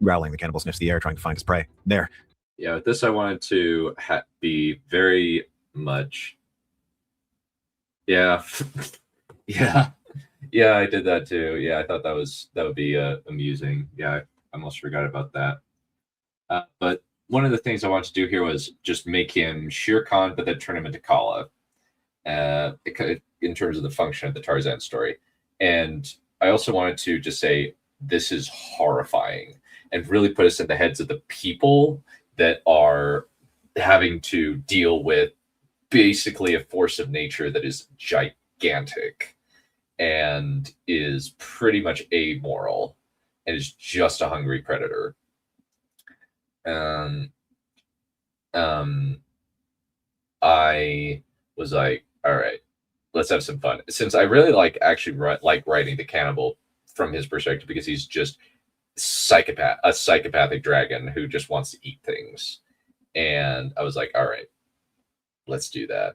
Growling, the cannibal sniffs the air, trying to find his prey. There.
Yeah, with this, I wanted to be very much. Yeah, yeah, I did that too. Yeah, I thought that would be amusing. Yeah, I almost forgot about that. But one of the things I wanted to do here was just make him Shere Khan, but then turn him into Kala. In terms of the function of the Tarzan story, and I also wanted to just say this is horrifying. And really put us in the heads of the people that are having to deal with basically a force of nature that is gigantic and is pretty much amoral and is just a hungry predator. I was like, all right, let's have some fun. Since I really like writing the cannibal from his perspective, because he's just a psychopathic dragon who just wants to eat things. And I was like, all right, let's do that.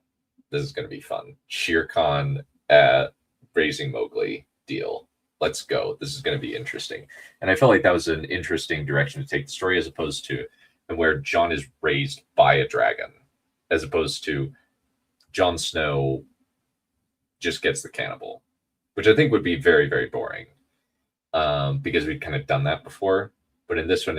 This is going to be fun. Shere Khan at raising Mowgli deal. Let's go. This is going to be interesting. And I felt like that was an interesting direction to take the story, as opposed to where Jon is raised by a dragon, as opposed to Jon Snow just gets the cannibal, which I think would be very, very boring. Because we'd kind of done that before, but in this one,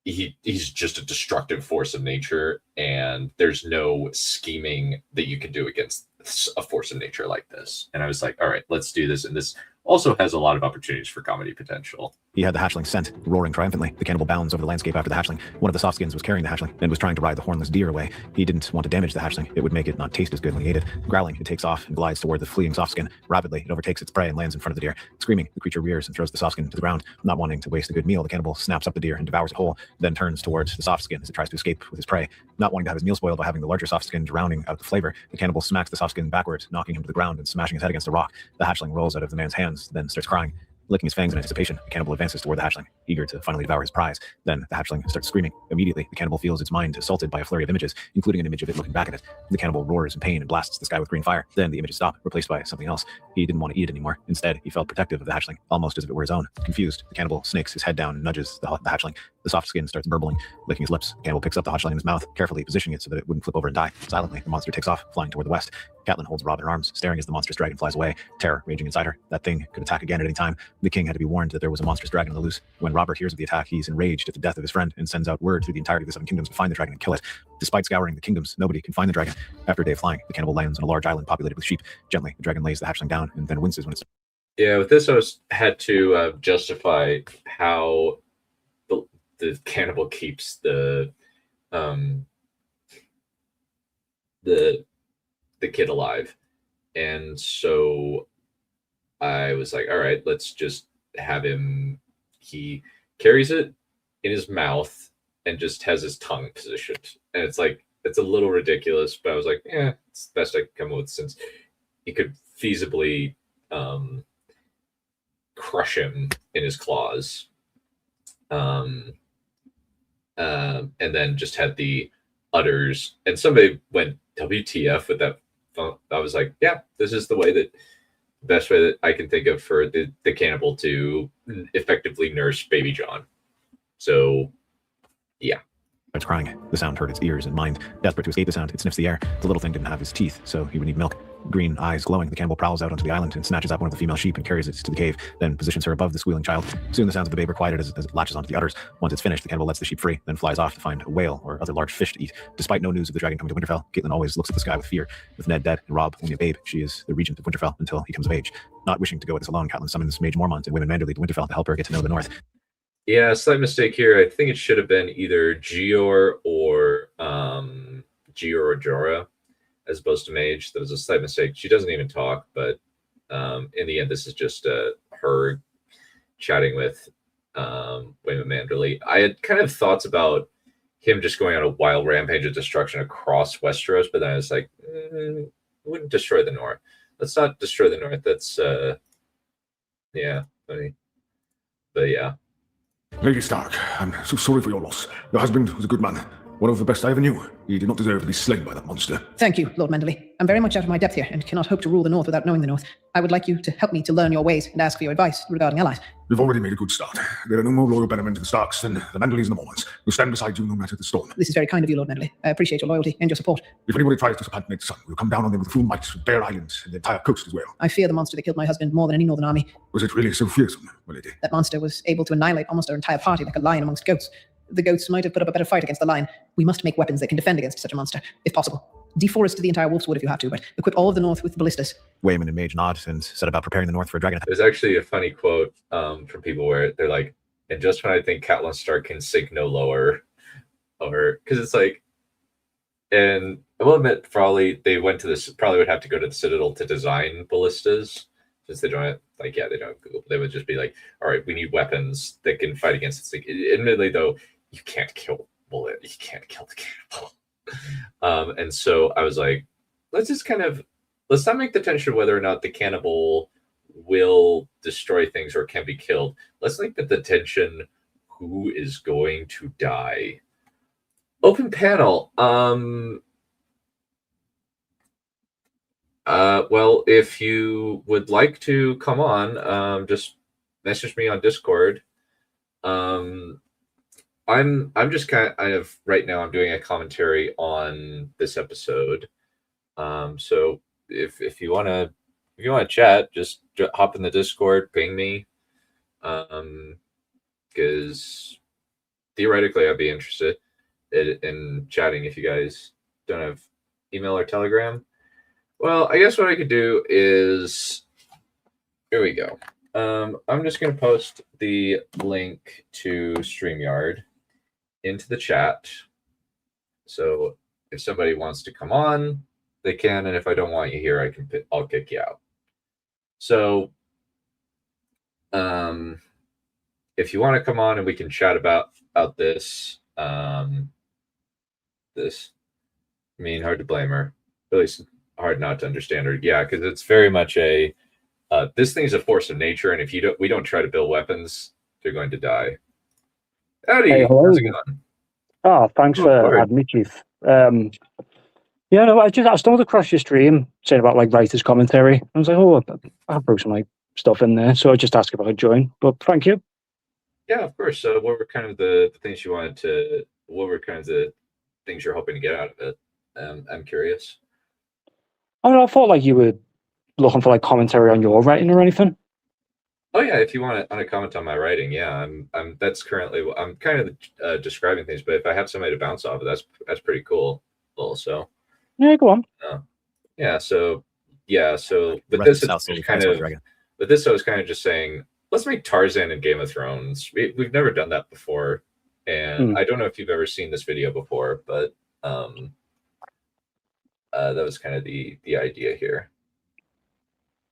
he's just a destructive force of nature, and there's no scheming that you can do against a force of nature like this. And I was like, all right, let's do this. And this also has a lot of opportunities for comedy potential.
He had the hatchling scent, roaring triumphantly. The cannibal bounds over the landscape after the hatchling. One of the softskins was carrying the hatchling and was trying to ride the hornless deer away. He didn't want to damage the hatchling. It would make it not taste as good when he ate it. Growling, it takes off and glides toward the fleeing softskin. Rapidly, it overtakes its prey and lands in front of the deer. Screaming, the creature rears and throws the softskin to the ground. Not wanting to waste a good meal, the cannibal snaps up the deer and devours it whole, then turns towards the softskin as it tries to escape with his prey. Not wanting to have his meal spoiled by having the larger softskin drowning out the flavor, the cannibal smacks the softskin backwards, knocking him to the ground and smashing his head against a rock. The hatchling rolls out of the man's hands, then starts crying. Licking his fangs in anticipation, the cannibal advances toward the hatchling, eager to finally devour his prize. Then the hatchling starts screaming. Immediately, the cannibal feels its mind assaulted by a flurry of images, including an image of it looking back at it. The cannibal roars in pain and blasts the sky with green fire. Then the images stop, replaced by something else. He didn't want to eat it anymore. Instead, he felt protective of the hatchling, almost as if it were his own. Confused, the cannibal snakes his head down and nudges the hatchling. The soft skin starts burbling, licking his lips. The cannibal picks up the hatchling in his mouth, carefully positioning it so that it wouldn't flip over and die. Silently, the monster takes off, flying toward the west. Catelyn holds Robb in her arms, staring as the monstrous dragon flies away, terror raging inside her. That thing could attack again at any time. The king had to be warned that there was a monstrous dragon on the loose. When Robert hears of the attack, he's enraged at the death of his friend and sends out word through the entirety of the Seven Kingdoms to find the dragon and kill it. Despite scouring the kingdoms, nobody can find the dragon. After a day of flying, the cannibal lands on a large island populated with sheep. Gently, the dragon lays the hatchling down and then winces when it's...
Yeah, with this, I had to justify how cannibal keeps the kid alive. And so I was like, all right, let's just have him. He carries it in his mouth and just has his tongue positioned. And it's like, it's a little ridiculous, but I was like, yeah, it's the best I could come up with, since he could feasibly crush him in his claws. And then just had the udders. And somebody went WTF with that. I was like, yeah, this is the best way that I can think of for the cannibal to effectively nurse baby John. So, yeah.
It's crying. The sound hurt its ears and mind. Desperate to escape the sound, it sniffs the air. The little thing didn't have his teeth, so he would need milk. Green eyes glowing, the cannibal prowls out onto the island and snatches up one of the female sheep and carries it to the cave, then positions her above the squealing child. Soon the sounds of the babe are quieted as it latches onto the udders. Once it's finished, the cannibal lets the sheep free, then flies off to find a whale or other large fish to eat. Despite no news of the dragon coming to Winterfell, Caitlin always looks at the sky with fear. With Ned dead and Robb only a babe, she is the regent of Winterfell until he comes of age. Not wishing to go at this alone, Catelyn summons Mage Mormont and women Manderly to Winterfell to help her get to know the North.
Yeah, slight mistake here. I think it should have been either Gior or Jorah as opposed to Mage. That was a slight mistake. She doesn't even talk, but in the end, this is just her chatting with Waymond Manderly. I had kind of thoughts about him just going on a wild rampage of destruction across Westeros, but then I was like, wouldn't destroy the North. Let's not destroy the North. That's yeah, funny. But yeah.
Lady Stark, I'm so sorry for your loss. Your husband was a good man. One of the best I ever knew. He did not deserve to be slain by that monster.
Thank you, Lord Manderly. I'm very much out of my depth here and cannot hope to rule the North without knowing the North. I would like you to help me to learn your ways and ask for your advice regarding allies.
We've already made a good start. There are no more loyal bettermen to the Starks than the Manderlys and the Mormonts. We'll stand beside you no matter the storm.
This is very kind of you, Lord Manderly. I appreciate your loyalty and your support.
If anybody tries to supplant Ned's son, we'll come down on them with full might, with Bear Island and the entire coast as well.
I fear the monster that killed my husband more than any northern army.
Was it really so fearsome, my lady?
That monster was able to annihilate almost our entire party like a lion amongst goats. The goats might have put up a better fight against the lion. We must make weapons that can defend against such a monster, if possible. Deforest the entire Wolf's Wood if you have to, but equip all of the North with ballistas.
Waymond and Mage nod and set about preparing the North for a dragon attack.
There's actually a funny quote from people where they're like, and just when I think Catelyn Stark can sink no lower, or because it's like, and I will admit, probably they went to this, probably would have to go to the Citadel to design ballistas, since they don't have, like, yeah, they don't Google. They would just be like, all right, we need weapons that can fight against this thing. Admittedly, though, you can't kill bullet. You can't kill the cannibal. And so I was like, let's not make the tension whether or not the cannibal will destroy things or can be killed. Let's make the tension who is going to die. Open panel. Well, if you would like to come on, just message me on Discord. I'm just kind of right now I'm doing a commentary on this episode. So if you wanna chat, just hop in the Discord, ping me. Because theoretically I'd be interested in chatting if you guys don't have email or Telegram. Well, I guess what I could do is, here we go. I'm just going to post the link to StreamYard into the chat. So if somebody wants to come on, they can. And if I don't want you here, I'll kick you out. So if you want to come on and we can chat about this, this, I mean, hard to blame her. At least hard not to understand her. Yeah, because it's very much a this thing's a force of nature, and if we don't try to build weapons, they're going to die. Howdy,
hey,
how's it going?
Oh, thanks for having me, Chief. Yeah, no, I stumbled across your stream saying about like writer's commentary. I was like, oh, I'll throw some like stuff in there, so I just asked if I could join. But thank you.
Yeah, of course. So, what were kind of the things you wanted to? What were kind of the things you're hoping to get out of it? I'm curious.
I mean, I thought like you were looking for like commentary on your writing or anything.
Oh yeah, if you want to comment on my writing, yeah, that's currently I'm kind of describing things, but if I have somebody to bounce off of, that's pretty cool. Also,
yeah, go on.
But this I was kind of just saying, let's make Tarzan in Game of Thrones. We've never done that before, And I don't know if you've ever seen this video before, but that was kind of the idea here,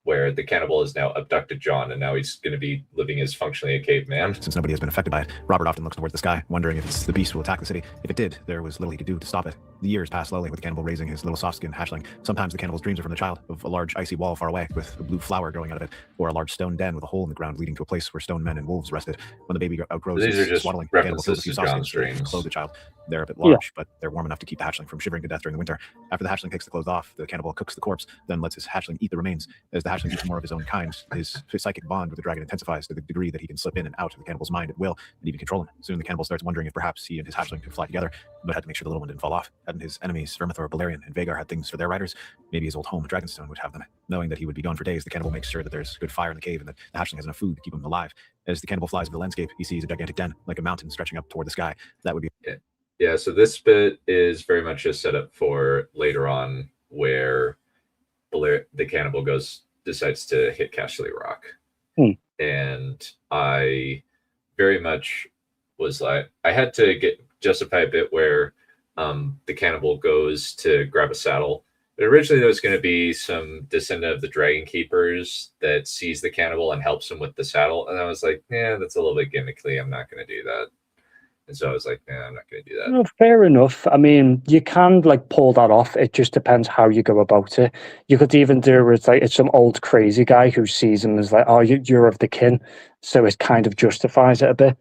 where the cannibal has now abducted John, and now he's going to be living as functionally a caveman.
Since nobody has been affected by it, Robert often looks towards the sky, wondering if the beast will attack the city. If it did, there was little he could do to stop it. The years passed slowly, with the cannibal raising his little soft-skinned hatchling. Sometimes the cannibal's dreams are from the child, of a large icy wall far away, with a blue flower growing out of it, or a large stone den with a hole in the ground leading to a place where stone men and wolves rested. When the baby outgrows his swaddling, the cannibal kills a few soft skins to clothe the child. They're a bit large, but they're warm enough to keep the hatchling from shivering to death during the winter. After the hatchling takes the clothes off, the cannibal cooks the corpse, then lets his hatchling eat the remains. As the hatchling eats more of his own kind, his psychic bond with the dragon intensifies to the degree that he can slip in and out of the cannibal's mind at will and even control him. Soon the cannibal starts wondering if perhaps he and his hatchling could fly together, but had to make sure the little one didn't fall off. Hadn't his enemies, Vermithor, Balerion, and Vagar, had things for their riders? Maybe his old home, Dragonstone, would have them. Knowing that he would be gone for days, the cannibal makes sure that there's good fire in the cave and that the hatchling has enough food to keep him alive. As the cannibal flies over the landscape, he sees a gigantic den, like a mountain stretching up toward the sky. That would be...
Yeah, so this bit is very much a setup for later on, where the cannibal decides to hit Casterly Rock. And I very much was like, I had to justify a bit where the cannibal goes to grab a saddle. But originally there was going to be some descendant of the Dragon Keepers that sees the cannibal and helps him with the saddle. And I was like, yeah, that's a little bit gimmicky. I'm not going to do that. And so I was like, I'm not going to do that.
No, fair enough. I mean, you can pull that off. It just depends how you go about it. You could even do it with it's some old crazy guy who sees him as oh, you're of the kin. So it kind of justifies it a bit.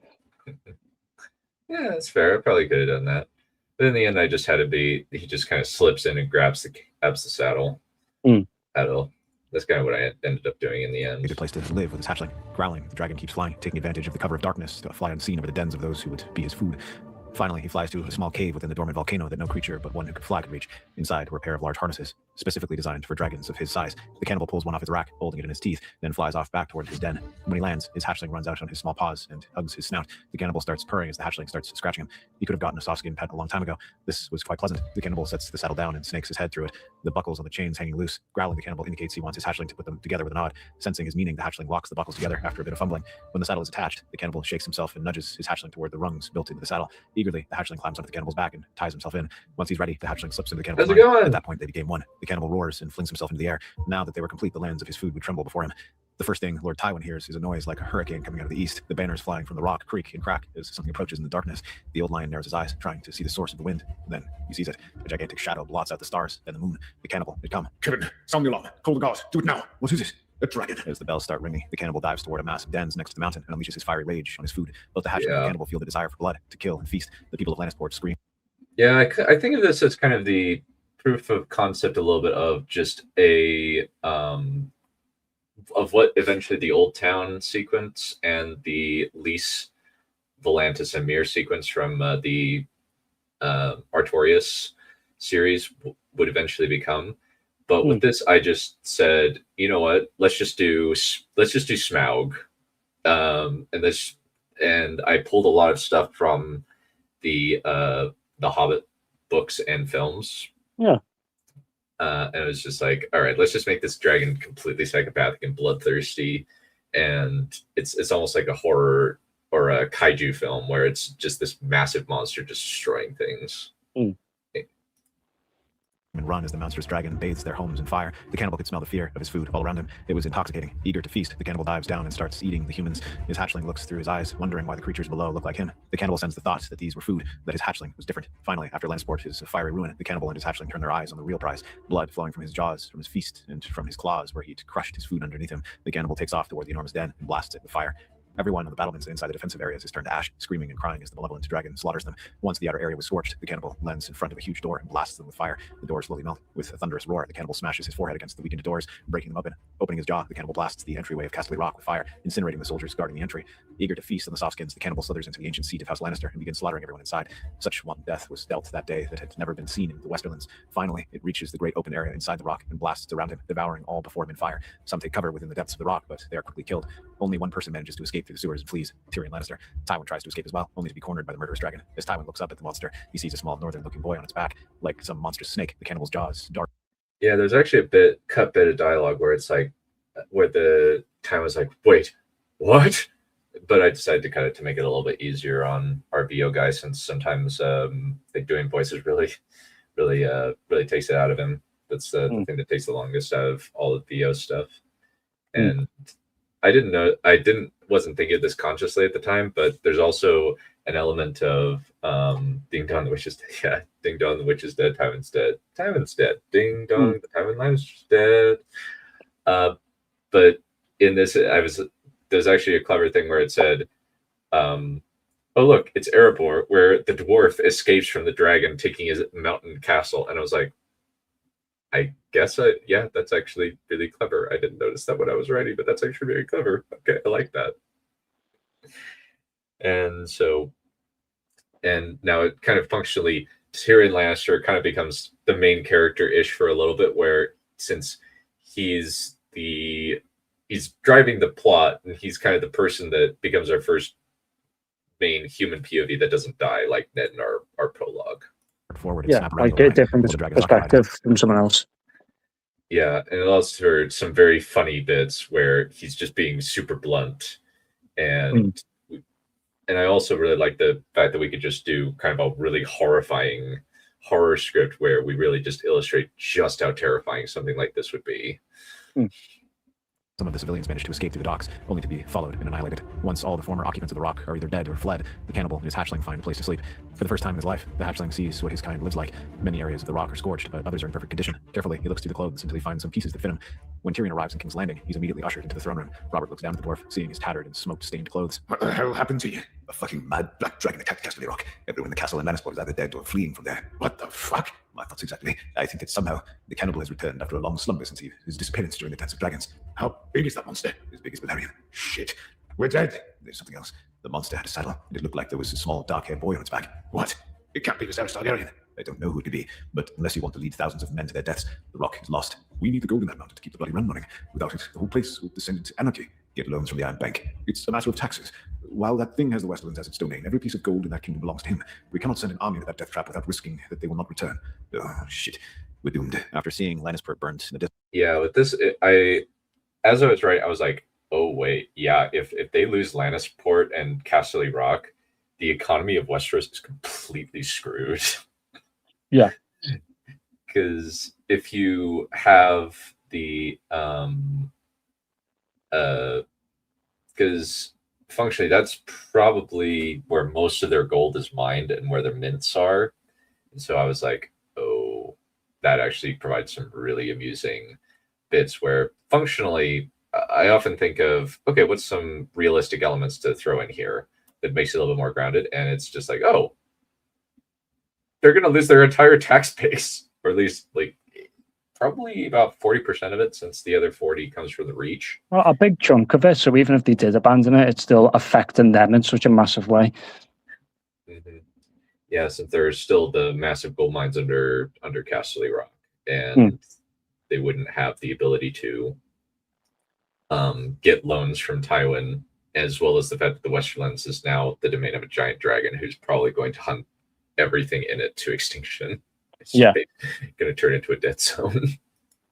Yeah, that's fair. I probably could have done that. But in the end, I just had to be, he just kind of slips in and grabs the saddle. That's kind of what I ended up doing in the end.
A good place to live with his hatchling. Growling, the dragon keeps flying, taking advantage of the cover of darkness to fly unseen over the dens of those who would be his food. Finally, he flies to a small cave within the dormant volcano that no creature but one who could fly could reach. Inside were a pair of large harnesses, specifically designed for dragons of his size. The cannibal pulls one off his rack, holding it in his teeth, then flies off back toward his den. When he lands, his hatchling runs out on his small paws and hugs his snout. The cannibal starts purring as the hatchling starts scratching him. He could have gotten a soft skin pet a long time ago. This was quite pleasant. The cannibal sets the saddle down and snakes his head through it, the buckles on the chains hanging loose. Growling, the cannibal indicates he wants his hatchling to put them together with a nod. Sensing his meaning, the hatchling locks the buckles together after a bit of fumbling. When the saddle is attached, the cannibal shakes himself and nudges his hatchling toward the rungs built into the saddle. Eagerly, the hatchling climbs onto the cannibal's back and ties himself in. Once he's ready, the hatchling slips into the cannibal's mind. At that point, they became one. The cannibal roars and flings himself into the air. Now that they were complete, the lands of his food would tremble before him. The first thing Lord Tywin hears is a noise like a hurricane coming out of the east. The banners flying from the rock creak and crack as something approaches in the darkness. The old lion narrows his eyes, trying to see the source of the wind. Then he sees it. A gigantic shadow blots out the stars, then the moon. The cannibal had come.
Kevin, sound the alarm. Call the guards. Do it now. What is it? A dragon.
As the bells start ringing, the cannibal dives toward a mass of dens next to the mountain and unleashes his fiery rage on his food. Both the hatchling and the cannibal feel the desire for blood, to kill and feast. The people of Lannisport scream.
Yeah, I think of this as kind of the proof of concept a little bit of just a of what eventually the Old Town sequence and the Lys, Volantis, and Mir sequence from the Artorias series would eventually become. But with this, I just said, you know what? Let's just do Smaug, and I pulled a lot of stuff from the Hobbit books and films.
Yeah.
And it was just like, all right, let's just make this dragon completely psychopathic and bloodthirsty, and it's almost like a horror or a kaiju film where it's just this massive monster destroying things.
And run as the monstrous dragon bathes their homes in fire. The cannibal could smell the fear of his food all around him. It was intoxicating. Eager to feast, the cannibal dives down and starts eating the humans. His hatchling looks through his eyes, wondering why the creatures below look like him. The cannibal sends the thought that these were food, that his hatchling was different. Finally, after Lannisport is a fiery ruin, the cannibal and his hatchling turn their eyes on the real prize. Blood flowing from his jaws, from his feast, and from his claws where he'd crushed his food underneath him. The cannibal takes off toward the enormous den and blasts it with fire. Everyone on the battlements inside the defensive areas is turned to ash, screaming and crying as the malevolent dragon slaughters them. Once the outer area was scorched, the cannibal lands in front of a huge door and blasts them with fire. The doors slowly melt. With a thunderous roar, the cannibal smashes his forehead against the weakened doors, breaking them open. Opening his jaw, the cannibal blasts the entryway of Casterly Rock with fire, incinerating the soldiers guarding the entry. Eager to feast on the softskins, the cannibal slithers into the ancient seat of House Lannister and begins slaughtering everyone inside. Such one death was dealt that day that had never been seen in the Westerlands. Finally, it reaches the great open area inside the rock and blasts around him, devouring all before him in fire. Some take cover within the depths of the rock, but they are quickly killed. Only one person manages to escape through the sewers and flees. Tyrion Lannister. Tywin tries to escape as well, only to be cornered by the murderous dragon. As Tywin looks up at the monster, he sees a small northern-looking boy on its back, like some monstrous snake. The cannibal's jaws dark.
Yeah, there's actually a cut bit of dialogue where it's like, where the Tywin's like, wait, what? but I decided to cut it to make it a little bit easier on our VO guy, since sometimes like doing voices really takes it out of him. That's the thing that takes the longest out of all the VO stuff. And wasn't thinking of this consciously at the time, but there's also an element of Ding Dong, the Witch is dead. Yeah, Ding Dong, the Witch is dead. Tywin's dead. Tywin's dead. Ding Dong, the Tywin Lannister's dead. But in this, there's actually a clever thing where it said, "Oh look, it's Erebor, where the dwarf escapes from the dragon, taking his mountain castle." And I was like, I guess yeah, that's actually really clever. I didn't notice that when I was writing, but that's actually very clever. Okay, I like that. And so, and now it kind of functionally, Tyrion Lannister kind of becomes the main character-ish for a little bit, where since he's driving the plot, and he's kind of the person that becomes our first main human POV that doesn't die, like Ned in our prologue.
Forward,
yeah, like a different perspective from someone else.
Yeah, and it allows for some very funny bits where he's just being super blunt, and I also really like the fact that we could just do kind of a really horrifying horror script where we really just illustrate just how terrifying something like this would be.
Some of the civilians managed to escape through the docks, only to be followed and annihilated. Once all the former occupants of the rock are either dead or fled, the cannibal and his hatchling find a place to sleep. For the first time in his life, the hatchling sees what his kind lives like. Many areas of the rock are scorched, but others are in perfect condition. Carefully, he looks through the clothes until he finds some pieces that fit him. When Tyrion arrives in King's Landing, he's immediately ushered into the throne room. Robert looks down at the dwarf, seeing his tattered and smoke-stained clothes.
What the hell happened to you? A fucking mad black dragon attacked Castle Rock. Everyone in the castle in Lannisport is either dead or fleeing from there. What the fuck? My thoughts exactly. I think that somehow the cannibal has returned after a long slumber since his disappearance during the Dance of Dragons. How big is that monster? As big as Balerion. Shit. We're dead. There's something else. The monster had a saddle, and it looked like there was a small dark-haired boy on its back. What? It can't be Viserys Targaryen. I don't know who it could be, but unless you want to lead thousands of men to their deaths, the rock is lost. We need the gold in that mountain to keep the bloody run running. Without it, the whole place will descend into anarchy. Get loans from the Iron Bank. It's a matter of taxes. While that thing has the Westerlands as its domain, every piece of gold in that kingdom belongs to him. We cannot send an army to that death trap without risking that they will not return. Oh, shit. We're doomed.
After seeing Lannisport burned in the distance.
Yeah, with this, as I was writing, I was like, oh, wait, yeah, if they lose Lannisport and Castle Rock, the economy of Westeros is completely screwed.
Yeah.
Because if you have the because functionally that's probably where most of their gold is mined and where their mints are. And so I was like, oh, that actually provides some really amusing bits where functionally I often think of, okay, what's some realistic elements to throw in here that makes it a little bit more grounded? And it's just like, oh, they're going to lose their entire tax base, or at least like probably about 40% of it, since the other 40 comes from the Reach.
Well, a big chunk of it. So even if they did abandon it, it's still affecting them in such a massive way.
Mm-hmm. Yeah, since there's still the massive gold mines under Castle Rock, and they wouldn't have the ability to get loans from Tywin, as well as the fact that the Westerlands is now the domain of a giant dragon who's probably going to hunt everything in it to extinction. It's going to turn into a dead zone.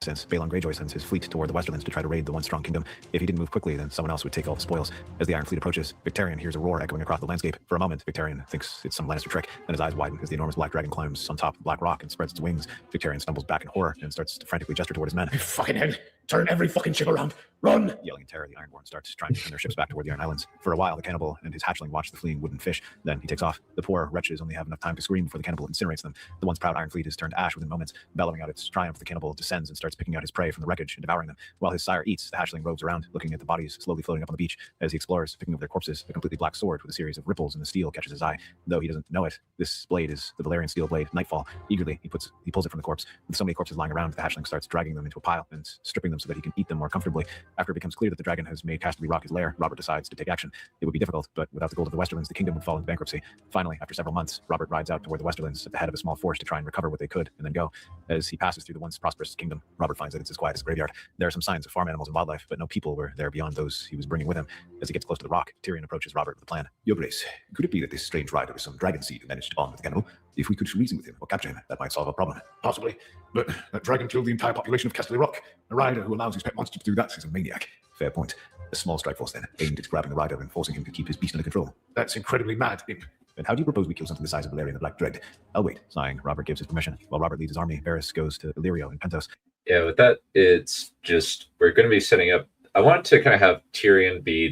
Since Balon Greyjoy sends his fleet toward the Westerlands to try to raid the once strong kingdom, if he didn't move quickly, then someone else would take all the spoils. As the Iron Fleet approaches, Victarion hears a roar echoing across the landscape. For a moment, Victarion thinks it's some Lannister trick, then his eyes widen as the enormous black dragon climbs on top of the black rock and spreads its wings. Victarion stumbles back in horror and starts to frantically gesture toward his men.
Fucking hell! Turn every fucking ship around! Run!
Yelling in terror, the Ironborn starts trying to turn their ships back toward the Iron Islands. For a while, the cannibal and his hatchling watch the fleeing wooden fish. Then he takes off. The poor wretches only have enough time to scream before the cannibal incinerates them. The once proud Iron Fleet is turned to ash within moments. Bellowing out its triumph, the cannibal descends and starts picking out his prey from the wreckage and devouring them. While his sire eats, the hatchling roves around, looking at the bodies slowly floating up on the beach. As he explores, picking up their corpses, a completely black sword with a series of ripples in the steel catches his eye. Though he doesn't know it, this blade is the Balerion steel blade, Nightfall. Eagerly, he pulls it from the corpse. With so many corpses lying around, the hatchling starts dragging them into a pile and stripping them so that he can eat them more comfortably. After it becomes clear that the dragon has made Casterly Rock his lair, Robert decides to take action. It would be difficult, but without the gold of the Westerlands, the kingdom would fall into bankruptcy. Finally, after several months, Robert rides out toward the Westerlands at the head of a small force to try and recover what they could, and then go. As he passes through the once prosperous kingdom, Robert finds that it's as quiet as a graveyard. There are some signs of farm animals and wildlife, but no people were there beyond those he was bringing with him. As he gets close to the rock, Tyrion approaches Robert with a plan.
Your Grace, could it be that this strange rider is some dragon seed who managed to bond with the cannibal? If we could reason with him or capture him, that might solve our problem. Possibly, but that dragon killed the entire population of Castle Rock. A rider who allows his pet monster to do that is a maniac. Fair point. A small strike force then, aimed at grabbing the rider and forcing him to keep his beast under control. That's incredibly mad, Imp. And how do you propose we kill something the size of Balerion the Black Dread? I'll wait. Sighing, Robert gives his permission. While Robert leads his army, Varys goes to Illyrio and Pentos.
Yeah, with that, it's just we're going to be setting up. I wanted to kind of have Tyrion be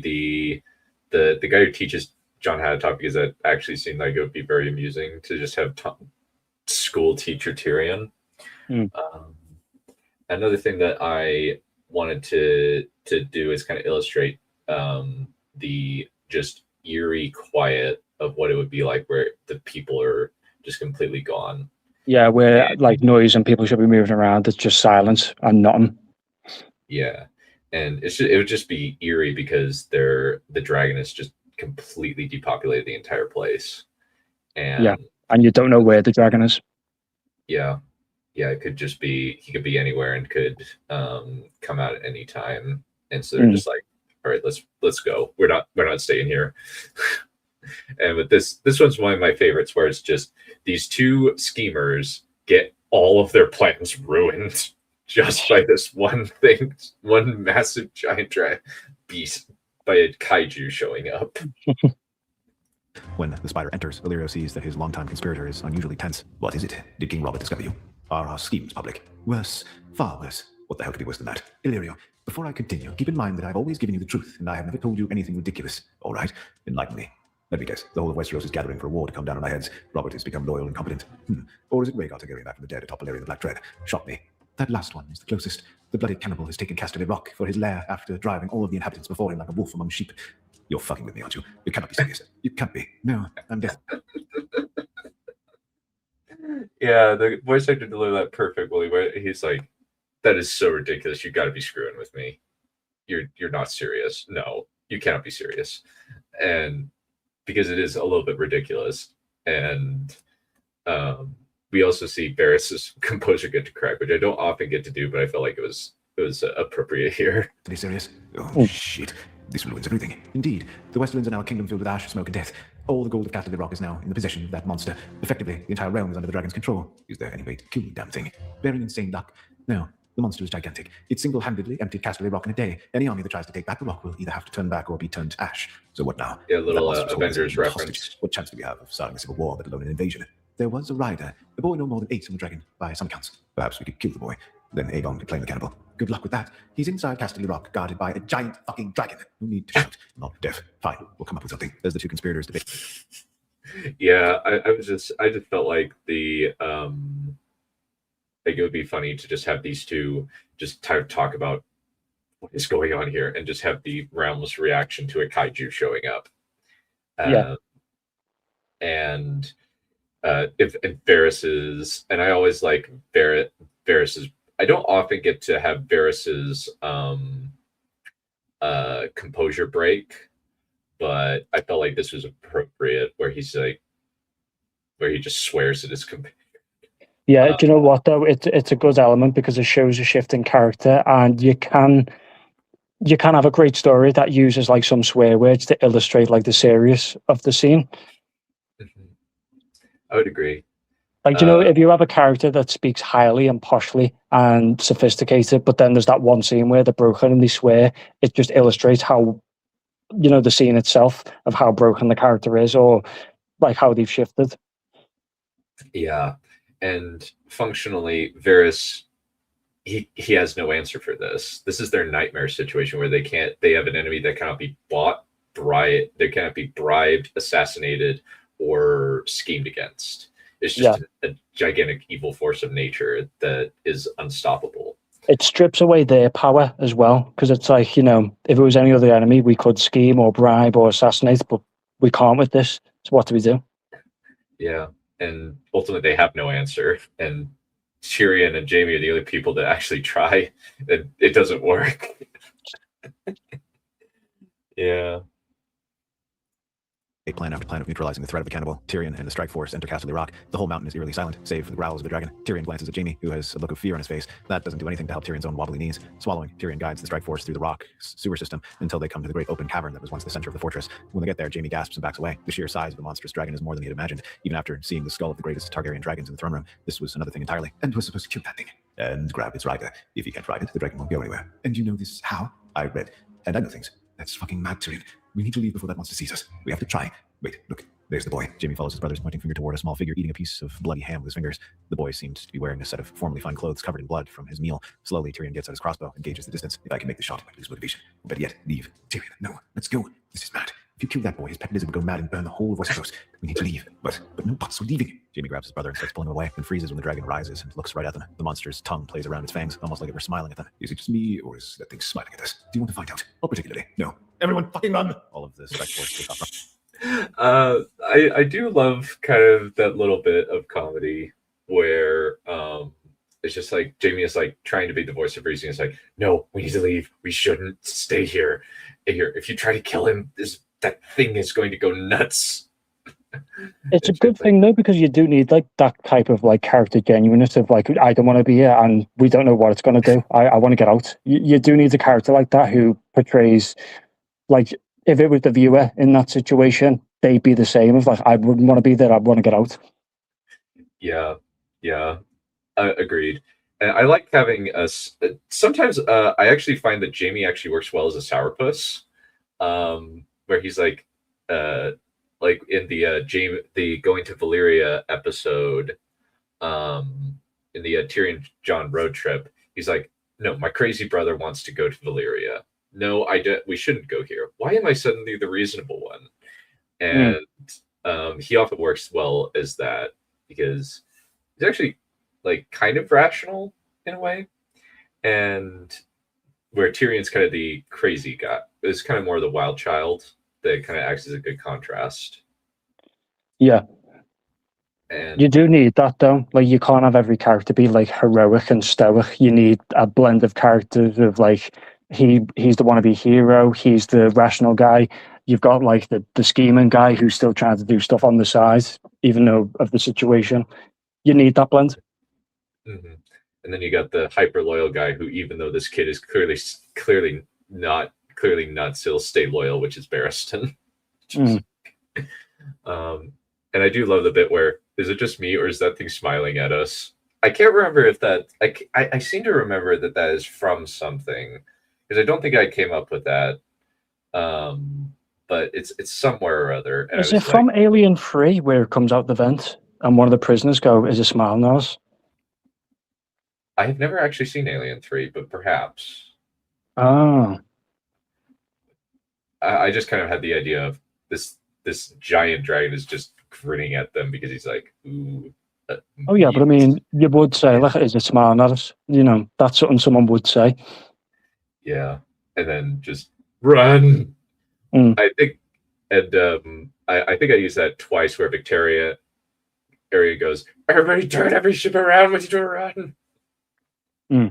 the guy who teaches Jon how to talk, because that actually seemed like it would be very amusing to just have school teacher Tyrion. Another thing that I wanted to do is kind of illustrate the just eerie quiet of what it would be like where the people are just completely gone.
Yeah, where like noise and people should be moving around. It's just silence and nothing.
Yeah, and it would just be eerie because the dragon has just completely depopulated the entire place. And
yeah, and you don't know where the dragon is.
Yeah, it could just be, he could be anywhere and could come out at any time. And so they're just like, all right, let's go. We're not staying here. And with this one's one of my favorites, where it's just these two schemers get all of their plans ruined just by this one thing, one massive giant beast by a kaiju showing up.
When the spider enters, Illyrio sees that his longtime conspirator is unusually tense.
What is it? Did King Robert discover you? Are our schemes public? Worse, far worse. What the hell could be worse than that? Illyrio, before I continue, keep in mind that I've always given you the truth, and I have never told you anything ridiculous. All right, enlighten me. Let me guess, the whole of Westeros is gathering for a war to come down on our heads. Robert has become loyal and competent. Or is it Rhaegar Targaryen back from the dead atop Balerion the Black Dread? Shock me. That last one is the closest. The bloody cannibal has taken Casterly Rock for his lair after driving all of the inhabitants before him like a wolf among sheep. You're fucking with me, aren't you? You cannot be serious. You can't be. No, I'm deaf.
Yeah, the voice actor delivered that perfectly. Where he's like, "That is so ridiculous. You got to be screwing with me. You're not serious. No, you cannot be serious." And because it is a little bit ridiculous, and we also see Varys' composure get to crack, which I don't often get to do, but I felt like it was appropriate here.
To be serious? Oh shit. This ruins everything. Indeed, the Westerlands are now a kingdom filled with ash, smoke, and death. All the gold of Casterly Rock is now in the possession of that monster. Effectively, the entire realm is under the dragon's control. Is there any way to kill the damn thing? Bearing insane luck? No. The monster is gigantic. It single-handedly emptied Casterly Rock in a day. Any army that tries to take back the rock will either have to turn back or be turned to ash. So what now?
Yeah, little Avengers reference.
What chance do we have of starting a civil war, let alone an invasion? There was a rider, a boy no more than 8 on the dragon, by some accounts. Perhaps we could kill the boy. Then Aegon could claim the cannibal. Good luck with that. He's inside Casterly Rock, guarded by a giant fucking dragon. No need to shout. Not deaf. Fine, we'll come up with something.
As the two conspirators debate.
Yeah, I just felt like like it would be funny to just have these two just talk about what is going on here, and just have the realm's reaction to a kaiju showing up. And if Varys's, and I always like Varys's. I don't often get to have Varys's composure break, but I felt like this was appropriate, where he's like, where he just swears at his companion.
Yeah, do you know what though? It's a good element because it shows a shift in character, and you can have a great story that uses like some swear words to illustrate like the serious of the scene.
I would agree.
Like, you know, if you have a character that speaks highly and poshly and sophisticated, but then there's that one scene where they're broken and they swear, it just illustrates how, you know, the scene itself of how broken the character is, or like how they've shifted.
Yeah. And functionally, Varys, he has no answer for this. This is their nightmare situation where they have an enemy that cannot be they cannot be bribed, assassinated, or schemed against. It's just a gigantic evil force of nature that is unstoppable.
It strips away their power as well, because it's like, you know, if it was any other enemy, we could scheme or bribe or assassinate, but we can't with this. So what do we do?
Yeah, and ultimately they have no answer. And Tyrion and Jaime are the only people that actually try, and it doesn't work. Yeah.
Plan after plan of neutralizing the threat of the cannibal, Tyrion and the strike force enter Casterly Rock. The whole mountain is eerily silent, save for the growls of the dragon. Tyrion glances at Jaime, who has a look of fear on his face. That doesn't do anything to help Tyrion's own wobbly knees. Swallowing, Tyrion guides the strike force through the rock sewer system until they come to the great open cavern that was once the center of the fortress. When they get there, Jaime gasps and backs away. The sheer size of the monstrous dragon is more than he had imagined. Even after seeing the skull of the greatest Targaryen dragons in the throne room, this was another thing entirely.
And we're supposed to kill that thing and grab its rider. If he can't ride it, the dragon won't go anywhere. And you know this how? I read. And I know things. That's fucking mad, Tyrion. We need to leave before that monster sees us. We have to try. Wait, look. There's the boy.
Jamie follows his brother's pointing finger toward a small figure eating a piece of bloody ham with his fingers. The boy seemed to be wearing a set of formerly fine clothes covered in blood from his meal. Slowly, Tyrion gets out his crossbow and gauges the distance.
If I can make the shot, I might lose motivation. Better yet, leave. Tyrion, no. Let's go. This is mad. If you kill that boy, his pet lizard would go mad and burn the whole of Westeros. We need to leave. But no buts, we're leaving.
Jamie grabs his brother and starts pulling him away and freezes when the dragon rises and looks right at them. The monster's tongue plays around its fangs, almost like it were smiling at them.
Is it just me, or is that thing smiling at us? Do you want to find out? Not particularly. No. Everyone fucking run!
All of the strike force take off.
I do love kind of that little bit of comedy where it's just like Jamie is like trying to be the voice of reason. It's like, no, we need to leave. We shouldn't stay here. If you try to kill him, that thing is going to go nuts.
It's a good thing though, because you do need like that type of like character genuineness of like, I don't want to be here and we don't know what it's going to do. I want to get out. You do need a character like that who portrays like, if it was the viewer in that situation, they'd be the same. Of like, I wouldn't want to be there. I want to get out.
Yeah, agreed. And I like having us. Sometimes I actually find that Jamie actually works well as a sourpuss, where he's like in the going to Valyria episode, in the Tyrion Jon road trip. He's like, no, my crazy brother wants to go to Valyria. No, we shouldn't go here. Why am I suddenly the reasonable one? And he often works well as that because he's actually like kind of rational in a way. And where Tyrion's kind of the crazy guy, is kind of more the wild child that kind of acts as a good contrast.
Yeah.
And
you do need that though. Like you can't have every character be like heroic and stoic. You need a blend of characters of like, he's the wannabe hero, he's the rational guy. You've got like the scheming guy who's still trying to do stuff on the side, even though of the situation. You need that blend.
Mm-hmm. And then you got the hyper loyal guy who, even though this kid is clearly not still stay loyal, which is Barristan. And I do love the bit where, is it just me or is that thing smiling at us? I can't remember if that, I seem to remember that is from something, because I don't think I came up with that. But it's somewhere or other. And
is it from Alien 3 where it comes out the vent and one of the prisoners go, is it smiling at us?
I have never actually seen Alien 3, but perhaps.
Oh.
I just kind of had the idea of this giant dragon is just grinning at them because he's like, ooh.
Oh yeah, but I mean, you would say, like, is it smiling at us? You know, that's something someone would say.
Yeah, and then just run. I think, and I think I used that twice where Victoria area goes, everybody turn every ship around when you do a run. Yeah.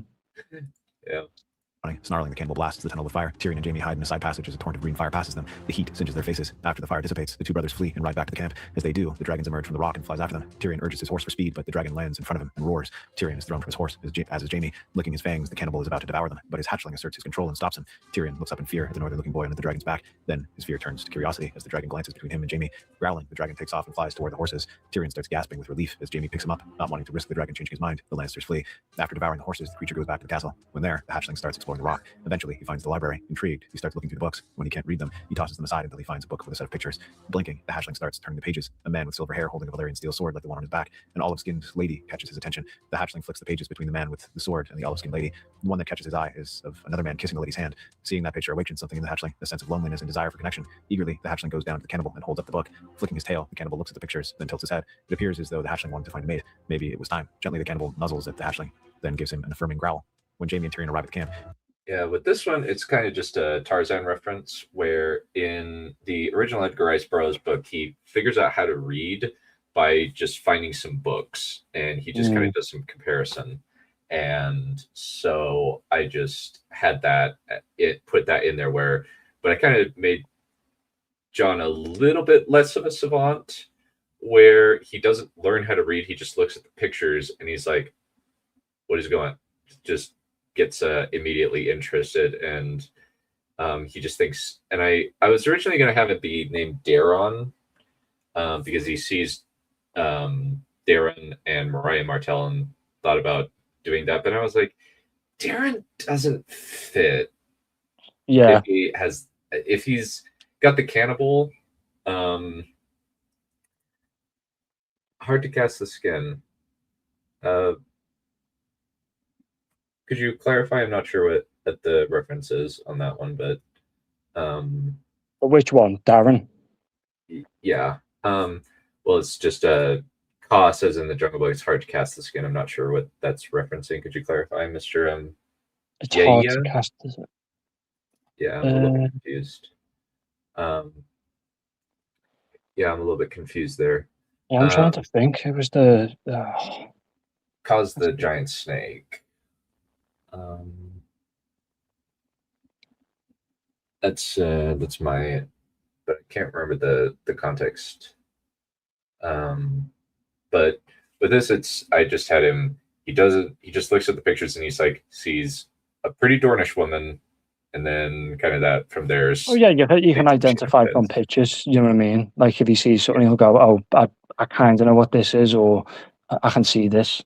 Snarling, the cannibal blasts the tunnel with fire. Tyrion and Jamie hide in a side passage as a torrent of green fire passes them. The heat singes their faces. After the fire dissipates, the two brothers flee and ride back to the camp. As they do, the dragons emerge from the rock and flies after them. Tyrion urges his horse for speed, but the dragon lands in front of him and roars. Tyrion is thrown from his horse, as is Jamie. Licking his fangs, the cannibal is about to devour them, but his hatchling asserts his control and stops him. Tyrion looks up in fear at the northern-looking boy under the dragon's back. Then his fear turns to curiosity as the dragon glances between him and Jamie. Growling, the dragon takes off and flies toward the horses. Tyrion starts gasping with relief as Jamie picks him up, not wanting to risk the dragon changing his mind. The Lannisters flee. After devouring the horses, the creature goes back to the castle. When there, the hatchling starts exploring the rock. Eventually, he finds the library. Intrigued, he starts looking through the books. When he can't read them, he tosses them aside until he finds a book with a set of pictures. Blinking, the hatchling starts turning the pages. A man with silver hair holding a Balerion steel sword like the one on his back. An olive-skinned lady catches his attention. The hatchling flicks the pages between the man with the sword and the olive-skinned lady. The one that catches his eye is of another man kissing the lady's hand. Seeing that picture awakens something in the hatchling, a sense of loneliness and desire for connection. Eagerly, the hatchling goes down to the cannibal and holds up the book. Flicking his tail, the cannibal looks at the pictures, then tilts his head. It appears as though the hatchling wanted to find a mate. Maybe it was time. Gently, the cannibal nuzzles at the hatchling, then gives him an affirming growl. When Jamie and Tyrion arrive at the camp,
yeah, with this one, it's kind of just a Tarzan reference where in the original Edgar Rice Burroughs book, he figures out how to read by just finding some books, and he just kind of does some comparison. And so I just had put that in there but I kind of made John a little bit less of a savant where he doesn't learn how to read. He just looks at the pictures and he's like, what is going on? Just gets immediately interested, and he just thinks, and I was originally going to have it be named Daron because he sees Daron and Mariah Martell and thought about doing that, but I was like, Daron doesn't fit.
Yeah.
If he's got the cannibal, hard to cast the skin. Could you clarify? I'm not sure what the reference is on that one, but
Which one, Darren?
yeah. Well, it's just a cost, as in the Jungle Boy. It's hard to cast the skin. I'm not sure what that's referencing. Could you clarify, Mister?
It's hard to cast, is it?
Yeah, I'm a little bit confused. Yeah, I'm a little bit confused there.
Yeah, I'm trying to think. It was the
cause the giant snake. That's my, but I can't remember the context. But with this, I just had him. He just looks at the pictures and he's like sees a pretty Dornish woman, and then kind of that from there.
Oh yeah, you can identify from pictures. You know what I mean? Like if he sees something, he'll go, "Oh, I kind of know what this is," or "I can see this."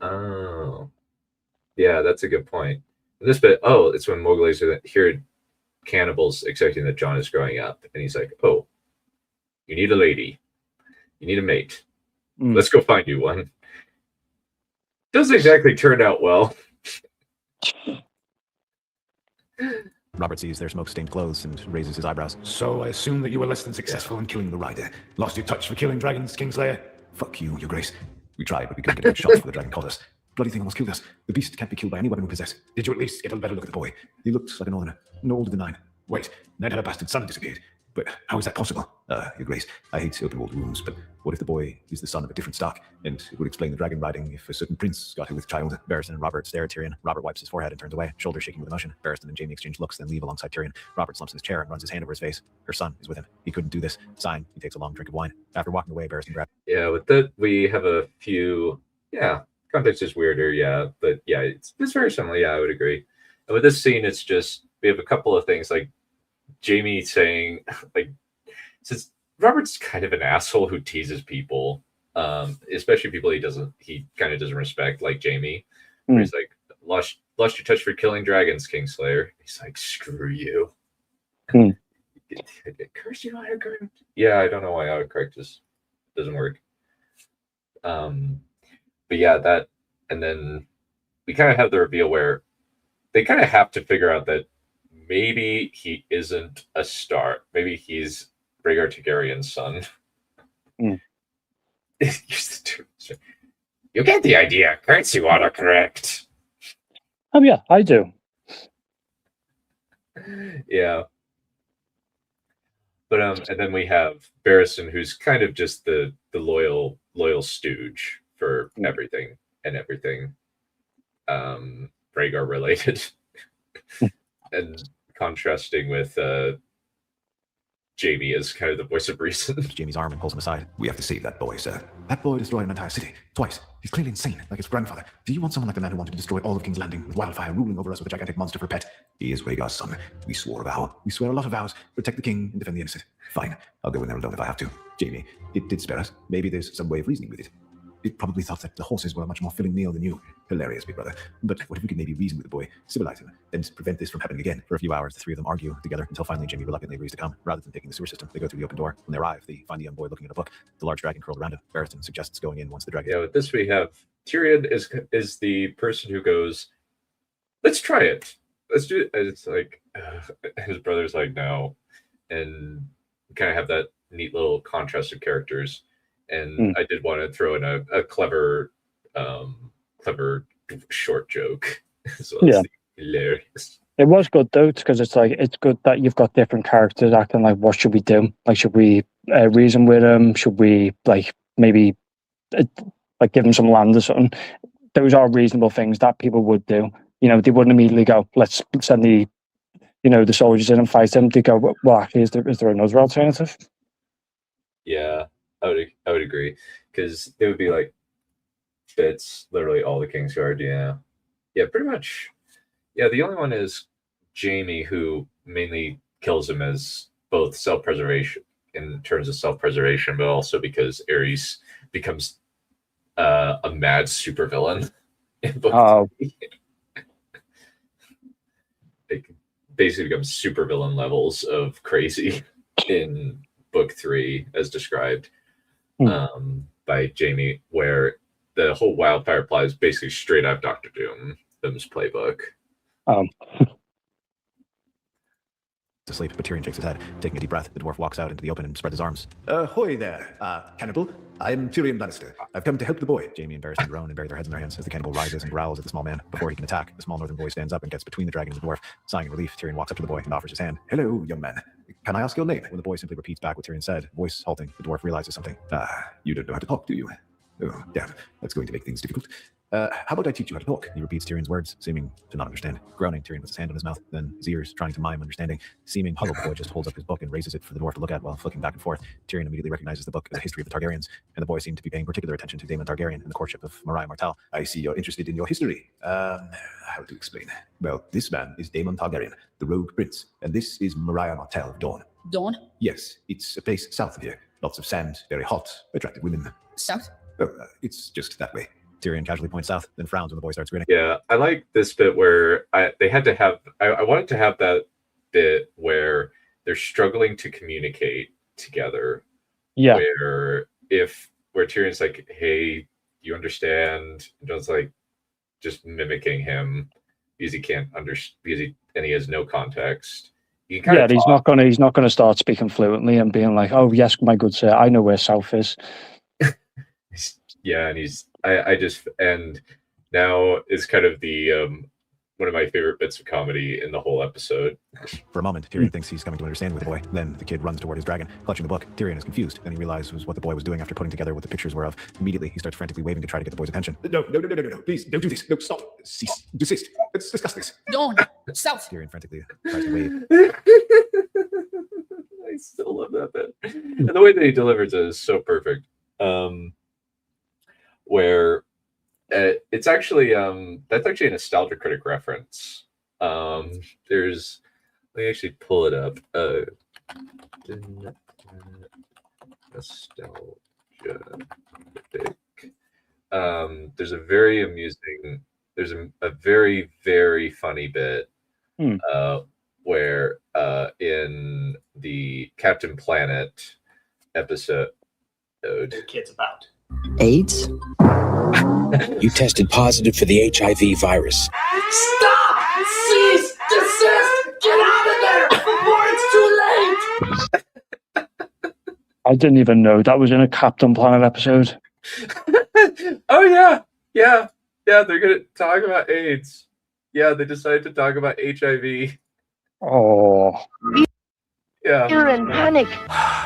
Oh, yeah, that's a good point. This bit, it's when Mowgli's here, cannibals expecting that John is growing up, and he's like, "Oh, you need a lady, you need a mate. Let's go find you one." Doesn't exactly turn out well.
Robert sees their smoke-stained clothes and raises his eyebrows.
So I assume that you were less than successful in killing the rider. Lost your touch for killing dragons, Kingslayer? Fuck you, your grace. We tried, but we couldn't get a good shot before the dragon caught us. Bloody thing almost killed us. The beast can't be killed by any weapon we possess. Did you at least get a better look at the boy? He looked like a northerner, no older than 9. Wait, Ned had a bastard son disappeared. But how is that possible? Your grace, I hate open old wounds, but what if the boy is the son of a different stock? And it would explain the dragon riding if a certain prince got her with child.
Barristan and Robert stare at Tyrion. Robert wipes his forehead and turns away, shoulders shaking with emotion. Barristan and Jaime exchange looks, then leave alongside Tyrion. Robert slumps in his chair and runs his hand over his face. Her son is with him. He couldn't do this. Sign. He takes a long drink of wine. After walking away, Barristan grabs.
Yeah, with that, we have a few. Yeah, context is weirder. Yeah, but yeah, it's very similar. Yeah, I would agree. And with this scene, it's just we have a couple of things like Jaime saying like. Since Robert's kind of an asshole who teases people, especially people he kind of doesn't respect, like Jaime. Where he's like, lost your touch for killing dragons, Kingslayer. He's like, screw you. Curse you, autocorrect. Yeah, I don't know why autocorrect just doesn't work. But yeah, that, and then we kind of have the reveal where they kind of have to figure out that maybe he isn't a Stark. Maybe he's Rhaegar Targaryen's son. You get the idea. Curse you, autocorrect.
Oh yeah, I do.
Yeah. But and then we have Barristan, who's kind of just the loyal stooge for everything and everything Rhaegar related. And contrasting with Jaime is kind of the voice of reason.
Jaime's arm and pulls him aside.
We have to save that boy, sir. That boy destroyed an entire city. Twice. He's clearly insane, like his grandfather. Do you want someone like the man who wanted to destroy all of King's Landing with wildfire ruling over us with a gigantic monster for a pet? He is Rhaegar's son. We swore a vow. We swear a lot of vows. Protect the king and defend the innocent. Fine. I'll go in there alone if I have to. Jaime, it did spare us. Maybe there's some way of reasoning with it. It probably thought that the horses were a much more filling meal than you. Hilarious, big brother. But what if we could maybe reason with the boy, civilize him, and prevent this from happening again?
For a few hours, the three of them argue together until finally Jaime reluctantly agrees to come. Rather than taking the sewer system, they go through the open door. When they arrive, they find the young boy looking at a book. The large dragon curled around him. Barristan suggests going in once the dragon...
Yeah, with this we have Tyrion is the person who goes, let's try it. Let's do it. And it's like, his brother's like, no. And kind of have that neat little contrast of characters. And I did want to throw in a clever short joke as well. Yeah, hilarious.
It was good though, because it's good that you've got different characters acting like, what should we do? Like, should we reason with them? Should we maybe give them some land or something? Those are reasonable things that people would do. You know, they wouldn't immediately go, let's send the soldiers in and fight them. They go, well, actually, is there another alternative?
Yeah, I would agree, because they would be like, it's literally all the Kingsguard. Yeah, pretty much. Yeah, the only one is Jaime, who mainly kills him as both self-preservation, in terms of self-preservation, but also because Aerys becomes a mad supervillain in book 3. basically becomes supervillain levels of crazy in book 3, as described by Jamie, where the whole wildfire plot is basically straight out Doctor Doom's playbook.
Asleep, but Tyrion shakes his head. Taking a deep breath, the dwarf walks out into the open and spreads his arms.
Ahoy there, cannibal. I'm Tyrion Lannister. I've come to help the boy.
Jamie and Barristan groan and bury their heads in their hands as the cannibal rises and growls at the small man. Before he can attack, the small northern boy stands up and gets between the dragon and the dwarf. Sighing in relief, Tyrion walks up to the boy and offers his hand.
Hello, young man. Can I ask your name?
When the boy simply repeats back what Tyrion said, voice halting, the dwarf realizes something.
You don't know how to talk, do you? Oh, damn. That's going to make things difficult. How about I teach you how to talk?
He repeats Tyrion's words, seeming to not understand. Groaning, Tyrion puts his hand on his mouth, then his ears, trying to mime understanding. Seeming puzzled, the boy just holds up his book and raises it for the dwarf to look at while flicking back and forth. Tyrion immediately recognizes the book as a history of the Targaryens, and the boy seemed to be paying particular attention to Daemon Targaryen and the courtship of Mariah Martell.
I see you're interested in your history. How to explain? Well, this man is Daemon Targaryen, the rogue prince, and this is Mariah Martell of Dawn.
Dawn?
Yes, it's a place south of here. Lots of sand, very hot, attractive women.
South?
Oh, it's just that way.
Tyrion casually points south, then frowns when the boy starts grinning.
Yeah, I like this bit where they had to have. I wanted to have that bit where they're struggling to communicate together.
Yeah.
Where Tyrion's like, "Hey, you understand?" And Jon's like, just mimicking him because he can't understand and he has no context. He can
yeah, he's not gonna start speaking fluently and being like, "Oh yes, my good sir, I know where south is."
Yeah, and and now is kind of the one of my favorite bits of comedy in the whole episode.
For a moment, Tyrion thinks he's coming to understand with the boy. Then the kid runs toward his dragon, clutching the book. Tyrion is confused. Then he realizes what the boy was doing after putting together what the pictures were of. Immediately, he starts frantically waving to try to get the boy's attention.
No. Please, don't do this. No, stop. Cease. Desist. Let's discuss this.
Dawn, south.
Tyrion frantically tries to wave.
I still love that bit. And the way that he delivers it is so perfect. Where it's actually that's actually a Nostalgia Critic reference. Let me actually pull it up. Nostalgia Critic. There's a very amusing. There's a very, very funny bit where in the Captain Planet episode.
The kid's about
AIDS? You tested positive for the HIV virus.
Stop! Cease! Desist! Get out of there before it's too late!
I didn't even know that was in a Captain Planet episode.
Oh yeah. They're gonna talk about AIDS. Yeah, they decided to talk about HIV.
Oh.
Yeah.
You're in panic.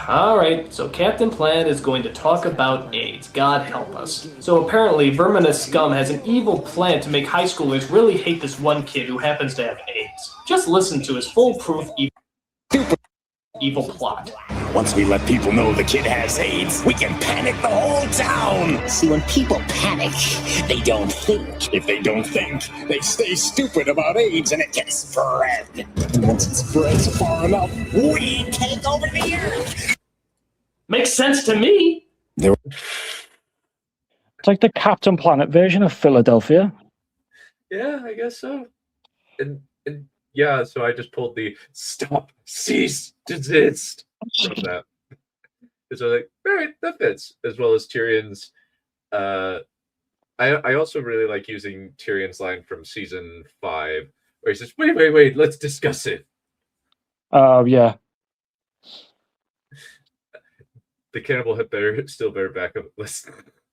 Alright, so Captain Planet is going to talk about AIDS. God help us. So apparently, Verminous Scum has an evil plan to make high schoolers really hate this one kid who happens to have AIDS. Just listen to his foolproof evil plot.
Once we let people know the kid has AIDS, we can panic the whole town. See, when people panic, they don't think. If they don't think, they stay stupid about AIDS and it can spread. And once it spreads far enough, we take over the earth.
Makes sense to me.
It's like the Captain Planet version of Philadelphia.
Yeah, I guess so. And yeah, so I just pulled the stop, cease, desist. That. So like, all right, that fits. As well as Tyrion's. I also really like using Tyrion's line from season 5, where he says, "Wait, let's discuss it."
Yeah.
The cannibal had still better back up list.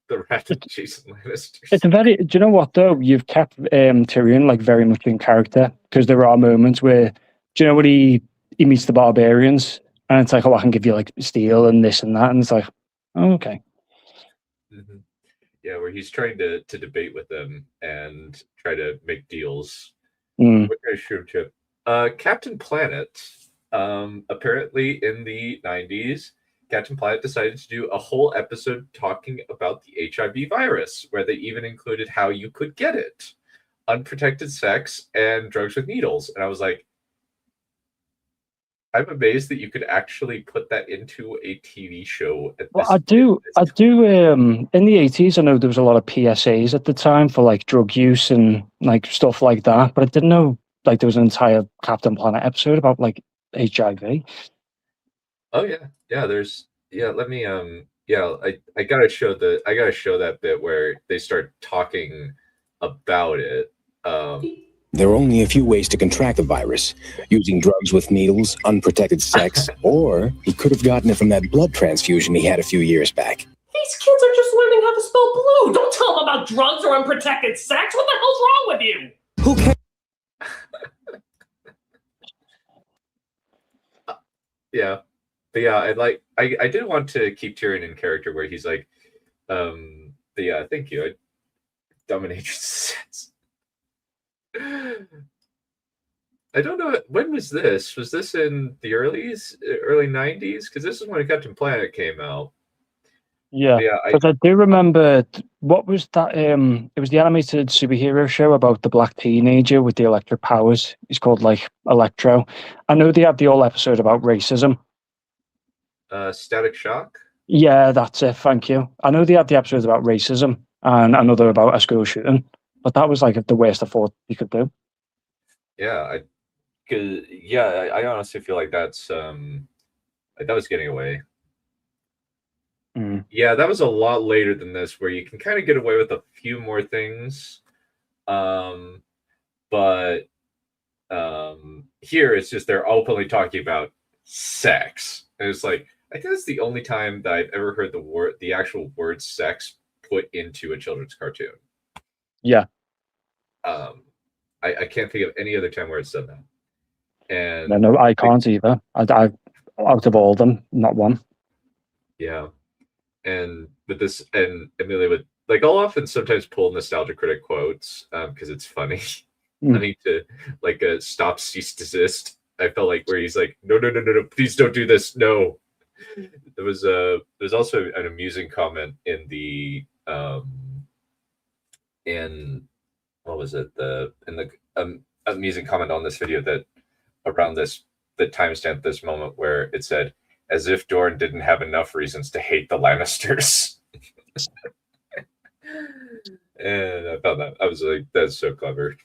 The rat and Jason Lannister.
It's a very. Do you know what though? You've kept Tyrion like very much in character, because there are moments where, do you know when he meets the barbarians and it's like, oh, I can give you like steel and this and that, and it's like, oh, okay.
Mm-hmm. Yeah, where he's trying to debate with them and try to make deals. What can I shoot chip? Captain Planet. Apparently in the 90s. Captain Planet decided to do a whole episode talking about the HIV virus, where they even included how you could get it, unprotected sex, and drugs with needles. And I was like, I'm amazed that you could actually put that into a TV show.
Well, I do. In the 80s, I know there was a lot of PSAs at the time for like drug use and like stuff like that, but I didn't know like there was an entire Captain Planet episode about like HIV.
Oh yeah. Let me I gotta show that bit where they start talking about it.
There are only a few ways to contract the virus: using drugs with needles, unprotected sex, or he could have gotten it from that blood transfusion he had a few years back.
These kids are just learning how to spell blue. Don't tell them about drugs or unprotected sex. What the hell's wrong with you?
Who cares?
Yeah. But yeah, I did want to keep Tyrion in character where he's like, but yeah, thank you. Dominatrix sense. I don't know, when was this? Was this in the early 90s? Because this is when Captain Planet came out.
Yeah, because I do remember what was that? It was the animated superhero show about the black teenager with the electric powers. He's called like Electro. I know they had the whole episode about racism.
Static Shock?
Yeah, that's it. Thank you. I know they had the episodes about racism and another about a school shooting, but that was like the worst I thought you could do.
Yeah, I honestly feel like that's that was getting away. Yeah, that was a lot later than this, where you can kind of get away with a few more things. But here it's just they're openly talking about sex. And it's like, I think that's the only time that I've ever heard the actual word sex put into a children's cartoon.
Yeah.
I can't think of any other time where it's done that. And
no, I can't either. I out of all of them, not one.
Yeah. And with this, and Amelia would like, I'll often sometimes pull Nostalgia Critic quotes because it's funny. I need to like stop, cease, desist. I felt like where he's like, no, please don't do this. No. There's also an amusing comment in the in what was it, amusing comment on this video that around the timestamp this moment where it said, as if Dorne didn't have enough reasons to hate the Lannisters. And I found that, I was like, that's so clever.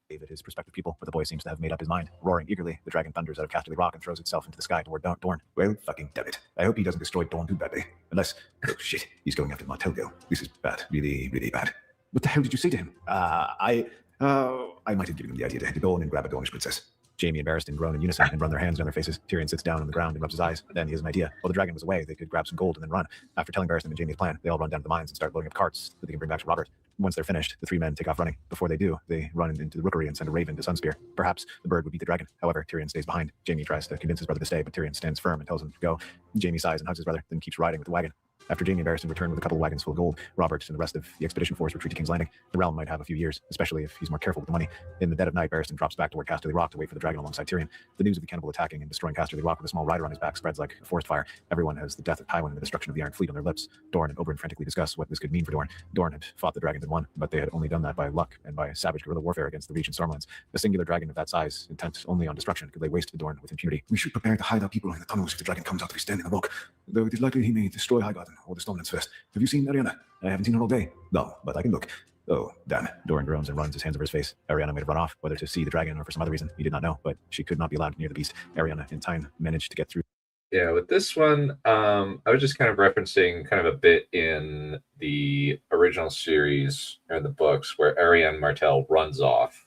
David, his prospective people, but the boy seems to have made up his mind. Roaring eagerly, the dragon thunders out of Casterly Rock and throws itself into the sky toward Dorne.
Well, fucking damn it. I hope he doesn't destroy Dorne too badly. Unless, oh shit, he's going after Martell. This is bad. Really, really bad. What the hell did you say to him? I might have given him the idea to go on and grab a Dornish princess.
Jaime and Barristan groan in unison and run their hands down their faces. Tyrion sits down on the ground and rubs his eyes. Then he has an idea. While the dragon was away, they could grab some gold and then run. After telling Barristan and Jaime's plan, they all run down to the mines and start loading up carts that they can bring back to Robert. Once they're finished, the three men take off running. Before they do, they run into the rookery and send a raven to Sunspear. Perhaps the bird would beat the dragon. However, Tyrion stays behind. Jaime tries to convince his brother to stay, but Tyrion stands firm and tells him to go. Jaime sighs and hugs his brother, then keeps riding with the wagon. After Jaime and Barristan return with a couple of wagons full of gold, Robert and the rest of the expedition force retreat to King's Landing. The realm might have a few years, especially if he's more careful with the money. In the dead of night, Barristan drops back toward Casterly Rock to wait for the dragon alongside Tyrion. The news of the cannibal attacking and destroying Casterly Rock with a small rider on his back spreads like a forest fire. Everyone has the death of Tywin and the destruction of the Iron Fleet on their lips. Dorne and Oberyn frantically discuss what this could mean for Dorne. Dorne had fought the dragons and won, but they had only done that by luck and by savage guerrilla warfare against the Reach and Stormlands. A singular dragon of that size, intent only on destruction, could lay waste to Dorne with impunity.
We should prepare to hide our people in the tunnels if the dragon comes out of his den in the rock. Though it is likely he may destroy Highgarden or the Stormlands first. Have you seen Ariana? I haven't seen her all day. No, but I can look. Oh, damn.
Dorne groans and runs, his hands over his face. Ariana might have run off, whether to see the dragon or for some other reason. He did not know, but she could not be allowed near the beast. Ariana, in time, managed to get through.
Yeah, with this one, I was just kind of referencing kind of a bit in the original series or the books where Arianne Martell runs off.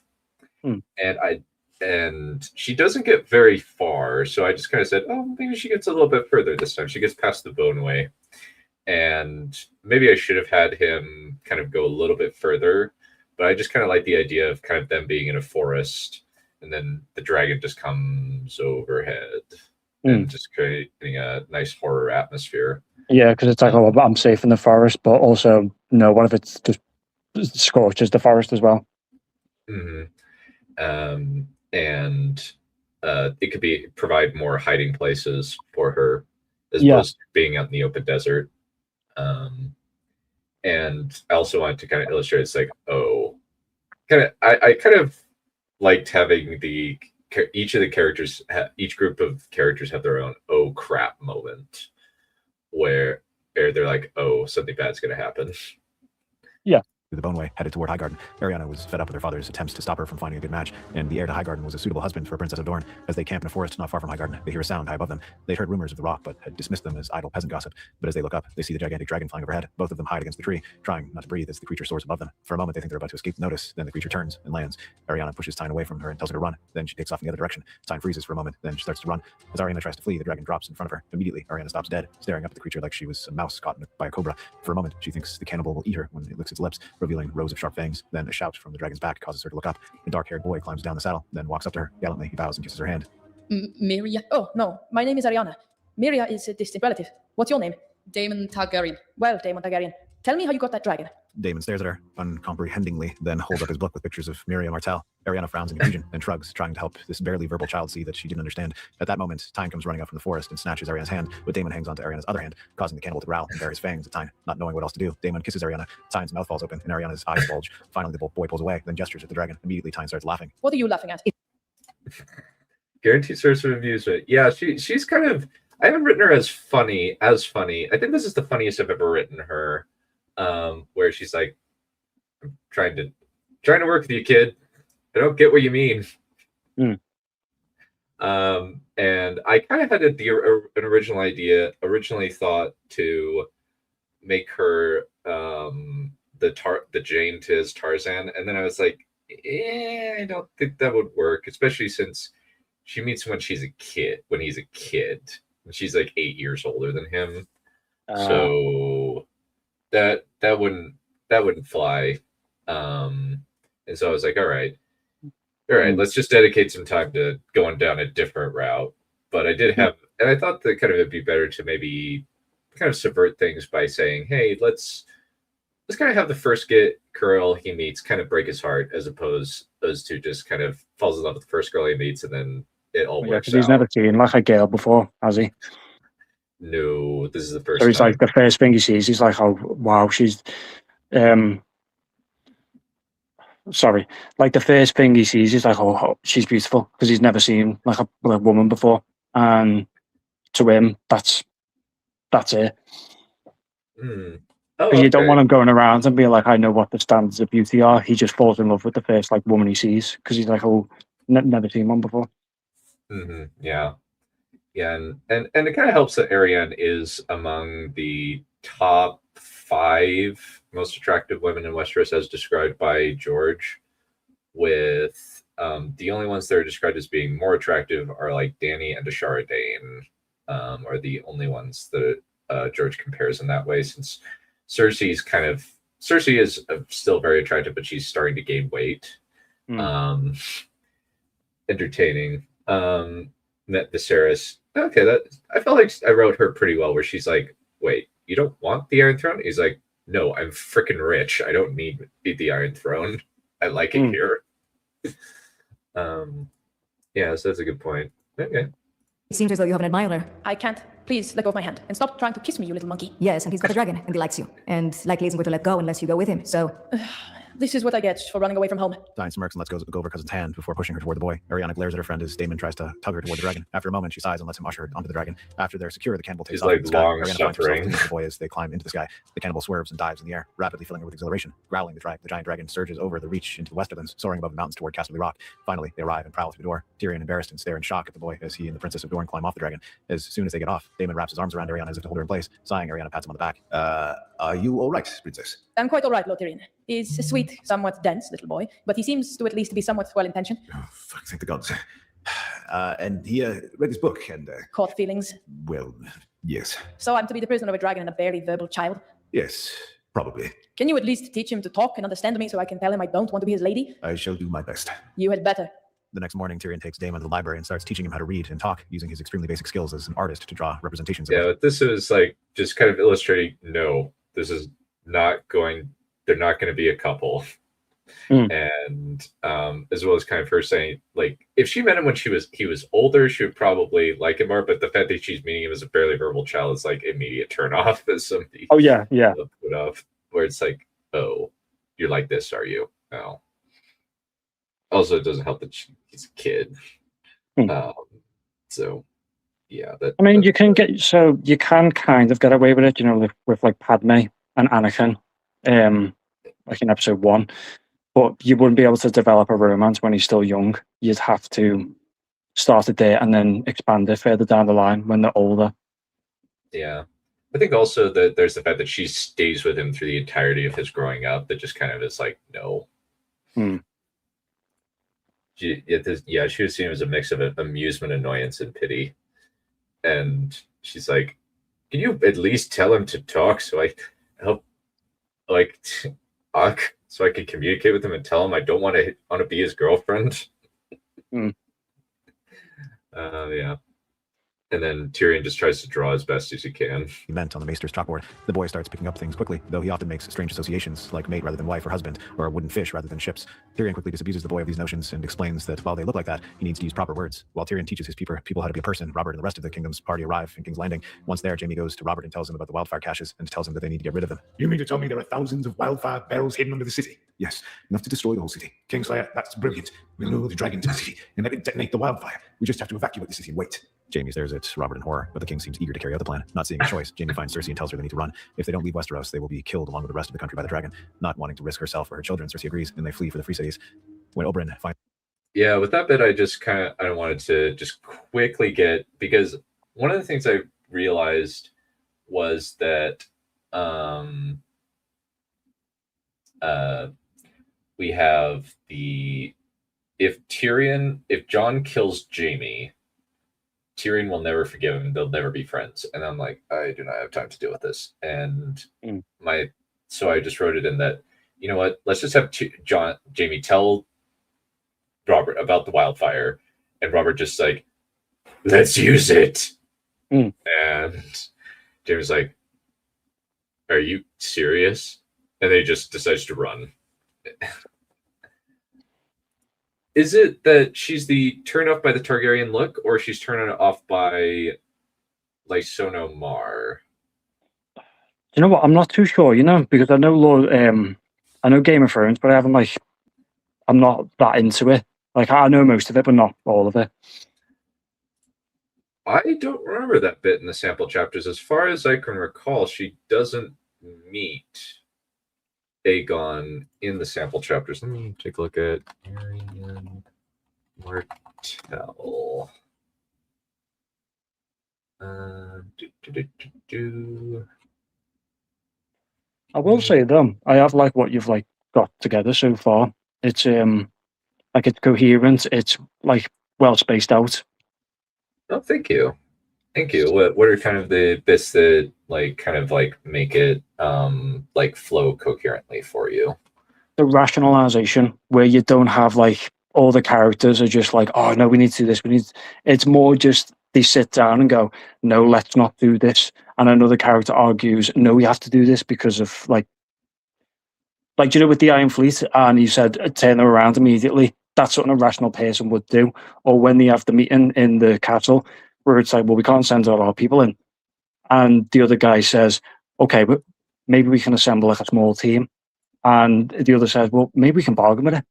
And she doesn't get very far, so I just kind of said, oh, maybe she gets a little bit further this time. She gets past the Boneway. And maybe I should have had him kind of go a little bit further, but I just kind of like the idea of kind of them being in a forest and then the dragon just comes overhead and just creating a nice horror atmosphere.
Yeah, because it's like, oh, I'm safe in the forest, but also, no, what if it's just scorches the forest as well?
And it could provide more hiding places for her as opposed to being out in the open desert. And I also wanted to kind of illustrate, it's like, I kind of liked having each group of characters have their own oh crap moment where they're like, oh, something bad's gonna happen.
Yeah,
the Boneway, headed toward Highgarden. Ariana was fed up with her father's attempts to stop her from finding a good match, and the heir to Highgarden was a suitable husband for a Princess of Dorne. As they camp in a forest not far from Highgarden, they hear a sound high above them. They'd heard rumors of the rock, but had dismissed them as idle peasant gossip. But as they look up, they see the gigantic dragon flying overhead. Both of them hide against the tree, trying not to breathe as the creature soars above them. For a moment, they think they're about to escape notice. Then the creature turns and lands. Ariana pushes Tyne away from her and tells her to run. Then she takes off in the other direction. Tyne freezes for a moment, then she starts to run. As Ariana tries to flee, the dragon drops in front of her. Immediately, Ariana stops dead, staring up at the creature like she was a mouse caught by a cobra. For a moment, she thinks the cannibal will eat her when it licks its lips, revealing rows of sharp fangs. Then a shout from the dragon's back causes her to look up. A dark-haired boy climbs down the saddle, then walks up to her. Gallantly, he bows and kisses her hand.
Miria?
Oh, no. My name is Ariana. Miria is a distant relative. What's your name?
Daemon Targaryen.
Well, Daemon Targaryen, tell me how you got that dragon.
Daemon stares at her uncomprehendingly, then holds up his book with pictures of Miriam Martell. Ariana frowns in confusion and shrugs, trying to help this barely verbal child see that she didn't understand. At that moment, Tyne comes running up from the forest and snatches Ariana's hand, but Daemon hangs onto Ariana's other hand, causing the cannibal to growl and bare his fangs at Tyne. Not knowing what else to do, Daemon kisses Ariana. Tyne's mouth falls open and Ariana's eyes bulge. Finally, the boy pulls away, then gestures at the dragon. Immediately, Tyne starts laughing.
What are you laughing at?
Guaranteed source of amusement. Yeah, she's kind of... I haven't written her as funny. I think this is the funniest I've ever written her, where she's like, I'm trying to work with you, kid. I don't get what you mean. And I kind of had an original idea. Originally thought to make her the Jane to his Tarzan, and then I was like, I don't think that would work, especially since she meets him when he's a kid. And she's like 8 years older than him, so that wouldn't fly. And so I was like, all right, let's just dedicate some time to going down a different route. But I did have, and I thought that kind of it'd be better to maybe kind of subvert things by saying, hey, let's kind of have the first girl he meets kind of break his heart, as opposed to just kind of falls in love with the first girl he meets and then it all works out.
He's never seen like a girl before, has he?
No, this is the first.
So he's
time.
like, the first thing he sees, he's like, oh wow, she's sorry, like the first thing he sees, he's like, oh she's beautiful, because he's never seen like a woman before, and to him, that's it.
Oh,
You don't want him going around and being like, I know what the standards of beauty are. He just falls in love with the first like woman he sees, because he's like, oh, never seen one before.
Yeah, and it kind of helps that Ariane is among the top 5 most attractive women in Westeros, as described by George. With the only ones that are described as being more attractive are like Dany and Ashara Dane, are the only ones that George compares in that way. Since Cersei is still very attractive, but she's starting to gain weight. Entertaining. Met Viserys. Okay, I felt like I wrote her pretty well, where she's like, wait, you don't want the Iron Throne? He's like, no, I'm freaking rich. I don't need the Iron Throne. I like it here. Yeah, so that's a good point. Okay.
It seems as though you have an admirer.
I can't. Please let go of my hand and stop trying to kiss me, you little monkey.
Yes, and he's got a dragon, and he likes you. And likely isn't going to let go unless you go with him, so...
This is what I get for running away from home.
Tyne smirks and lets go of her cousin's hand before pushing her toward the boy. Ariana glares at her friend as Daemon tries to tug her toward the dragon. After a moment, she sighs and lets him usher her onto the dragon. After they're secure, the cannibal takes off in the sky. Ariana finds herself leading the boy as they climb into the sky. The cannibal swerves and dives in the air, rapidly filling her with exhilaration. Growling, the giant dragon surges over the reach into the Westerlands, soaring above the mountains toward Casterly Rock. Finally, they arrive and prowl through the door. Tyrion and Barristan stare in shock at the boy as he and the Princess of Dorne climb off the dragon. As soon as they get off, Daemon wraps his arms around Ariana as if to hold her in place. Sighing, Ariana pats him on the back.
Are you all right, Princess?
I'm quite all right, Lord Tyrion. He's a sweet, somewhat dense little boy, but he seems to at least be somewhat well-intentioned.
Oh, fuck, thank the gods. And he read his book and...
Caught feelings?
Well, yes.
So I'm to be the prisoner of a dragon and a barely verbal child?
Yes, probably.
Can you at least teach him to talk and understand me so I can tell him I don't want to be his lady?
I shall do my best.
You had better.
The next morning, Tyrion takes Daemon to the library and starts teaching him how to read and talk, using his extremely basic skills as an artist to draw representations of
but this is like just kind of illustrating, no, this is not going, they're not going to be a couple. And as well as kind of her saying, like, if she met him when he was older, she would probably like him more, but the fact that she's meeting him as a barely verbal child is like immediate turn off as somebody put off, where it's like, oh, you're like this, are you? No. Also, it doesn't help that he's a kid. So yeah,
I mean, you can kind of get away with it, you know, with like Padme and Anakin. like in episode 1. But you wouldn't be able to develop a romance when he's still young. You'd have to start it there and then expand it further down the line when they're older.
Yeah. I think also that there's the fact that she stays with him through the entirety of his growing up. That just kind of is like, no. She was seen as a mix of amusement, annoyance, and pity. And she's like, can you at least tell him to talk so I help, like, talk so I can communicate with him and tell him I don't want to be his girlfriend? Yeah. And then Tyrion just tries to draw as best as he can.
He meant on the maester's chalkboard. The boy starts picking up things quickly, though he often makes strange associations, like mate rather than wife or husband, or wooden fish rather than ships. Tyrion quickly disabuses the boy of these notions and explains that while they look like that, he needs to use proper words. While Tyrion teaches his people how to be a person, Robert and the rest of the kingdom's party arrive in King's Landing. Once there, Jaime goes to Robert and tells him about the wildfire caches and tells him that they need to get rid of them.
You mean to tell me there are thousands of wildfire barrels hidden under the city? Yes, enough to destroy the whole city. Kingslayer, that's brilliant. We lure the dragons to the city and let it detonate the wildfire. We just have to evacuate the city and wait.
Jaime stares at Robert in horror, but the king seems eager to carry out the plan. Not seeing a choice, Jaime finds Cersei and tells her they need to run. If they don't leave Westeros, they will be killed along with the rest of the country by the dragon. Not wanting to risk herself or her children, Cersei agrees, and they flee for the free cities. When Oberyn finds...
Yeah, with that bit, I wanted to just quickly get, because one of the things I realized was that we have if Jon kills Jaime, Tyrion will never forgive him. They'll never be friends. And I'm like, I do not have time to deal with this. And so I just wrote it in that, you know what, let's just have Jaime tell Robert about the wildfire, and Robert just like, let's use it. And Jaime's like, are you serious? And then he just decides to run. Is it that she's the turned off by the Targaryen look, or she's turned off by Lysono Mar?
You know what? I'm not too sure, because I know I know Game of Thrones, but I'm not that into it. I know most of it, but not all of it.
I don't remember that bit in the sample chapters. As far as I can recall, she doesn't meet Aegon in the sample chapters. Let me take a look at Arian Martell.
I will say though, I have what you've got together so far. It's it's coherent. It's well spaced out.
Oh, thank you. Thank you. What are kind of the bits that make it flow coherently for you?
The rationalization where you don't have all the characters are just oh no, we need to do this. It's more just they sit down and go, no, let's not do this. And another character argues, no, we have to do this because of with the Iron Fleet, and you said turn them around immediately. That's something a rational person would do. Or when they have the meeting in the castle, where it's well, we can't send all our people in. And the other guy says, okay, but maybe we can assemble a small team. And the other says, well, maybe we can bargain with it.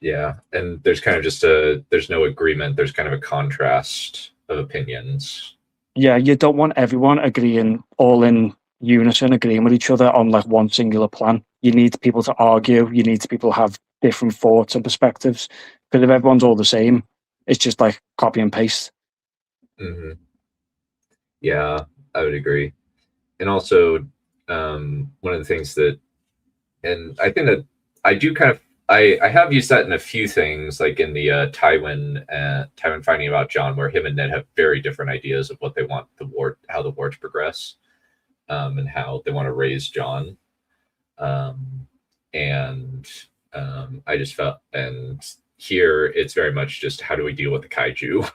Yeah, and there's kind of just there's no agreement. There's kind of a contrast of opinions.
Yeah, you don't want everyone agreeing all in unison, agreeing with each other on one singular plan. You need people to argue. You need people to have different thoughts and perspectives. Because if everyone's all the same, it's just copy and paste.
Yeah, I would agree. And also, one of the things that, and I think that I do I have used that in a few things, like in the Tywin finding about Jon, where him and Ned have very different ideas of what they want how the war to progress, and how they want to raise Jon. I just felt, and here it's very much just how do we deal with the kaiju.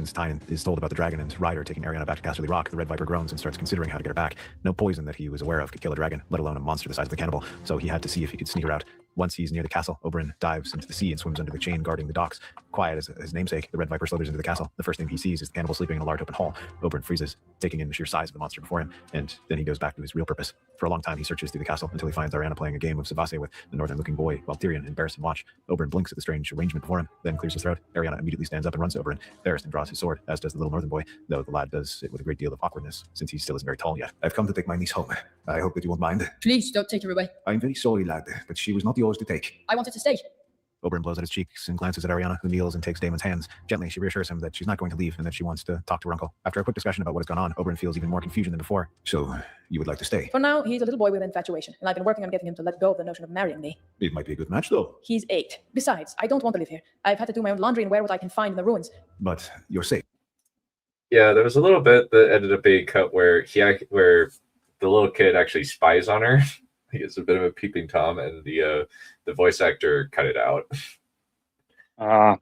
Tywin is told about the dragon and Ryder taking Arianna back to Casterly Rock. The Red Viper groans and starts considering how to get her back. No poison that he was aware of could kill a dragon, let alone a monster the size of the cannibal, so he had to see if he could sneak her out. Once he's near the castle, Oberyn dives into the sea and swims under the chain guarding the docks. Quiet as his namesake, the Red Viper slithers into the castle. The first thing he sees is the cannibal sleeping in a large open hall. Oberyn freezes, taking in the sheer size of the monster before him, and then he goes back to his real purpose. For a long time, he searches through the castle until he finds Arianna playing a game of Savase with the northern-looking boy, while Tyrion and Barristan watch. Oberyn blinks at the strange arrangement before him, then clears his throat. Arianna immediately stands up and runs to Oberyn. Barristan draws his sword, as does the little northern boy, though the lad does it with a great deal of awkwardness, since he still isn't very tall yet.
I've come to take my niece home. I hope that you won't mind.
Please don't take her away.
I'm very sorry, lad, but she was not yours to take.
I wanted to stay.
Oberyn blows at his cheeks and glances at Arianna, who kneels and takes Daemon's hands. Gently, she reassures him that she's not going to leave and that she wants to talk to her uncle. After a quick discussion about what has gone on, Oberyn feels even more confusion than before.
So, you would like to stay?
For now, he's a little boy with infatuation, and I've been working on getting him to let go of the notion of marrying me.
It might be a good match, though.
He's 8. Besides, I don't want to live here. I've had to do my own laundry and wear what I can find in the ruins.
But you're safe.
Yeah, there was a little bit that ended up being cut where where the little kid actually spies on her. He gets a bit of a peeping Tom, and the voice actor cut it out. I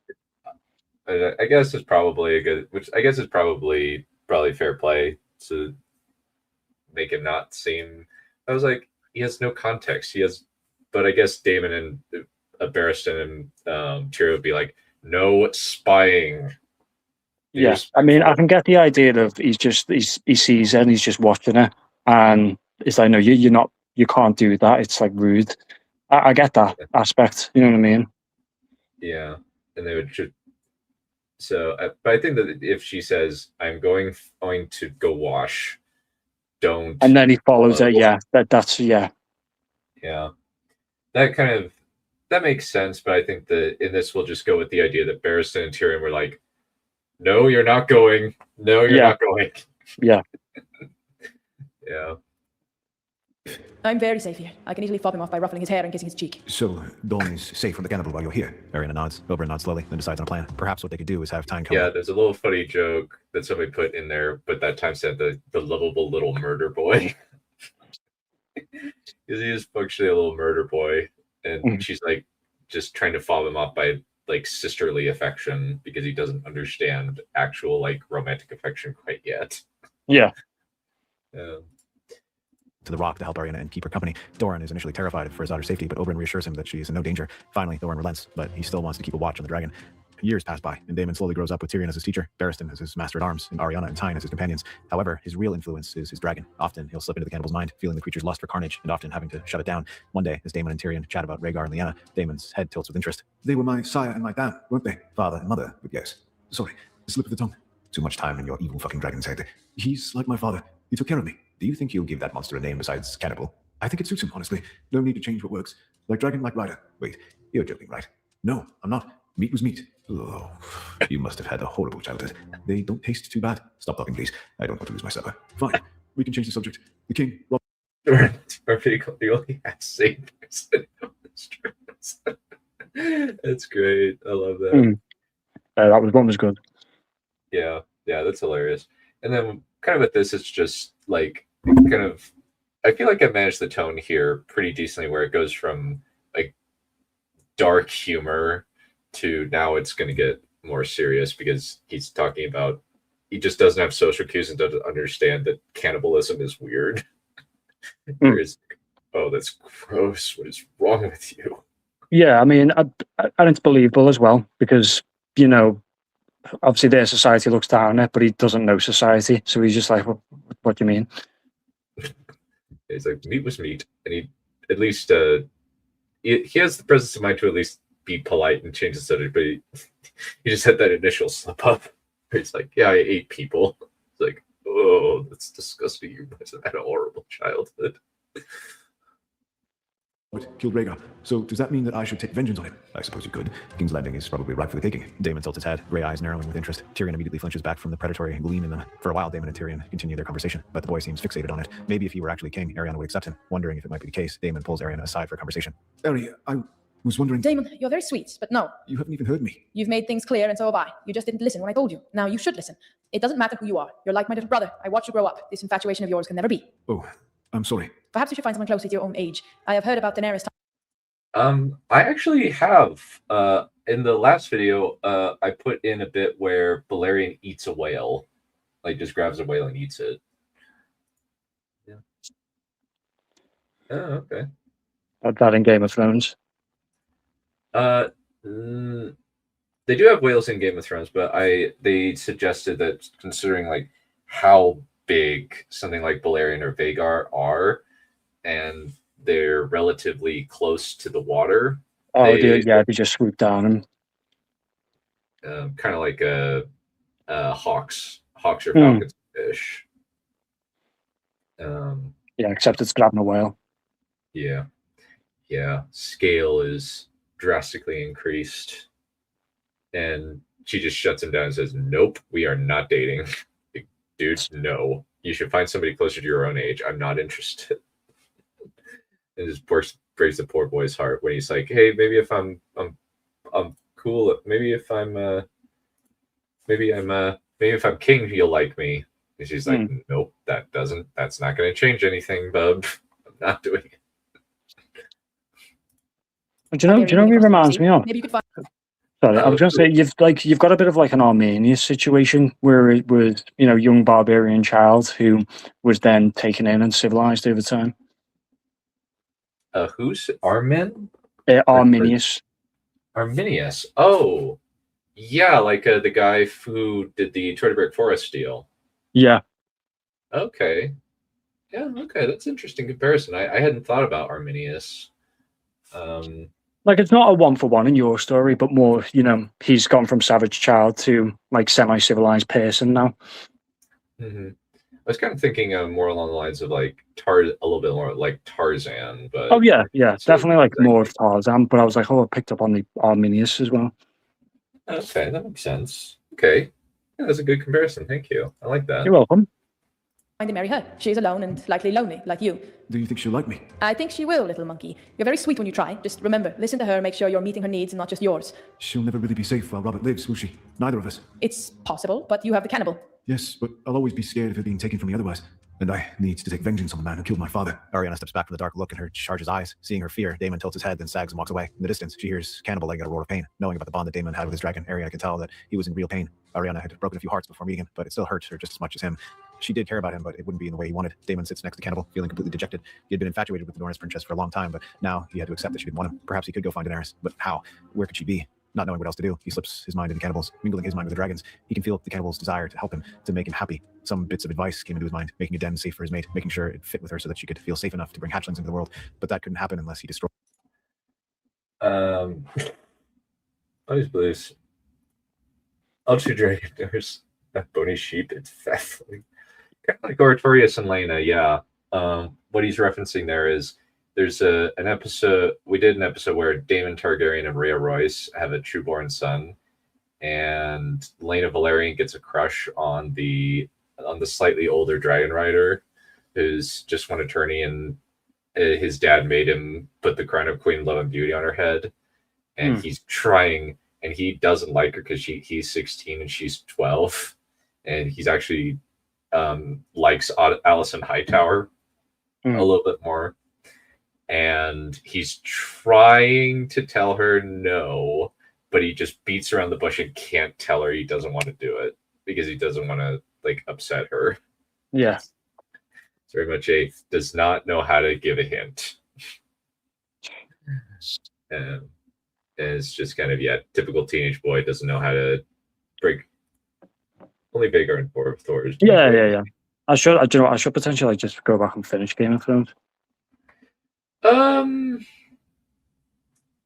guess it's probably probably fair play to make him not seem. I was like, he has no context. But I guess Daemon and Barristan and Tyrion would be like, no spying.
Yeah, I mean, I can get the idea of he sees it and he's just watching it, and it's like, no, you can't do that. It's like rude. I get that aspect. You know what I mean?
Yeah, and they would. So, but I think that if she says, "I'm going to go wash," don't.
And then he follows it. Yeah, that's yeah.
Yeah, that makes sense. But I think that in this, we'll just go with the idea that Barristan and Tyrion were like, "No, you're not going. No, you're not going."
Yeah.
Yeah.
I'm very safe here. I can easily fob him off by ruffling his hair and kissing his cheek.
So, Dawn is safe from the cannibal while you're here?
Arianna nods. Oberyn nods slowly, then decides on a plan. Perhaps what they could do is have time come.
Yeah, there's a little funny joke that somebody put in there, but that time said the lovable little murder boy. Because he is functionally a little murder boy. And she's like just trying to fob him off by like sisterly affection because he doesn't understand actual like romantic affection quite yet.
Yeah.
To the rock to help Arianna and keep her company. Doran is initially terrified for his daughter's safety, but Oberyn reassures him that she is in no danger. Finally, Doran relents, but he still wants to keep a watch on the dragon. Years pass by, and Daemon slowly grows up with Tyrion as his teacher, Barristan as his master-at-arms, and Arianna and Tyne as his companions. However, his real influence is his dragon. Often, he'll slip into the cannibal's mind, feeling the creature's lust for carnage, and often having to shut it down. One day, as Daemon and Tyrion chat about Rhaegar and Lyanna, Daemon's head tilts with interest.
They were my sire and my dad, weren't they? Father and mother, but yes. Sorry, a slip of the tongue. Too much time in your evil fucking dragon's head. He's like my father. He took care of me. Do you think you'll give that monster a name besides Cannibal? I think it suits him, honestly. No need to change what works. Like dragon, like rider. Wait, you're joking, right? No, I'm not. Meat was meat. Oh, you must have had a horrible childhood. They don't taste too bad. Stop talking, please. I don't want to lose my supper. Fine. We can change the subject. The king...
He only has sabers. That's great. I love that.
That one was good.
Yeah, that's hilarious. And then kind of with this, it's just like kind of, I feel like I managed the tone here pretty decently where it goes from like dark humor to now it's going to get more serious because he's talking about, he just doesn't have social cues and doesn't understand that cannibalism is weird. Oh, that's gross. What is wrong with you?
Yeah, I mean, and it's believable as well because, you know, obviously their society looks down on it, but he doesn't know society. So he's just like, what do you mean?
He's like, meat was meat. And he at least, he has the presence of mind to at least be polite and change the subject, but he just had that initial slip up. He's like, yeah, I ate people. It's like, oh, that's disgusting. You must have had a horrible childhood.
Killed Rhaegar. So does that mean that I should take vengeance on him? I suppose you could. King's Landing is probably ripe for the taking.
Daemon tilts his head, gray eyes narrowing with interest. Tyrion immediately flinches back from the predatory gleam in them. For a while, Daemon and Tyrion continue their conversation, but the boy seems fixated on it. Maybe if he were actually king, Arianna would accept him. Wondering if it might be the case, Daemon pulls Arianna aside for a conversation.
Ari, I was wondering...
Daemon, you're very sweet, but no.
You haven't even heard me.
You've made things clear, and so have I. You just didn't listen when I told you. Now you should listen. It doesn't matter who you are. You're like my little brother. I watched you grow up. This infatuation of yours can never be.
Oh, I'm sorry.
Perhaps you should find someone closer to your own age. I have heard about Daenerys.
I actually have. In the last video, I put in a bit where Balerion eats a whale. Like, just grabs a whale and eats it. Yeah. Oh, okay.
That in Game of Thrones.
Uh, they do have whales in Game of Thrones, but they suggested that considering like how big something like Balerion or Vagar are, and they're relatively close to the water.
Oh, they just swoop down and
kind of like hawks or falcons fish.
Yeah, except it's grabbing a whale.
Yeah. Scale is drastically increased, and she just shuts him down and says, "Nope, we are not dating." Like, dude, no. You should find somebody closer to your own age. I'm not interested. And just breaks the poor boy's heart when he's like, "Hey, maybe if I'm cool, maybe if I'm king, you'll like me." And she's like, "Nope, that's not going to change anything, bub. I'm not doing it."
Do you know what it reminds me of?
Maybe you could find.
Sorry, I was going to say you've got a bit of like an Armenia situation where it was young barbarian child who was then taken in and civilized over time.
Who's Armin?
Arminius.
Arminius. Oh, yeah, like the guy who did the Tordeberg Forest deal.
Yeah.
Okay. Yeah. Okay, that's an interesting comparison. I hadn't thought about Arminius.
Like it's not a 1-for-1 in your story, but more, he's gone from savage child to like semi-civilized person now.
Mm-hmm. I was kind of thinking more along the lines of like a little bit more like Tarzan, but
yeah, definitely like more of Tarzan. But I was like, I picked up on the Arminius as well.
Okay, that makes sense. Okay, yeah, that's a good comparison. Thank you. I like that.
You're welcome.
Find and marry her. She's alone and likely lonely, like you.
Do you think she'll like me?
I think she will, little monkey. You're very sweet when you try. Just remember, listen to her, make sure you're meeting her needs and not just yours.
She'll never really be safe while Robert lives, will she? Neither of us.
It's possible, but you have the cannibal.
Yes, but I'll always be scared of her being taken from me otherwise. And I need to take vengeance on the man who killed my father.
Ariana steps back from the dark look and her charges eyes. Seeing her fear, Damon tilts his head, then sags and walks away. In the distance, she hears Cannibal letting out a roar of pain. Knowing about the bond that Damon had with his dragon, Ariana can tell that he was in real pain. Ariana had broken a few hearts before meeting him, but it still hurt her just as much as him. She did care about him, but it wouldn't be in the way he wanted. Damon sits next to Cannibal, feeling completely dejected. He had been infatuated with the Norris princess for a long time, but now he had to accept that she didn't want him. Perhaps he could go find Daenerys, but how? Where could she be? Not knowing what else to do, he slips his mind into Cannibal's, mingling his mind with the dragons. He can feel the Cannibal's desire to help him, to make him happy. Some bits of advice came into his mind, making a den safe for his mate, making sure it fit with her so that she could feel safe enough to bring hatchlings into the world. But that couldn't happen unless he destroyed.
Always blues. Ultra Dragon, there's that bony sheep. It's fascinating. Kind of like Oratorius and Lena, yeah. What he's referencing there is there's an episode, we did an episode where Daemon Targaryen and Rhea Royce have a trueborn son, and Lena Valerian gets a crush on the slightly older dragon rider who's just one attorney, and his dad made him put the crown of Queen Love and Beauty on her head, and he's trying, and he doesn't like her because he's 16 and she's 12, and he's actually likes Alison Hightower a little bit more. And he's trying to tell her no, but he just beats around the bush and can't tell her he doesn't want to do it because he doesn't want to like upset her.
Yeah.
It's very much does not know how to give a hint. And it's just kind of, typical teenage boy, doesn't know how to break. Only Vagar and Thor's.
Yeah. I should potentially just go back and finish Game of Thrones.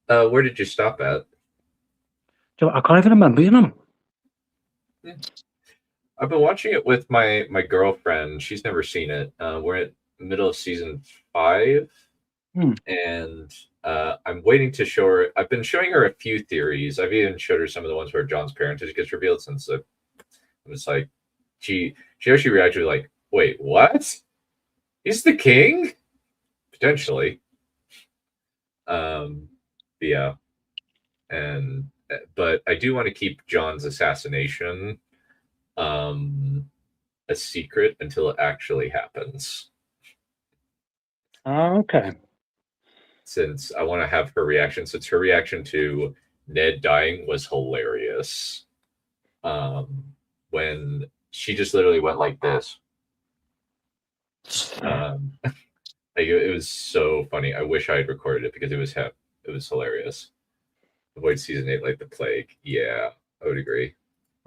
Where did you stop at?
I can't even remember,
Yeah. I've been watching it with my girlfriend. She's never seen it. We're at the middle of season 5, and I'm waiting to show her. I've been showing her a few theories. I've even showed her some of the ones where John's parentage gets revealed, since I'm just like, she actually reacted like, "Wait, what? He's the king?" Potentially. Yeah, but I do want to keep John's assassination a secret until it actually happens.
Okay.
Since I want to have her reaction, since her reaction to Ned dying was hilarious. When she just literally went like this. Like it was so funny. I wish I had recorded it because it was hilarious. avoid season 8 like the plague. Yeah, I would agree.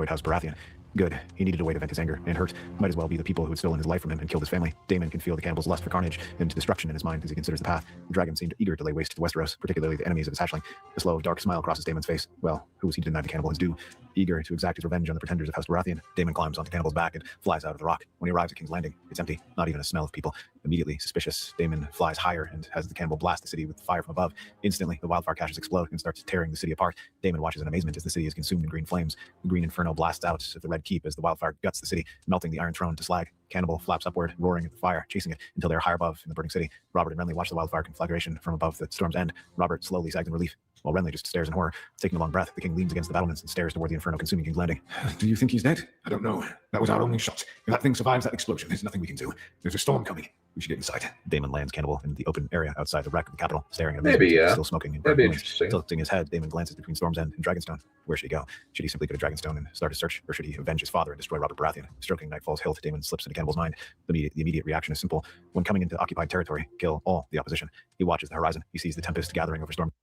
House Baratheon. Good. He needed a way to vent his anger and hurt. Might as well be the people who had stolen his life from him and killed his family. Daemon can feel the cannibal's lust for carnage and destruction in his mind as he considers the path. The dragon seemed eager to lay waste to Westeros, particularly the enemies of his hatchling. A slow, dark smile crosses Daemon's face. Well, who was he to deny the cannibal his due? Eager to exact his revenge on the pretenders of House Baratheon, Daemon climbs onto Cannibal's back and flies out of the rock. When he arrives at King's Landing, it's empty, not even a smell of people. Immediately suspicious, Daemon flies higher and has the cannibal blast the city with fire from above. Instantly, the wildfire caches explode and starts tearing the city apart. Daemon watches in amazement as the city is consumed in green flames. The green inferno blasts out of the Red Keep as the wildfire guts the city, melting the Iron Throne to slag. Cannibal flaps upward, roaring at the fire, chasing it until they're higher above in the burning city. Robert and Renly watch the wildfire conflagration from above the storm's end. Robert slowly sags in relief, while Renly just stares in horror. Taking a long breath, the king leans against the battlements and stares toward the inferno consuming King's Landing.
Do you think he's dead? I don't know. That was our only shot. If that thing survives that explosion, there's nothing we can do. There's a storm coming. We should get inside.
Daemon lands Cannibal in the open area outside the wreck of the capital, staring at him.
Maybe, yeah.
Still smoking and
that'd be
ruins.
interesting.
Tilting his head, Daemon glances between Storm's End and Dragonstone. Where should he go? Should he simply go to Dragonstone and start a search, or should he avenge his father and destroy Robert Baratheon? Stroking Nightfall's hilt, Daemon slips into Cannibal's mind. The immediate reaction is simple. When coming into occupied territory, kill all the opposition. He watches the horizon. He sees the tempest gathering over Storm.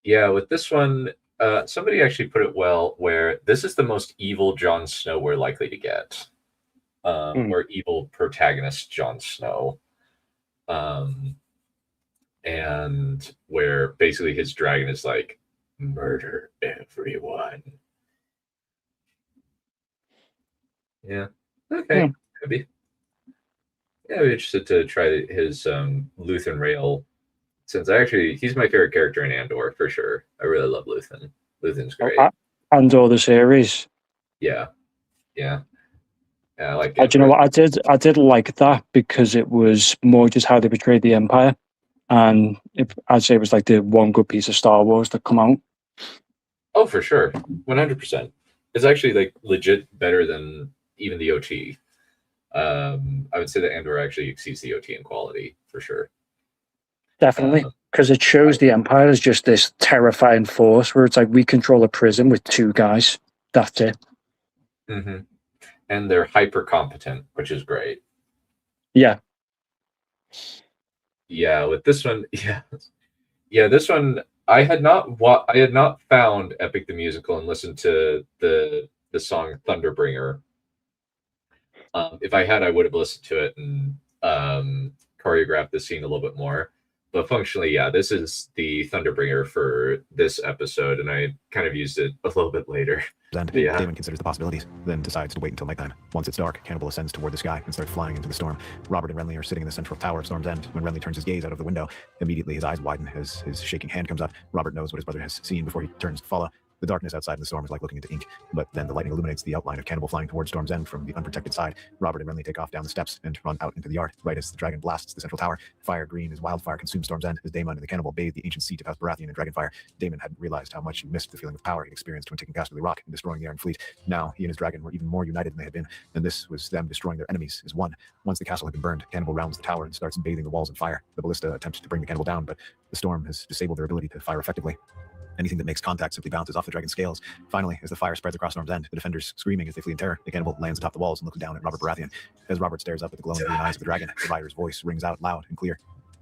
Yeah, with this one, somebody actually put it well, where this is the most evil Jon Snow we're likely to get. Or evil protagonist Jon Snow. And where basically his dragon is like, murder everyone. Yeah. Okay. Maybe. Yeah, I'd be interested to try his Luthen Rail, since he's my favorite character in Andor for sure. I really love Luthen. Luthen's great.
Andor the series.
Yeah. I like
do you know what I did like that, because it was more just how they portrayed the Empire, and I'd say it was like the one good piece of Star Wars that come out.
Oh, for sure, 100%. It's actually like legit better than even the OT. I would say that Andor actually exceeds the OT in quality for sure.
Definitely, because it shows the Empire as just this terrifying force where it's like, we control a prison with 2 guys. That's it.
Mm-hmm. And they're hyper competent, which is great.
Yeah.
Yeah, with this one, this one I had not found Epic the Musical and listened to the song Thunderbringer. If I had, I would have listened to it and choreographed the scene a little bit more. But functionally, yeah, this is the Thunderbringer for this episode, and I kind of used it a little bit later. Yeah.
Daemon considers the possibilities, then decides to wait until nighttime. Once it's dark, Cannibal ascends toward the sky and starts flying into the storm. Robert and Renly are sitting in the central tower of Storm's End. When Renly turns his gaze out of the window, immediately his eyes widen as his shaking hand comes up. Robert knows what his brother has seen before he turns to follow. The darkness outside in the storm is like looking into ink, but then the lightning illuminates the outline of Cannibal flying towards Storm's End from the unprotected side. Robert and Renly take off down the steps and run out into the yard, right as the dragon blasts the central tower. Fire green as wildfire consumes Storm's End as Daemon and the Cannibal bathe the ancient seat of House Baratheon in dragonfire. Daemon hadn't realized how much he missed the feeling of power he'd experienced when taking Casterly Rock and destroying the Iron Fleet. Now he and his dragon were even more united than they had been, and this was them destroying their enemies as one. Once the castle had been burned, Cannibal rounds the tower and starts bathing the walls in fire. The ballista attempts to bring the Cannibal down, but the storm has disabled their ability to fire effectively. Anything that makes contact simply bounces off the dragon's scales. Finally, as the fire spreads across Storm's End, the defenders screaming as they flee in terror, the Cannibal lands atop the walls and looks down at Robert Baratheon. As Robert stares up at the glowing green eyes of the dragon, the rider's voice rings out loud and clear.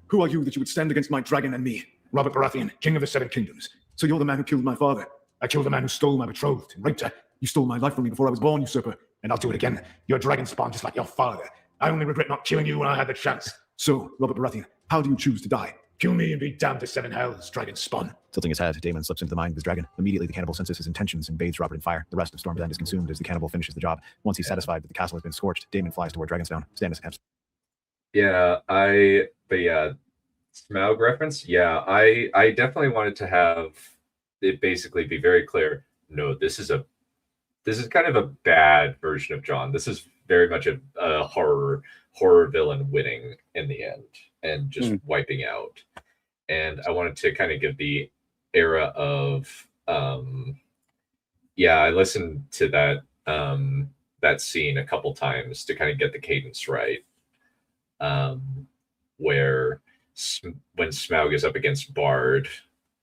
Who are you that you would stand against my dragon and me? Robert Baratheon, king of the 7 kingdoms. So you're the man who killed my father. I killed the man who stole my betrothed and raped her. You stole my life from me before I was born, usurper. And I'll do it again. You're dragon spawn just like your father. I only regret not killing you when I had the chance. So, Robert Baratheon, how do you choose to die? Kill me and be damned to 7 hells, dragon spawn.
Tilting his head, Daemon slips into the mind of his dragon. Immediately, the Cannibal senses his intentions and bathes Robert in fire. The rest of Storm's End is consumed as the Cannibal finishes the job. Once he's satisfied that the castle has been scorched, Daemon flies toward Dragonstone. Stannis Hemps.
Smaug reference. Yeah, I definitely wanted to have it basically be very clear. No, this is kind of a bad version of Jon. This is very much a horror villain winning in the end and just wiping out. And I wanted to kind of give the era of I listened to that scene a couple times to kind of get the cadence right. Where when Smaug is up against Bard,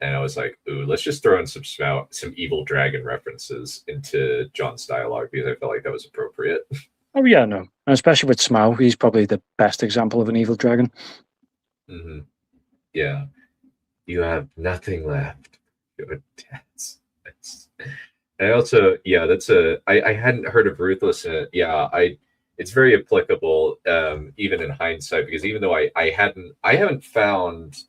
and I was like, ooh, let's just throw in some evil dragon references into Jon's dialogue, because I felt like that was appropriate.
Oh yeah, no, and especially with Smaug, he's probably the best example of an evil dragon.
Mm-hmm. Yeah, you have nothing left That's I also, yeah, that's I hadn't heard of Ruthlessness. Yeah, it's very applicable, even in hindsight, because even though I haven't found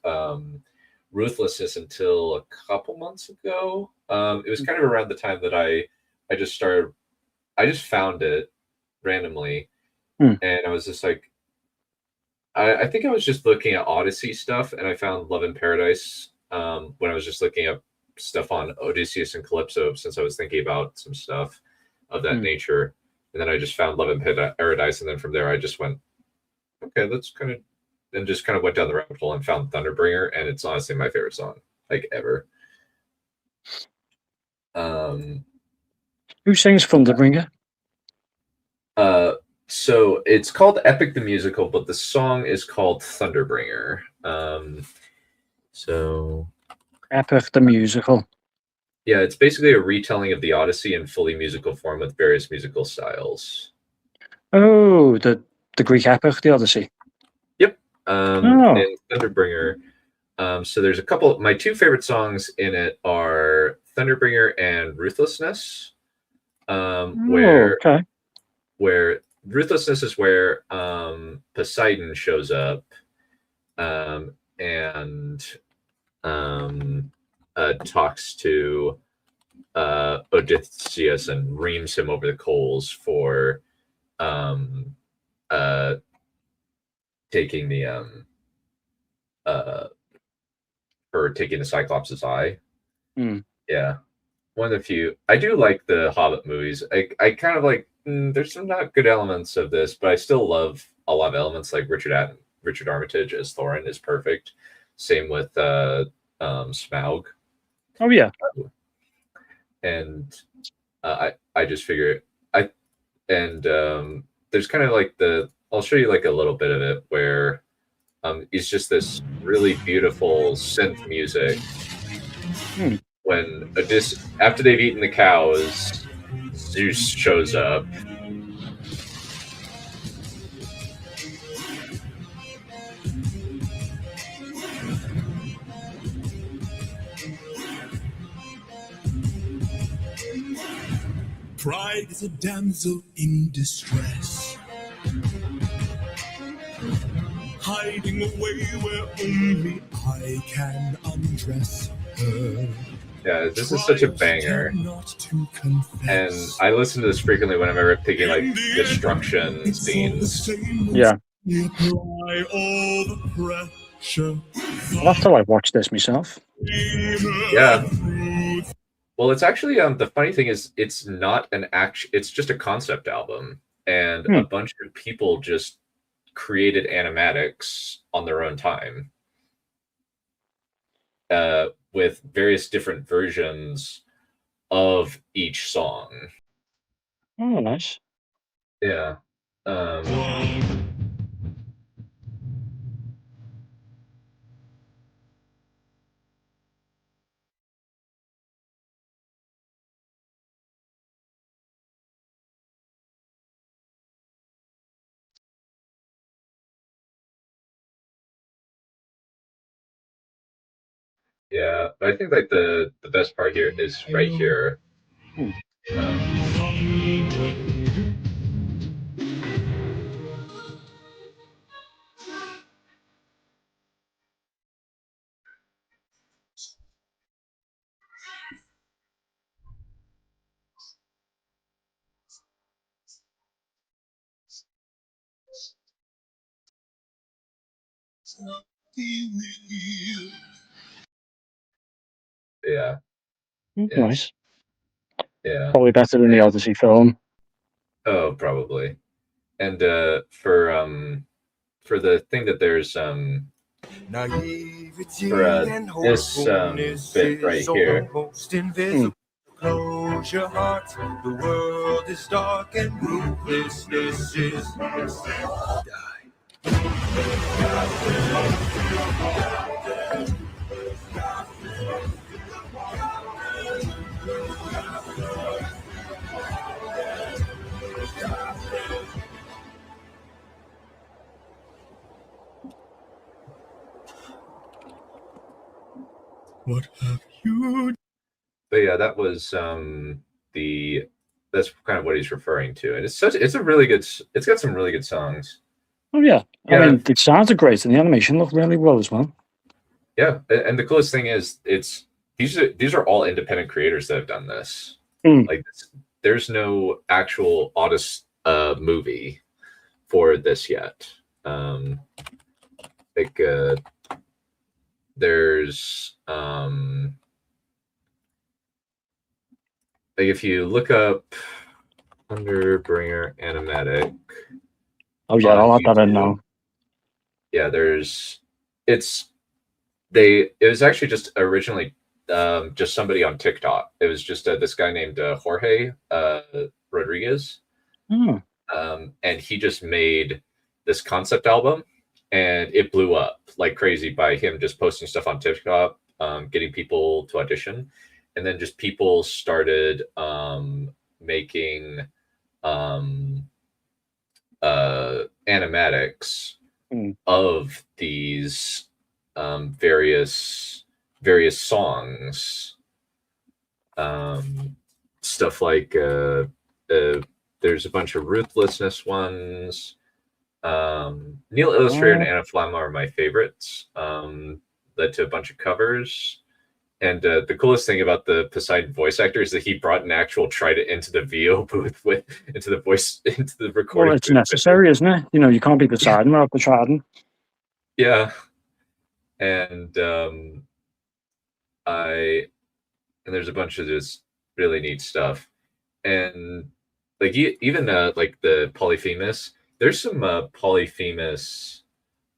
Ruthlessness until a couple months ago. It was kind of around the time that I just found it randomly, and I was just like, I think I was just looking at Odyssey stuff, and I found Love in Paradise when I was just looking up stuff on Odysseus and Calypso, since I was thinking about some stuff of that nature. And then I just found Love in Paradise, and then from there I just went, okay, that's kind of, and just kind of went down the rabbit hole and found Thunderbringer, and it's honestly my favorite song, like, ever.
Who sings Thunderbringer?
So it's called Epic the Musical, but the song is called Thunderbringer. So
Epic the Musical.
Yeah, it's basically a retelling of the Odyssey in fully musical form with various musical styles.
Oh, the Greek epic, the Odyssey.
Yep. And Thunderbringer. So there's a couple. My two favorite songs in it are Thunderbringer and Ruthlessness. Where Ruthlessness is where Poseidon shows up, and talks to Odysseus and reams him over the coals for taking the Cyclops' eye. Yeah, one of the few. I do like the Hobbit movies. I kind of like. There's some not good elements of this, but I still love a lot of elements. Like Richard Armitage as Thorin is perfect. Same with Smaug.
Oh yeah.
And I just figure there's kind of like I'll show you like a little bit of it where it's just this really beautiful synth music. When after they've eaten the cows, Zeus shows up.
Pride is a damsel in distress, hiding away where only I can undress her.
Yeah, this is such a banger. And I listen to this frequently when I'm ever thinking like destruction scenes.
Yeah. I'll have to like watch this myself.
Yeah. Well, it's actually the funny thing is it's not an it's just a concept album, and a bunch of people just created animatics on their own time. With various different versions of each song.
Oh, nice.
Yeah. Yeah, but I think like the best part here is right here. Yeah.
Nice.
Yeah.
Probably better than the Odyssey film.
Oh, probably. And for the thing that there's for this bit right here.
Close your heart, the world is dark and ruthlessness is What have you
But yeah, that was that's kind of what he's referring to, and it's a really good. It's got some really good songs.
Oh yeah,
Yeah.
I mean the sounds are great, and the animation looked really well as well.
Yeah, and the coolest thing is these are all independent creators that have done this. Like there's no actual artist movie for this yet. There's like if you look up Underbringer Animatic.
Oh yeah, I'll add that in now.
Yeah, it was actually just originally just somebody on TikTok. It was just this guy named Jorge Rodriguez. And he just made this concept album, and it blew up like crazy by him just posting stuff on TikTok, getting people to audition, and then just people started making animatics of these various songs, stuff like there's a bunch of Ruthlessness ones. Neil Illustrator and Anna Flamma are my favorites. Led to a bunch of covers. And the coolest thing about the Poseidon voice actor is that he brought an actual trident into the VO booth into the recording.
Well, it's necessary, isn't it? You know, you can't be Poseidon without the trident.
Yeah. And there's a bunch of just really neat stuff. And like even like the Polyphemus, there's some Polyphemus.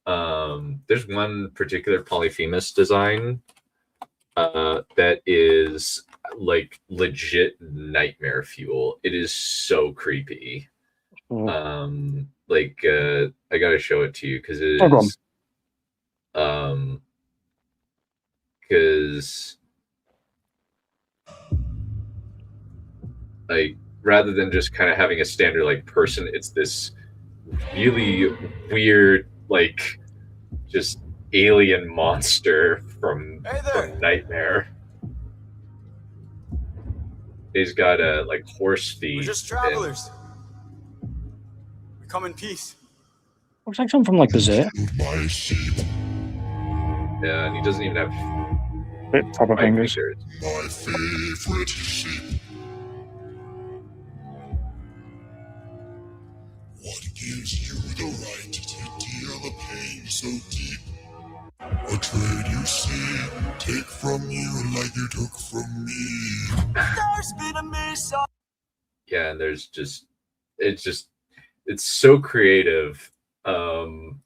There's one particular Polyphemus design that is like legit nightmare fuel. It is so creepy. Like I gotta show it to you because it is because like rather than just kind of having a standard like person, it's this really weird like just alien monster from Nightmare. He's got a like horse feet.
We're just travelers. We come in peace.
Looks like something from like Berserk.
Yeah, and he doesn't even have
proper fingers.
My favorite sheep. What gives you the right to deal the pain so deep? A trade you see, take from you like you took from me. There's been a miss.
Yeah, and it's so creative.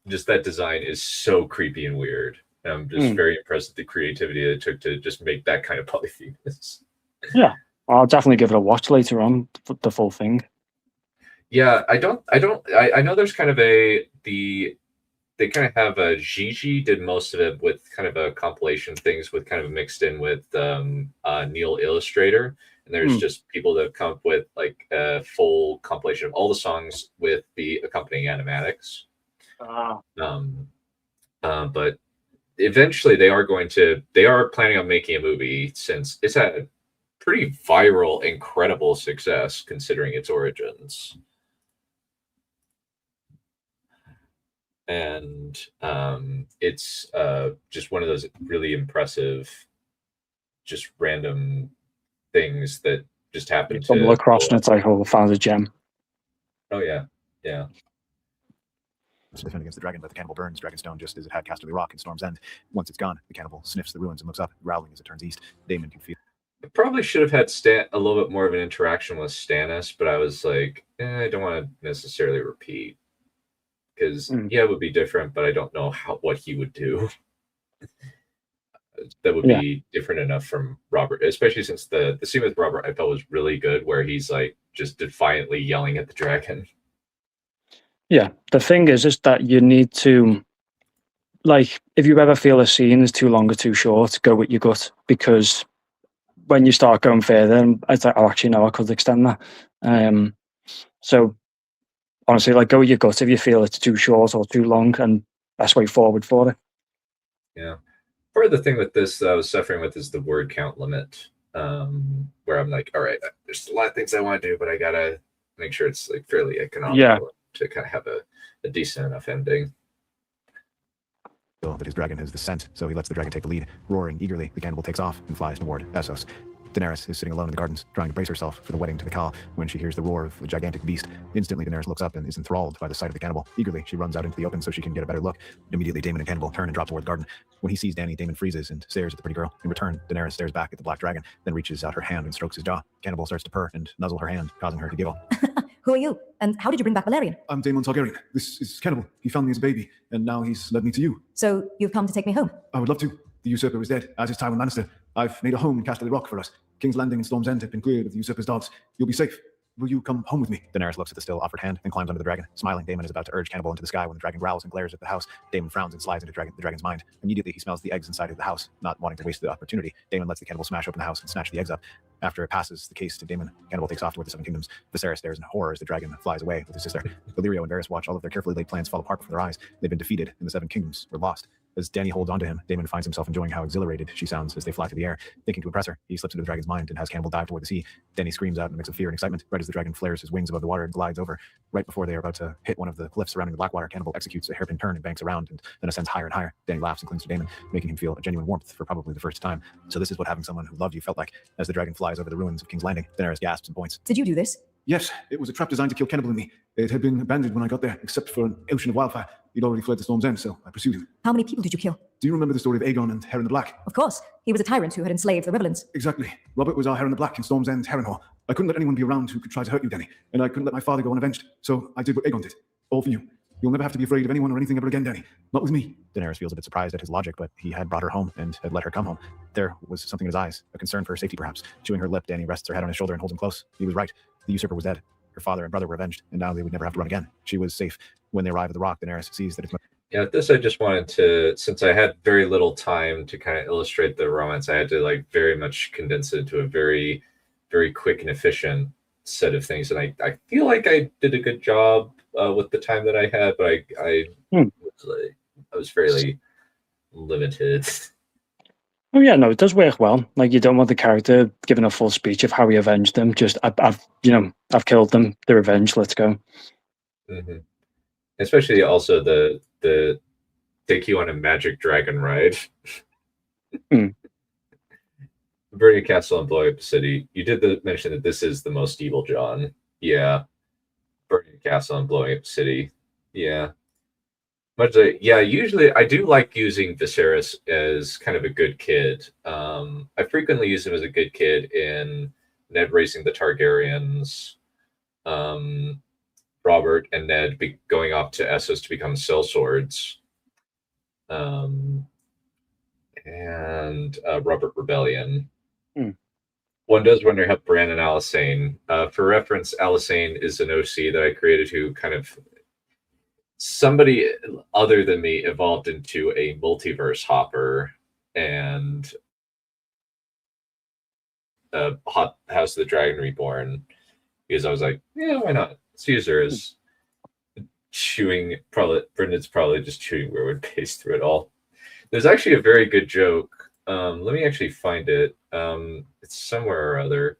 Just that design is so creepy and weird. I'm just very impressed with the creativity that it took to just make that kind of Polyphemus.
Yeah, I'll definitely give it a watch later on, the full thing.
Yeah, I know there's kind of they kind of have Gigi did most of it with kind of a compilation things with kind of mixed in with Neil Illustrator, and there's just people that have come up with like a full compilation of all the songs with the accompanying animatics. But eventually they are planning on making a movie since it's had pretty viral, incredible success considering its origins. And it's just one of those really impressive, just random things that just happen to
stumble across, and it's like, oh, found a gem.
Oh yeah, yeah.
To defend against the dragon, let the cannibal burns Dragonstone just as it had Casterly Rock in Storm's End. Once it's gone, the cannibal sniffs the ruins and looks up, growling as it turns east. Damon can feel.
I probably should have had a little bit more of an interaction with Stannis, but I was like, I don't want to necessarily repeat. Because it would be different, but I don't know what he would do. That would be different enough from Robert, especially since the scene with Robert I felt was really good, where he's like just defiantly yelling at the dragon.
Yeah, the thing is that you need to, like, if you ever feel a scene is too long or too short, go with your gut, because when you start going further, it's like, oh, actually, no, I could extend that. So honestly, like, go with your gut if you feel it's too short or too long, and best way forward for it.
Yeah. Part of the thing with this that I was suffering with is the word count limit. where I'm like, all right, there's a lot of things I want to do, but I gotta make sure it's like fairly economical
Yeah.
to kind of have a decent enough ending.
That his dragon has the scent, so he lets the dragon take the lead. Roaring eagerly, the cannibal takes off and flies toward Essos. Daenerys is sitting alone in the gardens, trying to brace herself for the wedding to the Khal when she hears the roar of a gigantic beast. Instantly, Daenerys looks up and is enthralled by the sight of the cannibal. Eagerly, she runs out into the open so she can get a better look. Immediately, Daemon and Cannibal turn and drop toward the garden. When he sees Dany, Daemon freezes and stares at the pretty girl. In return, Daenerys stares back at the black dragon, then reaches out her hand and strokes his jaw. Cannibal starts to purr and nuzzle her hand, causing her to giggle.
Who are you? And how did you bring back Balerion?
I'm Daemon Targaryen. This is Cannibal. He found me as a baby, and now he's led me to you.
So you've come to take me home?
I would love to. The usurper is dead, as is Tywin Lannister. I've made a home in Casterly Rock for us. King's Landing and Storm's End have been cleared of the usurper's dogs. You'll be safe. Will you come home with me?
Daenerys looks at the still offered hand and climbs onto the dragon. Smiling, Daemon is about to urge Cannibal into the sky when the dragon growls and glares at the house. Daemon frowns and slides into the dragon's mind. Immediately, he smells the eggs inside of the house. Not wanting to waste the opportunity, Daemon lets the cannibal smash open the house and snatch the eggs up. After it passes the case to Daemon, Cannibal takes off toward the Seven Kingdoms. Viserys stares in horror as the dragon flies away with his sister. Valyrio and Varys watch all of their carefully laid plans fall apart before their eyes. They've been defeated, and the Seven Kingdoms were lost. As Dany holds onto him, Daemon finds himself enjoying how exhilarated she sounds as they fly through the air. Thinking to impress her, he slips into the dragon's mind and has Cannibal dive toward the sea. Dany screams out in a mix of fear and excitement, right as the dragon flares his wings above the water and glides over. Right before they are about to hit one of the cliffs surrounding the Blackwater, Cannibal executes a hairpin turn and banks around and then ascends higher and higher. Dany laughs and clings to Daemon, making him feel a genuine warmth for probably the first time. So this is what having someone who loved you felt like. As the dragon flies over the ruins of King's Landing, Daenerys gasps and points.
Did you do this?
Yes, it was a trap designed to kill Cannibal and me. It had been abandoned when I got there, except for an ocean of wildfire. He'd already fled to Storm's End, so I pursued him.
How many people did you kill?
Do you remember the story of Aegon and Heron the Black?
Of course. He was a tyrant who had enslaved the Riverlands.
Exactly. Robert was our Heron the Black in Storm's End Harrenhal. I couldn't let anyone be around who could try to hurt you, Dany, and I couldn't let my father go unavenged, so I did what Aegon did. All for you. You'll never have to be afraid of anyone or anything ever again, Dany. Not with me.
Daenerys feels a bit surprised at his logic, but he had brought her home and had let her come home. There was something in his eyes, a concern for her safety perhaps. Chewing her lip, Dany rests her head on his shoulder and holds him close. He was right. The usurper was dead. Her father and brother were avenged, and now they would never have to run again. She was safe. When they arrive at the rock, Daenerys sees that it's...
Yeah, this I just wanted to, since I had very little time to kind of illustrate the romance, I had to like very much condense it to a very, very quick and efficient set of things. And I feel like I did a good job with the time that I had, but I was fairly limited.
Oh yeah, no, it does work well. Like you don't want the character giving a full speech of how he avenged them. Just I've killed them. They're revenge. Let's go.
Mm-hmm. Especially also the take you on a magic dragon ride. Burning a castle and blowing up a city. You did mention that this is the most evil John. Yeah. Burning a castle and blowing up a city. Yeah. Much like, yeah, usually I do like using Viserys as kind of a good kid. I frequently use him as a good kid in Ned Raising the Targaryens, Robert and Ned going off to Essos to become sellswords, and Robert Rebellion. One does wonder how Bran and Alysanne, for reference, Alysanne is an OC that I created who kind of somebody other than me evolved into a multiverse hopper and House of the Dragon Reborn, because I was like, yeah, why not? Caesar is chewing, Brendan's probably just chewing word paste through it all. There's actually a very good joke. Let me actually find it. It's somewhere or other.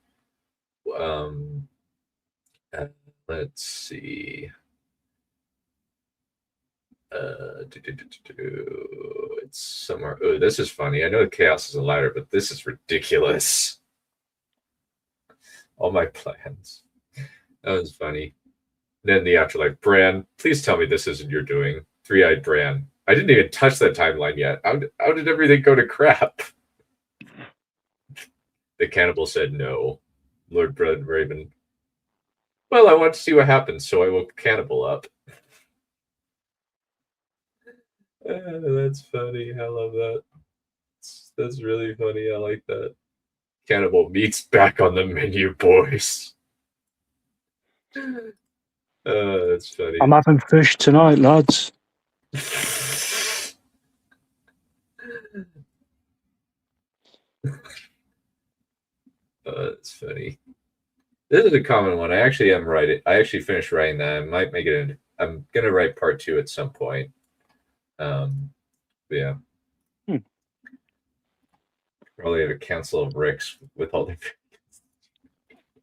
Let's see. It's somewhere. Oh, this is funny. I know chaos is a ladder, but this is ridiculous. All my plans. That was funny. Then the afterlife. Bran, please tell me this isn't your doing. Three-eyed Bran. I didn't even touch that timeline yet. How did everything go to crap? The cannibal said no. Lord Bran Raven. Well, I want to see what happens, so I woke Cannibal up. That's funny. I love that. That's really funny. I like that. Cannibal meat's back on the menu, boys. That's funny.
I'm having fish tonight, lads.
That's funny. This is a common one. I actually am writing. I actually finished writing that. I might make it. I'm gonna write part 2 at some point. Yeah. Probably at a council of Ricks with all the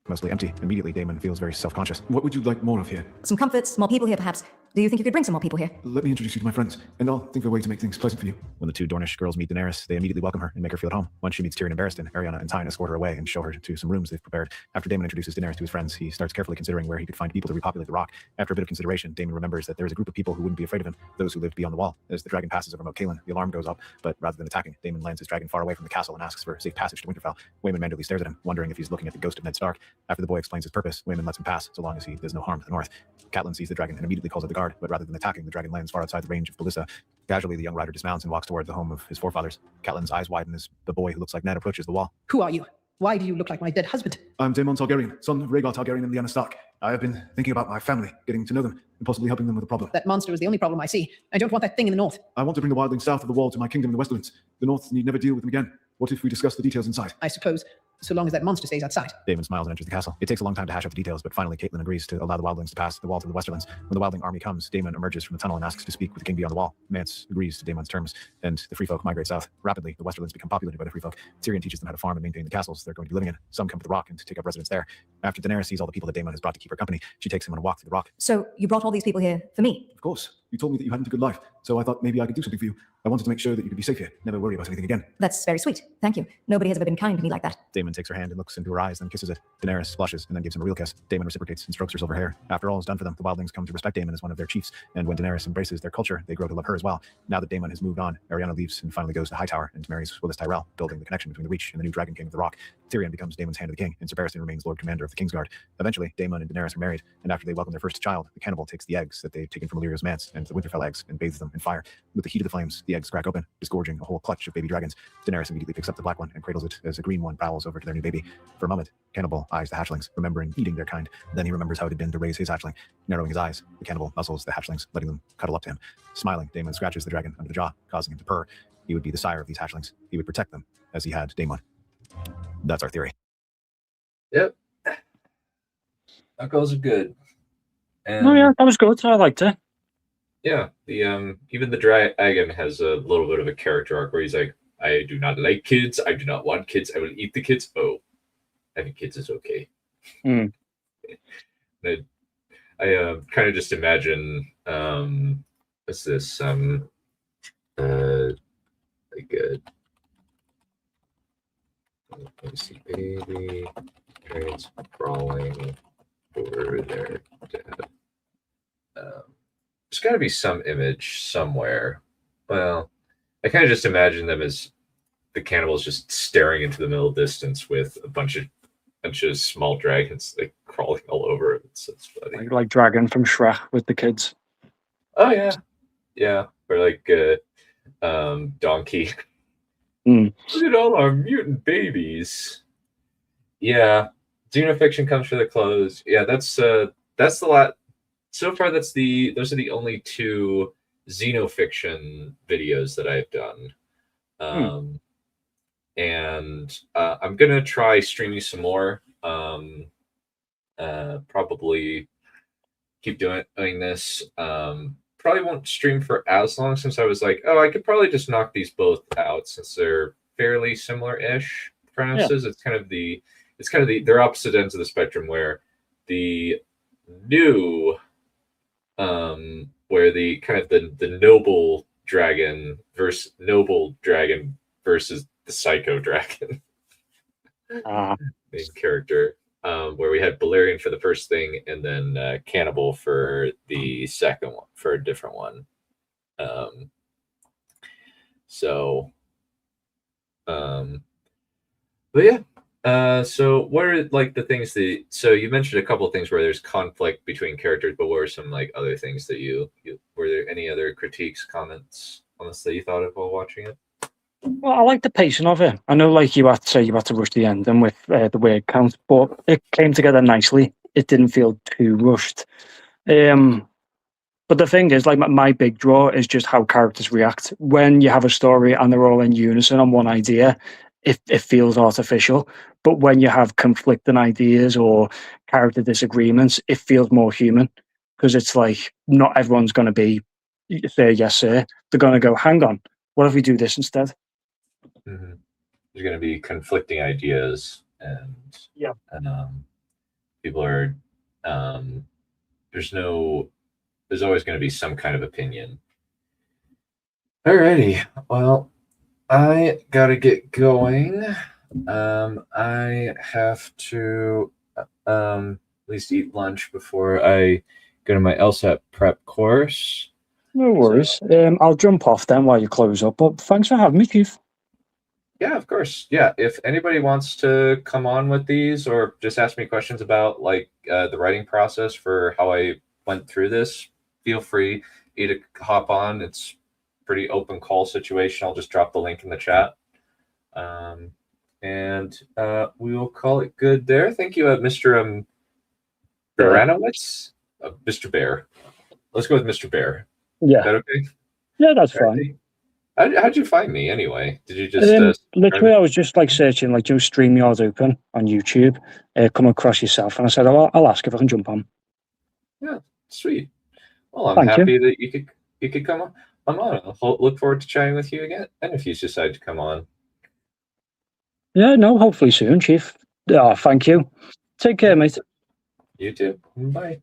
Mostly empty. Immediately, Damon feels very self-conscious.
What would you like more of here?
Some comforts, more people here, perhaps. Do you think you could bring some more people here?
Let me introduce you to my friends, and I'll think of a way to make things pleasant for you.
When the two Dornish girls meet Daenerys, they immediately welcome her and make her feel at home. Once she meets Tyrion and Barristan, Arianna and Tyne escort her away and show her to some rooms they've prepared. After Daemon introduces Daenerys to his friends, he starts carefully considering where he could find people to repopulate the rock. After a bit of consideration, Daemon remembers that there is a group of people who wouldn't be afraid of him, those who lived beyond the wall. As the dragon passes over Mount Caelan, the alarm goes up, but rather than attacking, Daemon lands his dragon far away from the castle and asks for safe passage to Winterfell. Waymond manfully stares at him, wondering if he's looking at the ghost of Ned Stark. After the boy explains his purpose, Waymond lets him pass, so long as he does no harm to the north. Catelyn sees the dragon and immediately calls out the guard, but rather than attacking, the dragon lands far outside the range of Ballista. Casually, the young rider dismounts and walks toward the home of his forefathers. Catelyn's eyes widen as the boy who looks like Ned approaches the wall.
Who are you? Why do you look like my dead husband?
I'm Daemon Targaryen, son of Rhaegar Targaryen and Lyanna Stark. I have been thinking about my family, getting to know them, and possibly helping them with a problem.
That monster is the only problem I see. I don't want that thing in the north.
I want to bring the wildlings south of the wall to my kingdom in the Westlands. The north need never deal with them again. What if we discuss the details inside?
I suppose, so long as that monster stays outside.
Daemon smiles and enters the castle. It takes a long time to hash out the details, but finally Catelyn agrees to allow the wildlings to pass the wall through the Westerlands. When the wildling army comes, Daemon emerges from the tunnel and asks to speak with the king beyond the wall. Mance agrees to Daemon's terms, and the free folk migrate south. Rapidly, the Westerlands become populated by the free folk. Tyrion teaches them how to farm and maintain the castles they're going to be living in. Some come to the rock and to take up residence there. After Daenerys sees all the people that Daemon has brought to keep her company, she takes him on a walk through the rock.
So you brought all these people here for me?
Of course. You told me that you hadn't a good life, so I thought maybe I could do something for you. I wanted to make sure that you could be safe here, never worry about anything again.
That's very sweet. Thank you. Nobody has ever been kind to me like that.
Daemon takes her hand and looks into her eyes, then kisses it. Daenerys blushes and then gives him a real kiss. Daemon reciprocates and strokes her silver hair. After all is done for them, the wildlings come to respect Daemon as one of their chiefs, and when Daenerys embraces their culture, they grow to love her as well. Now that Daemon has moved on, Arianna leaves and finally goes to Hightower and marries Willis Tyrell, building the connection between the Reach and the new Dragon King of the Rock. Tyrion becomes Daemon's hand of the king, and Sir Barristan remains Lord Commander of the Kingsguard. Eventually, Daemon and Daenerys are married, and after they welcome their first child, the cannibal takes the eggs that they've taken from Illyrio's manse and the Winterfell eggs and bathes them in fire. With the heat of the flames, the eggs crack open, disgorging a whole clutch of baby dragons. Daenerys immediately picks up the black one and cradles it as a green one prowls over to their new baby. For a moment, Cannibal eyes the hatchlings, remembering eating their kind. Then he remembers how it had been to raise his hatchling. Narrowing his eyes, the cannibal nuzzles the hatchlings, letting them cuddle up to him. Smiling, Daemon scratches the dragon under the jaw, causing him to purr. He would be the sire of these hatchlings. He would protect them, as he had Daemon. That's our theory.
Yep. Knuckles are good. And
Oh yeah, that was good. I liked it.
yeah, the even the dragon has a little bit of a character arc where he's like, I do not like kids, I do not want kids, I will eat the kids. Oh, having kids is okay.
Mm.
I kind of just imagine what's this? Like let me see, baby dragons crawling over their dad. There's got to be some image somewhere. Well, I kind of just imagine them as the cannibals just staring into the middle distance with a bunch of small dragons like crawling all over it. It's funny.
Like Dragon from Shrek with the kids.
Oh yeah, yeah. Or like Donkey.
Mm.
Look at all our mutant babies. Yeah, Xenofiction comes for the clothes. Yeah, that's the lot. So far, those are the only two Xenofiction videos that I've done. And I'm gonna try streaming some more. Probably keep doing this. Probably won't stream for as long, since I was like, oh, I could probably just knock these both out since they're fairly similar-ish premises. Yeah. It's kind of they're opposite ends of the spectrum, where the new where the kind of the noble dragon versus the psycho dragon main character, where we had Balerion for the first thing and then Cannibal for the second one, for a different one. But yeah. So what are like the things that, so you mentioned a couple of things where there's conflict between characters, but what were some like other things that you were there any other critiques, comments on this that you thought of while watching it?
Well, I like the pacing of it. I know, like you had to rush the ending with the word count, but it came together nicely. It didn't feel too rushed. But the thing is, like my big draw is just how characters react when you have a story and they're all in unison on one idea. It feels artificial, but when you have conflicting ideas or character disagreements, it feels more human, because it's like not everyone's going to be say yes sir. They're going to go, hang on, what if we do this instead?
Mm-hmm. there's going to be conflicting ideas, and people are there's always going to be some kind of opinion. Alrighty, well, I gotta get going. I have to at least eat lunch before I go to my LSAT prep course.
No worries. I'll jump off then while you close up, but thanks for having me, Chief.
Yeah, of course. Yeah, if anybody wants to come on with these or just ask me questions about like the writing process for how I went through this, feel free to hop on. It's pretty open call situation. I'll just drop the link in the chat. And we will call it good there. Thank you, Mr. Baranowitz? Mr. Bear. Let's go with Mr. Bear.
Yeah.
Is that okay?
Yeah, that's fine.
How'd you find me anyway? Did you just
literally? I was just like searching like StreamYard Open on YouTube, come across yourself, and I said, I'll ask if I can jump on.
Yeah, sweet. Well, I'm happy that you could come on. I'll look forward to chatting with you again, and if you decide to come on.
Yeah, no, hopefully soon, Chief. Thank you. Take care, mate.
You too. Bye.